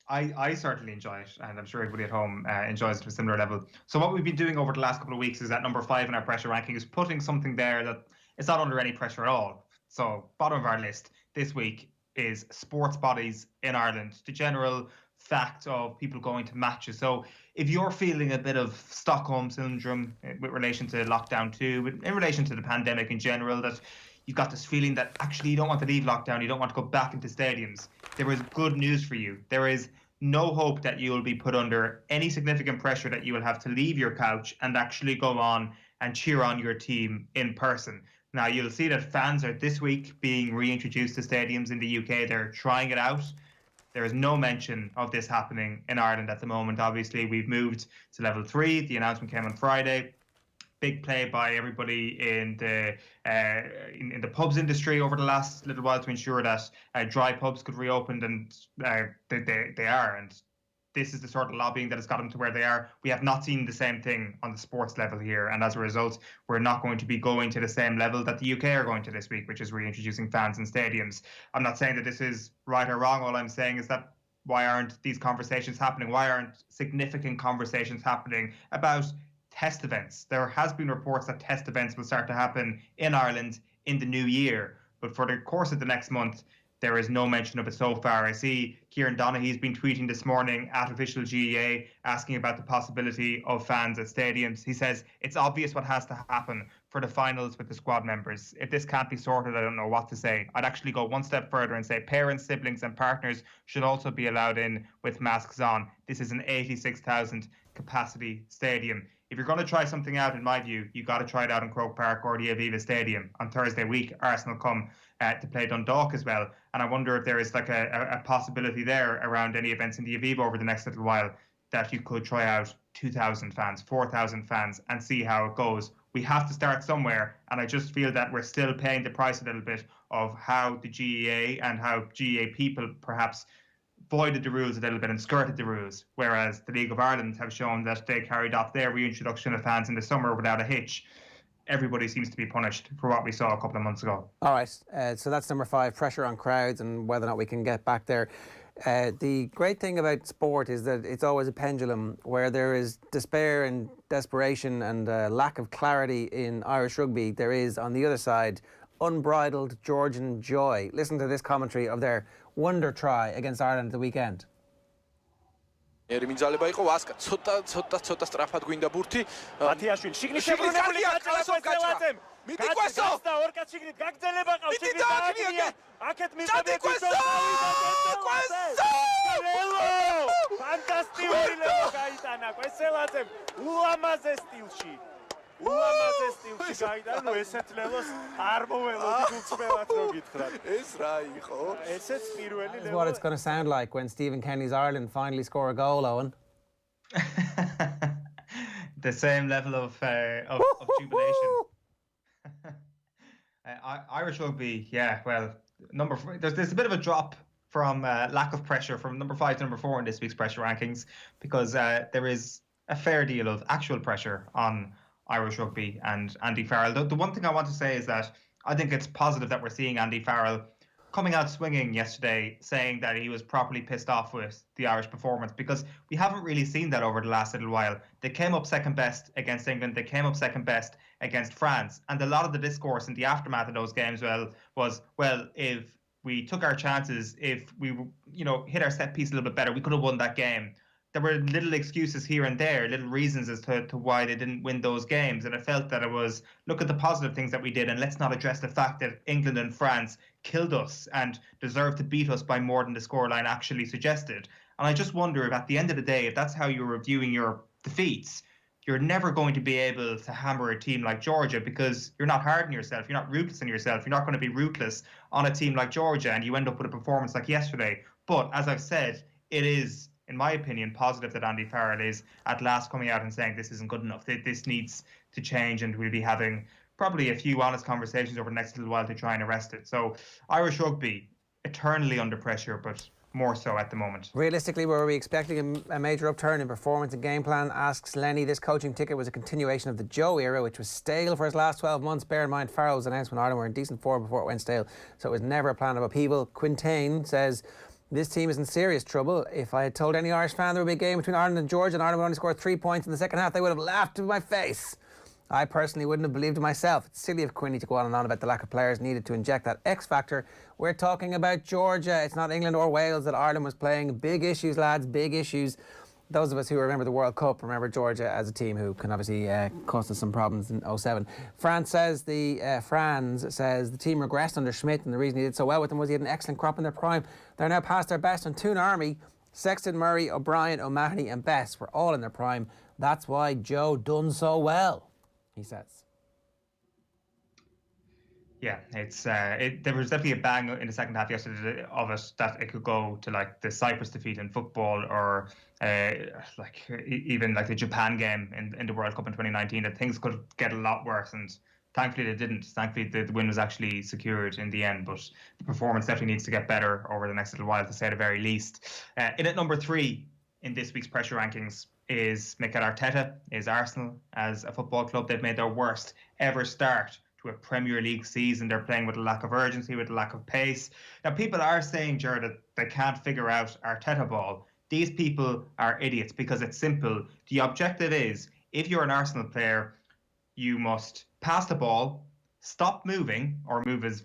I certainly enjoy it, and I'm sure everybody at home enjoys it to a similar level. So what we've been doing over the last couple of weeks is that number 5 in our pressure ranking is putting something there that it's not under any pressure at all. So bottom of our list this week is sports bodies in Ireland, the general fact of people going to matches. So if you're feeling a bit of Stockholm syndrome with relation to lockdown 2, in relation to the pandemic in general, that you've got this feeling that actually you don't want to leave lockdown, you don't want to go back into stadiums, there is good news for you. There is no hope that you will be put under any significant pressure that you will have to leave your couch and actually go on and cheer on your team in person. Now, you'll see that fans are this week being reintroduced to stadiums in the UK. They're trying it out. There is no mention of this happening in Ireland at the moment. Obviously, we've moved to level 3. The announcement came on Friday. Big play by everybody in the pubs industry over the last little while to ensure that dry pubs could reopen, and they are. And this is the sort of lobbying that has got them to where they are. We have not seen the same thing on the sports level here, and as a result, we're not going to be going to the same level that the UK are going to this week, which is reintroducing fans in stadiums. I'm not saying that this is right or wrong. All I'm saying is that why aren't these conversations happening? Why aren't significant conversations happening about test events? There has been reports that test events will start to happen in Ireland in the new year, but for the course of the next month, there is no mention of it so far. I see Kieran Donaghy's been tweeting this morning at official GEA asking about the possibility of fans at stadiums. He says it's obvious what has to happen for the finals with the squad members. If this can't be sorted, I don't know what to say. I'd actually go one step further and say parents, siblings and partners should also be allowed in with masks on. This is an 86,000 capacity stadium. If you're going to try something out, in my view, you've got to try it out in Croke Park or the Aviva Stadium. On Thursday week, Arsenal come to play Dundalk as well. And I wonder if there is like a possibility there around any events in the Aviva over the next little while that you could try out 2,000 fans, 4,000 fans and see how it goes. We have to start somewhere. And I just feel that we're still paying the price a little bit of how the GEA and how GEA people perhaps voided the rules a little bit and skirted the rules, whereas the League of Ireland have shown that they carried off their reintroduction of fans in the summer without a hitch. Everybody seems to be punished for what we saw a couple of months ago. All right, so that's number 5, pressure on crowds and whether or not we can get back there. The great thing about sport is that it's always a pendulum. Where there is despair and desperation and lack of clarity in Irish rugby, there is, on the other side, unbridled Georgian joy. Listen to this commentary of their wonder try against Ireland at the weekend. ერიმინძალება იყო ვასკა ცოტა სწრაფად გვინდა ბურთი მათიაშვილი შიგნით შებრუნებული გაჭრა მიდი კვესო და ორკაც შიგნით გაგრძელება ყავს შიგნით დააგნია აქეთ მიწები კვესო ფანტასტიკური ლევა გაიტანა კვესელაძემ ულამაზე სტილში გაიტანა ესეთ ლევას არ მოველოდი გულწრფელად რო გითხრათ ეს რა იყო ესეც პირველი This is what it's going to sound like when Stephen Kenny's Ireland finally score a goal, Eoin. The same level of jubilation. Irish rugby, yeah, well, there's a bit of a drop from lack of pressure from number 5 to number 4 in this week's pressure rankings, because there is a fair deal of actual pressure on Irish rugby and Andy Farrell. The one thing I want to say is that I think it's positive that we're seeing Andy Farrell coming out swinging yesterday, saying that he was properly pissed off with the Irish performance, because we haven't really seen that over the last little while. They came up second best against England. They came up second best against France. And a lot of the discourse in the aftermath of those games was, if we took our chances, if we, hit our set piece a little bit better, we could have won that game. There were little excuses here and there, little reasons as to why they didn't win those games. And I felt that it was, look at the positive things that we did, and let's not address the fact that England and France killed us and deserved to beat us by more than the scoreline actually suggested. And I just wonder if at the end of the day, if that's how you're reviewing your defeats, you're never going to be able to hammer a team like Georgia, because you're not hard on yourself, you're not ruthless on yourself, you're not going to be ruthless on a team like Georgia, and you end up with a performance like yesterday. But as I've said, it is, in my opinion, positive that Andy Farrell is at last coming out and saying this isn't good enough. This needs to change, and we'll be having probably a few honest conversations over the next little while to try and arrest it. So Irish rugby, eternally under pressure, but more so at the moment. Realistically, were we expecting a major upturn in performance and game plan? Asks Lenny. This coaching ticket was a continuation of the Joe era, which was stale for his last 12 months. Bear in mind, Farrell was announced when Ireland were in decent form before it went stale, so it was never a plan of upheaval. Quinlan says, this team is in serious trouble. If I had told any Irish fan there would be a game between Ireland and Georgia and Ireland would only score 3 points in the second half, they would have laughed in my face. I personally wouldn't have believed it myself. It's silly of Quinny to go on and on about the lack of players needed to inject that X factor. We're talking about Georgia. It's not England or Wales that Ireland was playing. Big issues, lads, big issues. Those of us who remember the World Cup remember Georgia as a team who can obviously cause us some problems in 2007. Franz says the team regressed under Schmidt, and the reason he did so well with them was he had an excellent crop in their prime. They're now past their best on Toon Army. Sexton, Murray, O'Brien, O'Mahony and Best were all in their prime. That's why Joe done so well, he says. Yeah, there was definitely a bang in the second half yesterday of it that it could go to like the Cyprus defeat in football, or even like the Japan game in the World Cup in 2019, that things could get a lot worse, and thankfully they didn't. Thankfully the win was actually secured in the end, but the performance definitely needs to get better over the next little while, to say the very least. In at number 3 in this week's pressure rankings is Mikel Arteta, is Arsenal as a football club. They've made their worst ever start to a Premier League season. They're playing with a lack of urgency, with a lack of pace. Now, people are saying, Jared, that they can't figure out Arteta ball. These people are idiots, because it's simple. The objective is, if you're an Arsenal player, you must pass the ball, stop moving, or move as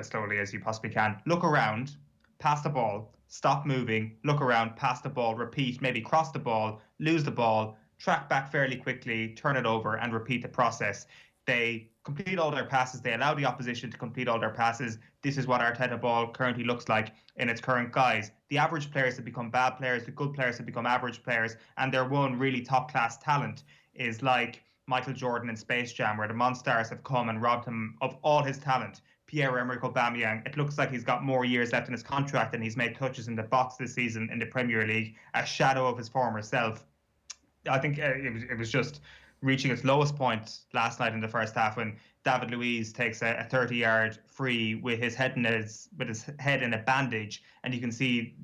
slowly as you possibly can, look around, pass the ball, stop moving, look around, pass the ball, repeat, maybe cross the ball, lose the ball, track back fairly quickly, turn it over, and repeat the process. They complete all their passes. They allow the opposition to complete all their passes. This is what Arteta ball currently looks like in its current guise. The average players have become bad players. The good players have become average players. And their one really top-class talent is like Michael Jordan in Space Jam, where the Monstars have come and robbed him of all his talent. Pierre-Emerick Aubameyang, it looks like he's got more years left in his contract, and he's made touches in the box this season in the Premier League, a shadow of his former self. I think it was just reaching its lowest point last night in the first half, when David Luiz takes a 30-yard free with his head in a bandage, and you can see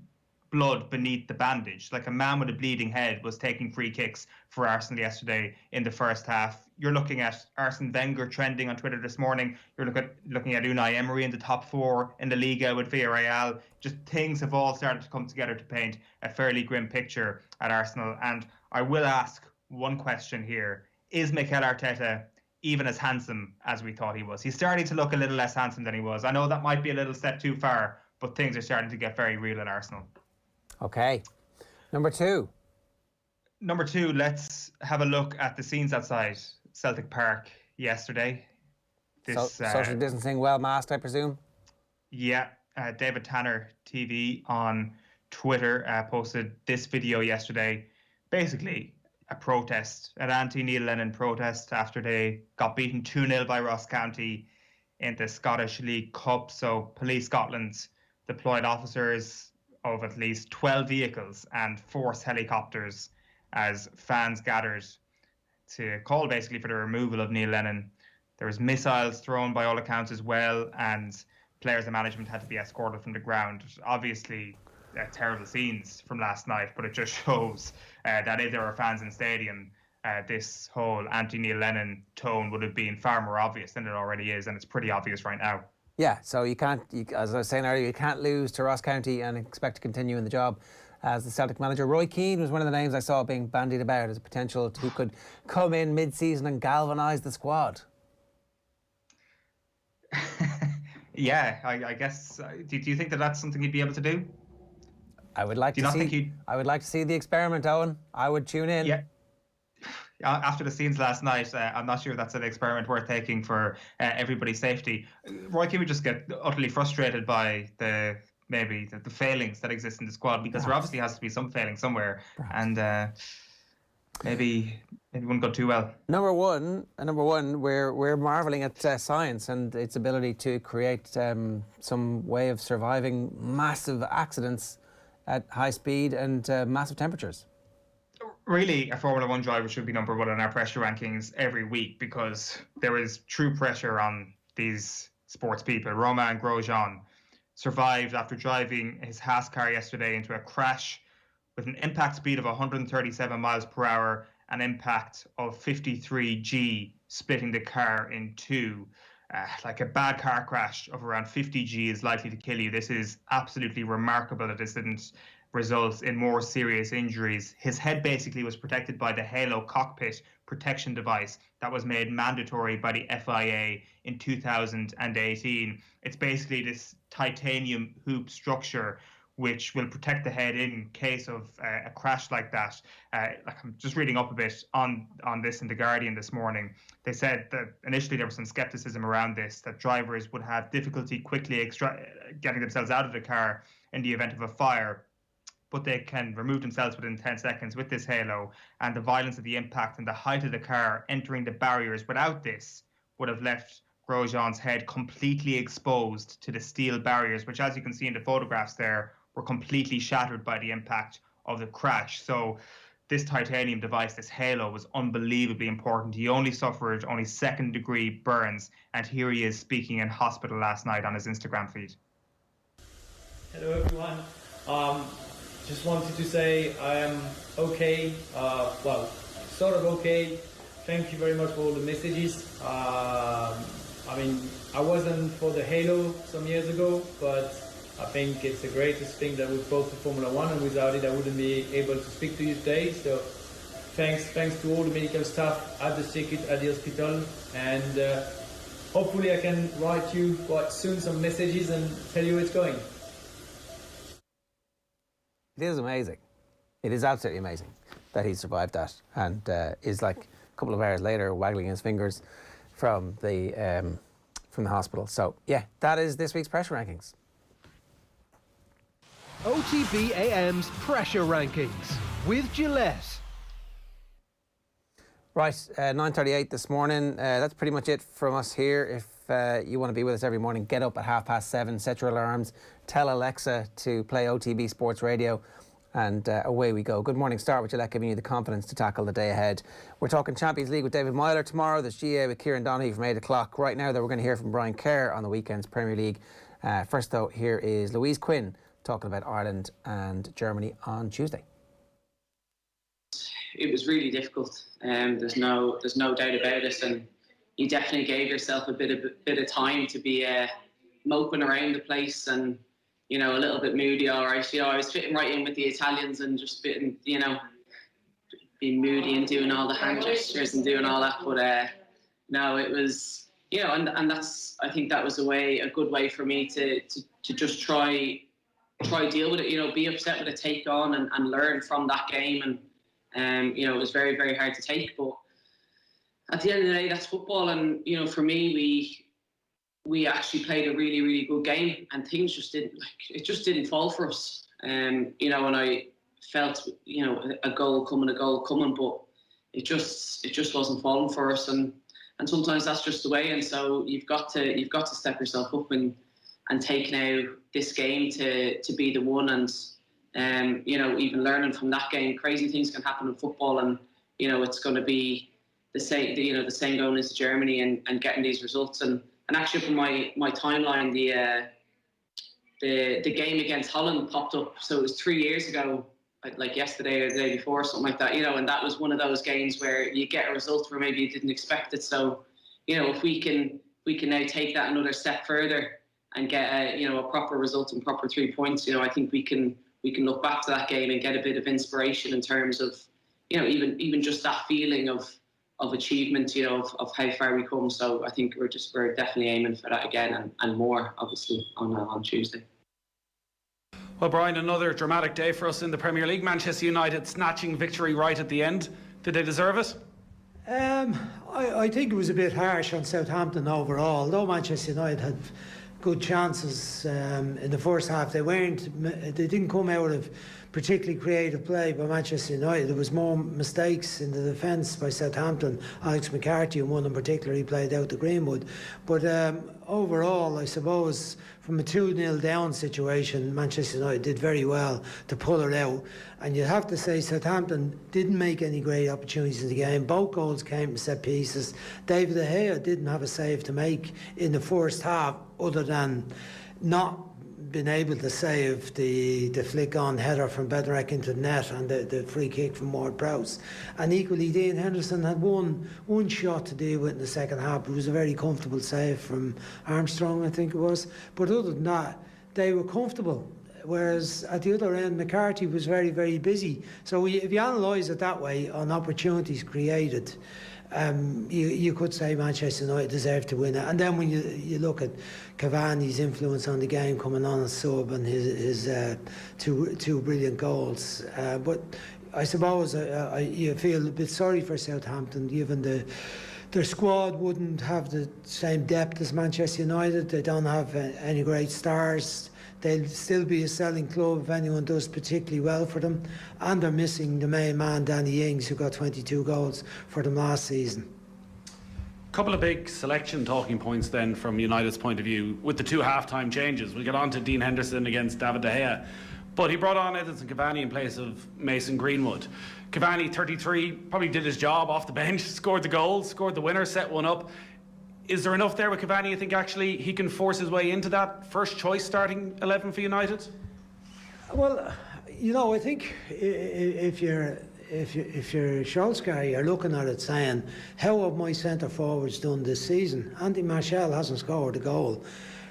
blood beneath the bandage. Like, a man with a bleeding head was taking free kicks for Arsenal yesterday in the first half. You're looking at Arsene Wenger trending on Twitter this morning. You're looking at Unai Emery in the top 4 in the Liga with Villarreal. Just things have all started to come together to paint a fairly grim picture at Arsenal. And I will ask one question here. Is Mikel Arteta even as handsome as we thought he was? He's starting to look a little less handsome than he was. I know that might be a little step too far, but things are starting to get very real at Arsenal. Okay. Number two, let's have a look at the scenes outside Celtic Park yesterday. Social distancing well masked, I presume? Yeah. David Tanner TV on Twitter posted this video yesterday. Basically, a protest, an anti-Neil Lennon protest after they got beaten 2-0 by Ross County in the Scottish League Cup. So Police Scotland deployed officers of at least 12 vehicles and force helicopters as fans gathered to call basically for the removal of Neil Lennon. There was missiles thrown by all accounts as well, and players and management had to be escorted from the ground. Obviously, terrible scenes from last night, but it just shows that if there were fans in the stadium, this whole anti-Neil Lennon tone would have been far more obvious than it already is, and it's pretty obvious right now. Yeah, so you can't, as I was saying earlier, you can't lose to Ross County and expect to continue in the job as the Celtic manager. Roy Keane was one of the names I saw being bandied about as a potential who could come in mid-season and galvanise the squad. Yeah, I guess. Do you think that that's something he'd be able to do? I would like to see. I would like to see the experiment, Eoin. I would tune in. Yeah. After the scenes last night, I'm not sure that's an experiment worth taking for everybody's safety. Roy Keane would just get utterly frustrated by the failings that exist in the squad, because there obviously has to be some failing somewhere, and maybe it wouldn't go too well. Number one, we're marvelling at science and its ability to create some way of surviving massive accidents at high speed and massive temperatures. Really, a Formula 1 driver should be number 1 in our pressure rankings every week, because there is true pressure on these sports people. Romain Grosjean survived after driving his Haas car yesterday into a crash with an impact speed of 137 miles per hour, an impact of 53 G, splitting the car in two. Like a bad car crash of around 50 G is likely to kill you. This is absolutely remarkable that this didn't result in more serious injuries. His head basically was protected by the Halo cockpit protection device that was made mandatory by the FIA in 2018. It's basically this titanium hoop structure which will protect the head in case of a crash like that. I'm just reading up a bit on this in The Guardian this morning. They said that initially there was some skepticism around this, that drivers would have difficulty quickly getting themselves out of the car in the event of a fire, but they can remove themselves within 10 seconds with this halo, and the violence of the impact and the height of the car entering the barriers without this would have left Grosjean's head completely exposed to the steel barriers, which, as you can see in the photographs there, were completely shattered by the impact of the crash. So this titanium device, this halo, was unbelievably important. He only suffered second-degree burns, and here he is speaking in hospital last night on his Instagram feed. Hello everyone. Just wanted to say I am okay, sort of okay. Thank you very much for all the messages. I wasn't for the halo some years ago, but I think it's the greatest thing that we've brought to Formula 1, and without it I wouldn't be able to speak to you today. So thanks to all the medical staff at the circuit, at the hospital, and hopefully I can write you quite soon some messages and tell you how it's going. It is amazing. It is absolutely amazing that he survived that, and is like a couple of hours later waggling his fingers from the hospital. So yeah, that is this week's pressure rankings. OTB AM's pressure rankings with Gillette. Right, 9:38 this morning. That's pretty much it from us here. If you want to be with us every morning, get up at 7:30, set your alarms, tell Alexa to play OTB Sports Radio, and away we go. Good morning, start with Gillette, giving you the confidence to tackle the day ahead. We're talking Champions League with David Myler tomorrow. There's GA with Kieran Donaghy from 8 o'clock. Right now, though, we're going to hear from Brian Kerr on the weekend's Premier League. First, though, here is Louise Quinn talking about Ireland and Germany on Tuesday. It was really difficult. There's no doubt about it, and you definitely gave yourself a bit of time to be moping around the place and, you know, a little bit moody. All right, you know, I was fitting right in with the Italians and just being moody and doing all the hand gestures and doing all that. But no, it was, you know, and I think that was a good way for me to just try deal with it. You know, be upset with it, take on and learn from that game. And you know, it was very, very hard to take, but at the end of the day, that's football. And you know, for me, we actually played a really, really good game, and things just didn't fall for us. You know, and I felt, you know, a goal coming, but it just wasn't falling for us. And sometimes that's just the way. And so you've got to step yourself up and take now this game to be the one. And you know, even learning from that game, crazy things can happen in football, and you know, it's going to be the same going into Germany and getting these results. And actually, from my timeline, the game against Holland popped up. So it was 3 years ago, like yesterday or the day before, something like that. You know, and that was one of those games where you get a result where maybe you didn't expect it. So, you know, if we can now take that another step further and get a proper result and proper 3 points, you know, I think we can look back to that game and get a bit of inspiration in terms of, you know, even just that feeling of achievement, you know, of how far we come. So I think we're definitely aiming for that again and more, obviously, on Tuesday. Well, Brian, another dramatic day for us in the Premier League. Manchester United snatching victory right at the end. Did they deserve it? I think it was a bit harsh on Southampton overall. Though Manchester United had good chances in the first half, they didn't come out of particularly creative play by Manchester United. There was more mistakes in the defence by Southampton. Alex McCarthy, and one in particular, he played out to Greenwood. But overall, I suppose, from a 2-0 down situation, Manchester United did very well to pull it out. And you'd have to say Southampton didn't make any great opportunities in the game. Both goals came from set pieces. David De Gea didn't have a save to make in the first half, other than not been able to save the flick-on header from Bednarek into the net and the free kick from Ward-Prowse. And equally, Dean Henderson had one shot to deal with in the second half. It was a very comfortable save from Armstrong, I think it was. But other than that, they were comfortable. Whereas at the other end, McCarthy was very, very busy. So if you analyse it that way, on opportunities created, you could say Manchester United deserved to win it. And then when you look at Cavani's influence on the game coming on as sub and his two brilliant goals. But I suppose you feel a bit sorry for Southampton, given their squad wouldn't have the same depth as Manchester United. They don't have any great stars. They'll still be a selling club if anyone does particularly well for them. And they're missing the main man, Danny Ings, who got 22 goals for them last season. Couple of big selection talking points then from United's point of view with the two half-time changes. We'll get on to Dean Henderson against David De Gea. But he brought on Edinson Cavani in place of Mason Greenwood. Cavani, 33, probably did his job off the bench, scored the goal, scored the winner, set one up. Is there enough there with Cavani, you think, actually he can force his way into that first choice starting 11 for United? Well, you know, I think if you're Solskjaer, you're looking at it saying, how have my centre forwards done this season? Andy Martial hasn't scored a goal.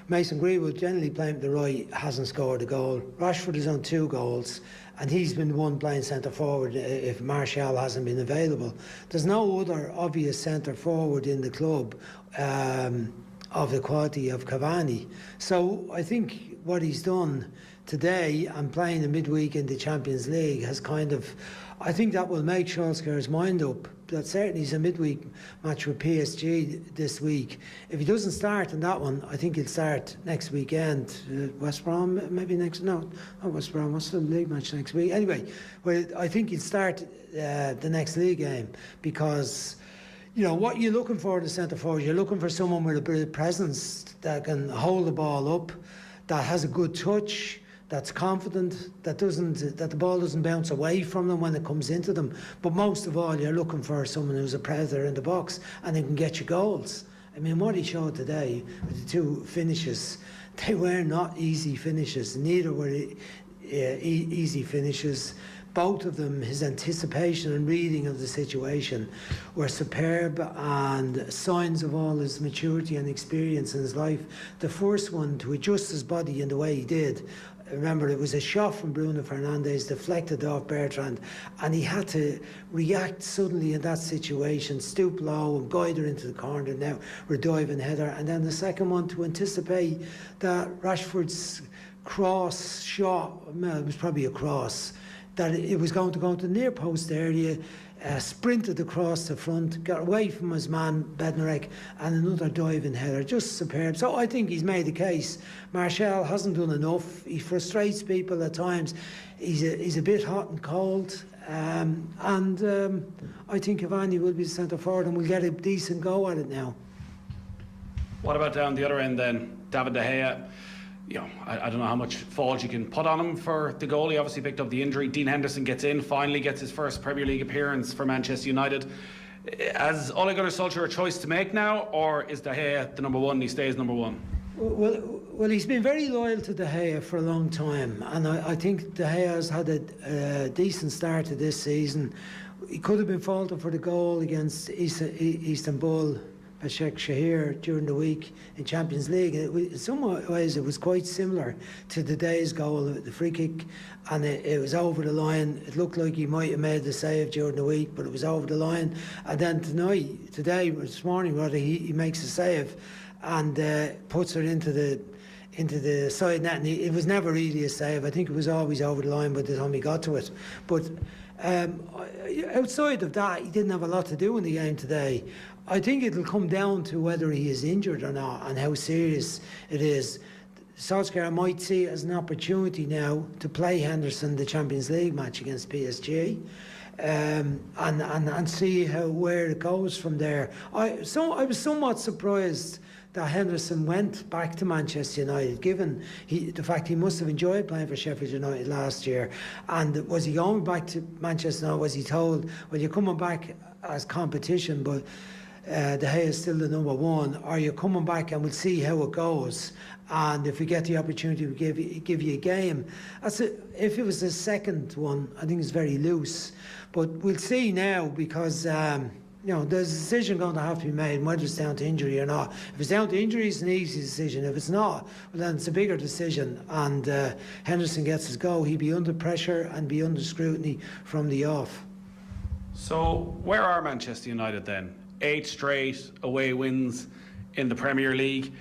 Mason Greenwood, generally playing to the right, hasn't scored a goal. Rashford is on 2 goals, and he's been the one playing centre forward if Martial hasn't been available. There's no other obvious centre forward in the club of the quality of Cavani. So I think what he's done today and playing the midweek in the Champions League has kind of, I think that will make Solskjaer's mind up. That certainly is a midweek match with PSG this week. If he doesn't start in that one, I think he'll start next weekend. West Brom, maybe next, no, not West Brom, what's the league match next week? Anyway, well, I think he'll start the next league game because, you know, what you're looking for in the centre forward, you're looking for someone with a bit of presence that can hold the ball up, that has a good touch, that's confident, that the ball doesn't bounce away from them when it comes into them. But most of all, you're looking for someone who's a predator in the box and who can get you goals. I mean, what he showed today with the 2 finishes they were not easy finishes. Neither were easy finishes. Both of them, his anticipation and reading of the situation were superb, and signs of all his maturity and experience in his life. The first one, to adjust his body in the way he did. Remember, it was a shot from Bruno Fernandes, deflected off Bertrand, and he had to react suddenly in that situation, stoop low and guide her into the corner. Now we're diving header. And then the second one, to anticipate that Rashford's cross shot, well, it was probably a cross, that it was going to go to the near post area, sprinted across the front, got away from his man Bednarek, and another diving header, just superb. So I think he's made the case. Martial hasn't done enough. He frustrates people at times. He's a bit hot and cold, and I think Cavani will be the centre forward and we'll get a decent go at it now. What about down the other end then? David De Gea. You know, I don't know how much fault you can put on him for the goal. He obviously picked up the injury. Dean Henderson gets in, finally gets his first Premier League appearance for Manchester United. Has Ole Gunnar Solskjaer a choice to make now, or is De Gea the number one and he stays number one? Well, he's been very loyal to De Gea for a long time, and I think De Gea has had a decent start to this season. He could have been faulted for the goal against Istanbul Başakşehir during the week in Champions League. In some ways it was quite similar to today's goal, the free kick, and it was over the line. It looked like he might have made the save during the week, but it was over the line. And then this morning he makes a save and puts it into the side net, and it was never really a save. I think it was always over the line by the time he got to it. But outside of that, he didn't have a lot to do in the game today. I think it'll come down to whether he is injured or not and how serious it is. Solskjaer might see it as an opportunity now to play Henderson the Champions League match against PSG, and see where it goes from there. I was somewhat surprised that Henderson went back to Manchester United, given the fact he must have enjoyed playing for Sheffield United last year. And was he going back to Manchester United? Was he told, well, you're coming back as competition, but De Gea is still the number one? Are you coming back and we'll see how it goes? And if we get the opportunity, we'll give you a game. If it was the second one, I think it's very loose. But we'll see now, because there's a decision going to have to be made whether it's down to injury or not. If it's down to injury, it's an easy decision. If it's not, well, then it's a bigger decision. And Henderson gets his go. He'd be under pressure and be under scrutiny from the off. So where are Manchester United then? 8 straight away wins in the Premier League,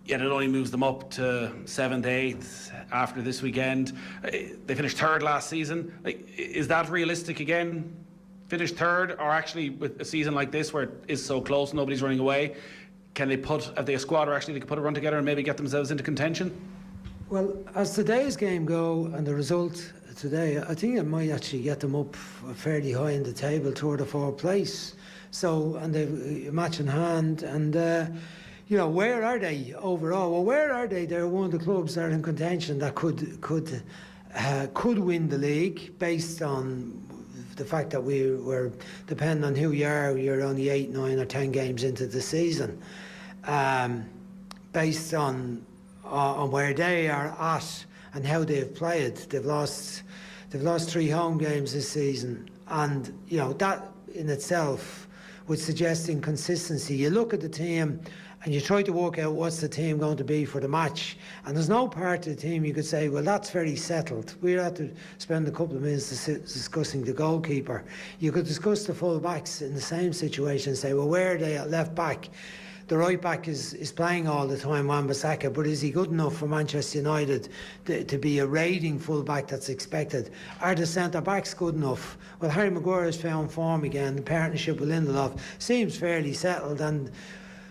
yet it only moves them up to 7th, 8th after this weekend. They finished 3rd last season. Is that realistic again? Finish 3rd, or actually with a season like this where it is so close, nobody's running away, have they a squad where actually they can put a run together and maybe get themselves into contention? Well, as today's game go and the result today, I think it might actually get them up fairly high in the table, 3rd or 4th place. So, and they've match in hand, and where are they overall? Well, where are they? They're one of the clubs that are in contention that could win the league, based on the fact that we were, depending on who you are, you're only 8, 9 or 10 games into the season, based on where they are at and how they've played. They've lost 3 home games this season, and that in itself would suggest inconsistency. You look at the team and you try to work out what's the team going to be for the match, and there's no part of the team you could say, well, that's very settled. We'll have to spend a couple of minutes discussing the goalkeeper. You could discuss the full backs in the same situation and say, well, where are they at left back? The right back is playing all the time, Wan-Bissaka, but is he good enough for Manchester United to be a raiding full back that's expected? Are the centre backs good enough? Well, Harry Maguire has found form again. The partnership with Lindelof seems fairly settled,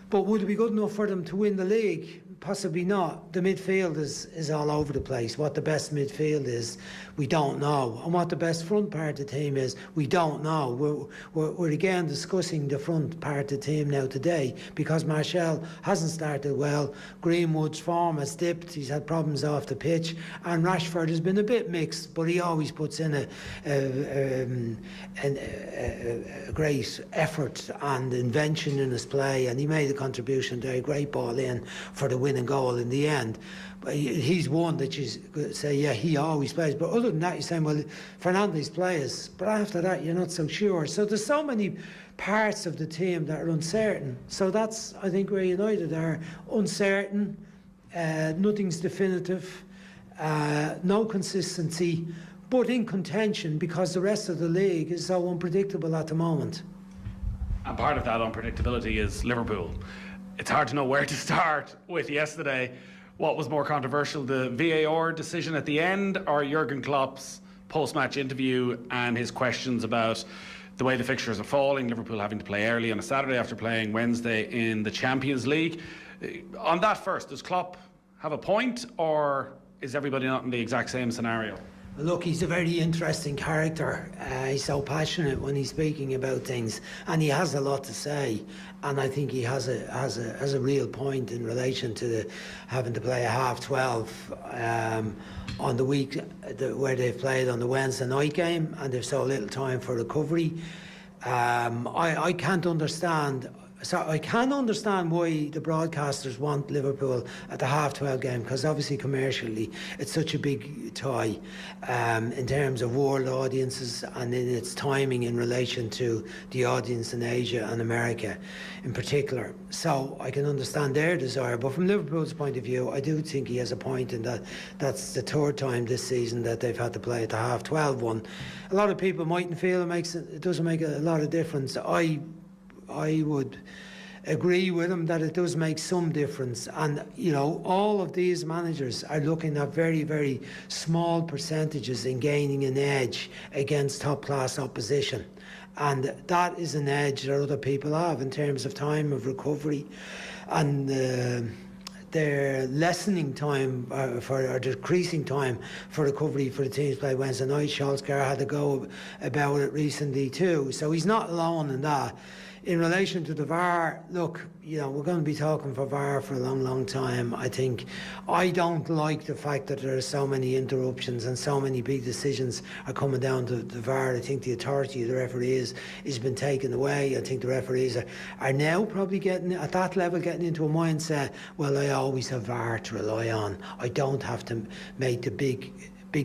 but would it be good enough for them to win the league? Possibly not. The midfield is all over the place. What the best midfield is, we don't know. And what the best front part of the team is, we don't know. We're again discussing the front part of the team now today, because Martial hasn't started well. Greenwood's form has dipped. He's had problems off the pitch. And Rashford has been a bit mixed, but he always puts in a great effort and invention in his play. And he made a contribution there, a great ball in for the win winning goal in the end. But he's one that you say, yeah, he always plays. But other than that, you're saying, well, Fernandes plays. But after that, you're not so sure. So there's so many parts of the team that are uncertain. So that's, I think, where United are uncertain. Nothing's definitive. No consistency. But in contention, because the rest of the league is so unpredictable at the moment. And part of that unpredictability is Liverpool. It's hard to know where to start with yesterday. What was more controversial, the VAR decision at the end, or Jurgen Klopp's post-match interview and his questions about the way the fixtures are falling, Liverpool having to play early on a Saturday after playing Wednesday in the Champions League? On that first, does Klopp have a point, or is everybody not in the exact same scenario? Look, he's a very interesting character. He's so passionate when he's speaking about things, and he has a lot to say. And I think he has a real point in relation to having to play a half-12 on the week where they've played on the Wednesday night game, and they've so little time for recovery. I can't understand. So I can understand why the broadcasters want Liverpool at the half-12 game, because obviously commercially it's such a big tie in terms of world audiences and in its timing in relation to the audience in Asia and America in particular. So I can understand their desire, but from Liverpool's point of view, I do think he has a point in that that's the third time this season that they've had to play at the half-12 one. A lot of people mightn't feel it doesn't make a lot of difference. I would agree with him that it does make some difference, and you know, all of these managers are looking at very, very small percentages in gaining an edge against top class opposition, and that is an edge that other people have in terms of time of recovery and their lessening time or decreasing time for recovery for the teams play Wednesday night. Solskjaer had to go about it recently too, so he's not alone in that. In relation to the VAR, look, you know, we're going to be talking for VAR for a long, long time. I don't like the fact that there are so many interruptions and so many big decisions are coming down to the VAR. I think the authority of the referees has been taken away. I think the referees are now probably getting, at that level, getting into a mindset, well, I always have VAR to rely on. I don't have to make the big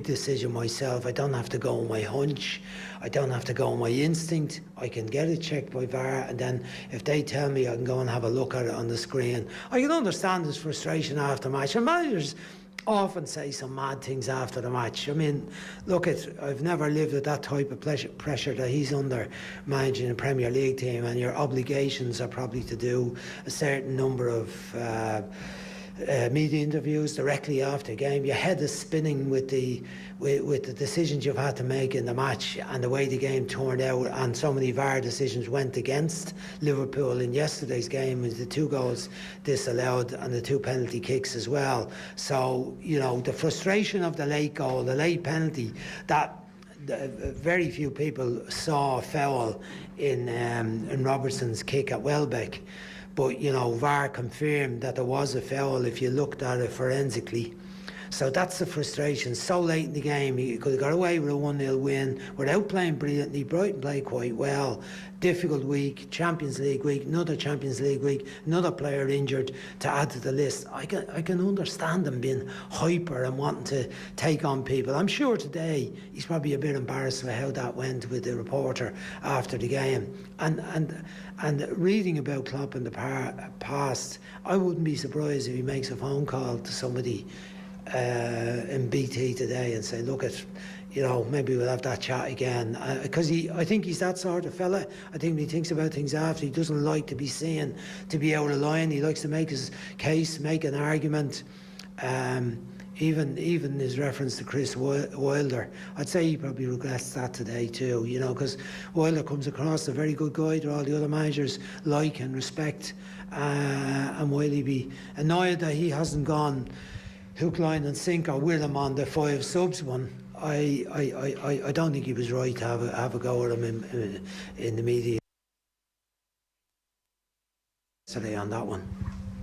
decision myself. I don't have to go on my hunch. I don't have to go on my instinct. I can get it checked by VAR, and then if they tell me, I can go and have a look at it on the screen. I can understand his frustration after match, and managers often say some mad things after the match. I mean, look, I've never lived with that type of pressure that he's under managing a Premier League team, and your obligations are probably to do a certain number of media interviews directly after the game. Your head is spinning with the decisions you've had to make in the match and the way the game turned out, and so many VAR decisions went against Liverpool in yesterday's game, with the 2 goals disallowed and the 2 penalty kicks as well. So, you know, the frustration of the late goal, the late penalty, that very few people saw a foul in Robertson's kick at Welbeck. But, you know, VAR confirmed that there was a foul if you looked at it forensically. So that's the frustration. So late in the game, he could have got away with a 1-0 win without playing brilliantly. Brighton played quite well. Difficult week, Champions League week, another Champions League week, another player injured to add to the list. I can understand him being hyper and wanting to take on people. I'm sure today he's probably a bit embarrassed with how that went with the reporter after the game. And reading about Klopp in the past, I wouldn't be surprised if he makes a phone call to somebody in BT today and say, look, you know, maybe we'll have that chat again, because I think he's that sort of fella. I think when he thinks about things after, he doesn't like to be seen to be out of line. He likes to make his case, make an argument. Even his reference to Chris Wilder, I'd say he probably regrets that today too, you know, because Wilder comes across a very good guy that all the other managers like and respect, and while he'd be annoyed that he hasn't gone hook, line and sinker with him on the 5 subs one, I don't think he was right to have a go at him in the media today on that one.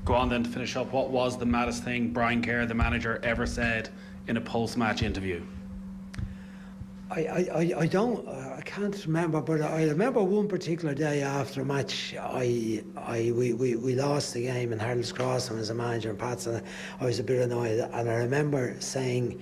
Go on then to finish up. What was the maddest thing Brian Kerr, the manager, ever said in a post-match interview? I can't remember, but I remember one particular day after a match, we lost the game and Harold's Crossing was a manager and Pats, and I was a bit annoyed. And I remember saying,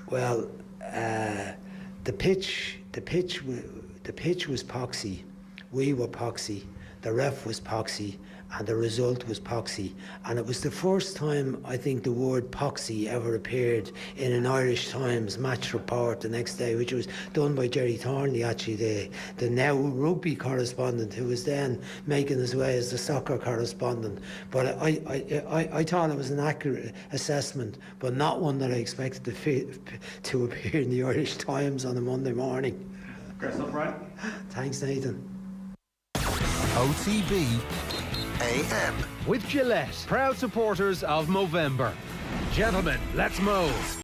well, the pitch was poxy, we were poxy, the ref was poxy, and the result was poxy. And it was the first time I think the word poxy ever appeared in an Irish Times match report the next day, which was done by Jerry Thornley, actually, the now rugby correspondent, who was then making his way as the soccer correspondent. But I thought it was an accurate assessment, but not one that I expected to appear in the Irish Times on a Monday morning. Great stuff, Brian. Thanks, Nathan. OTB AM. With Gillette, proud supporters of Movember. Gentlemen, let's move.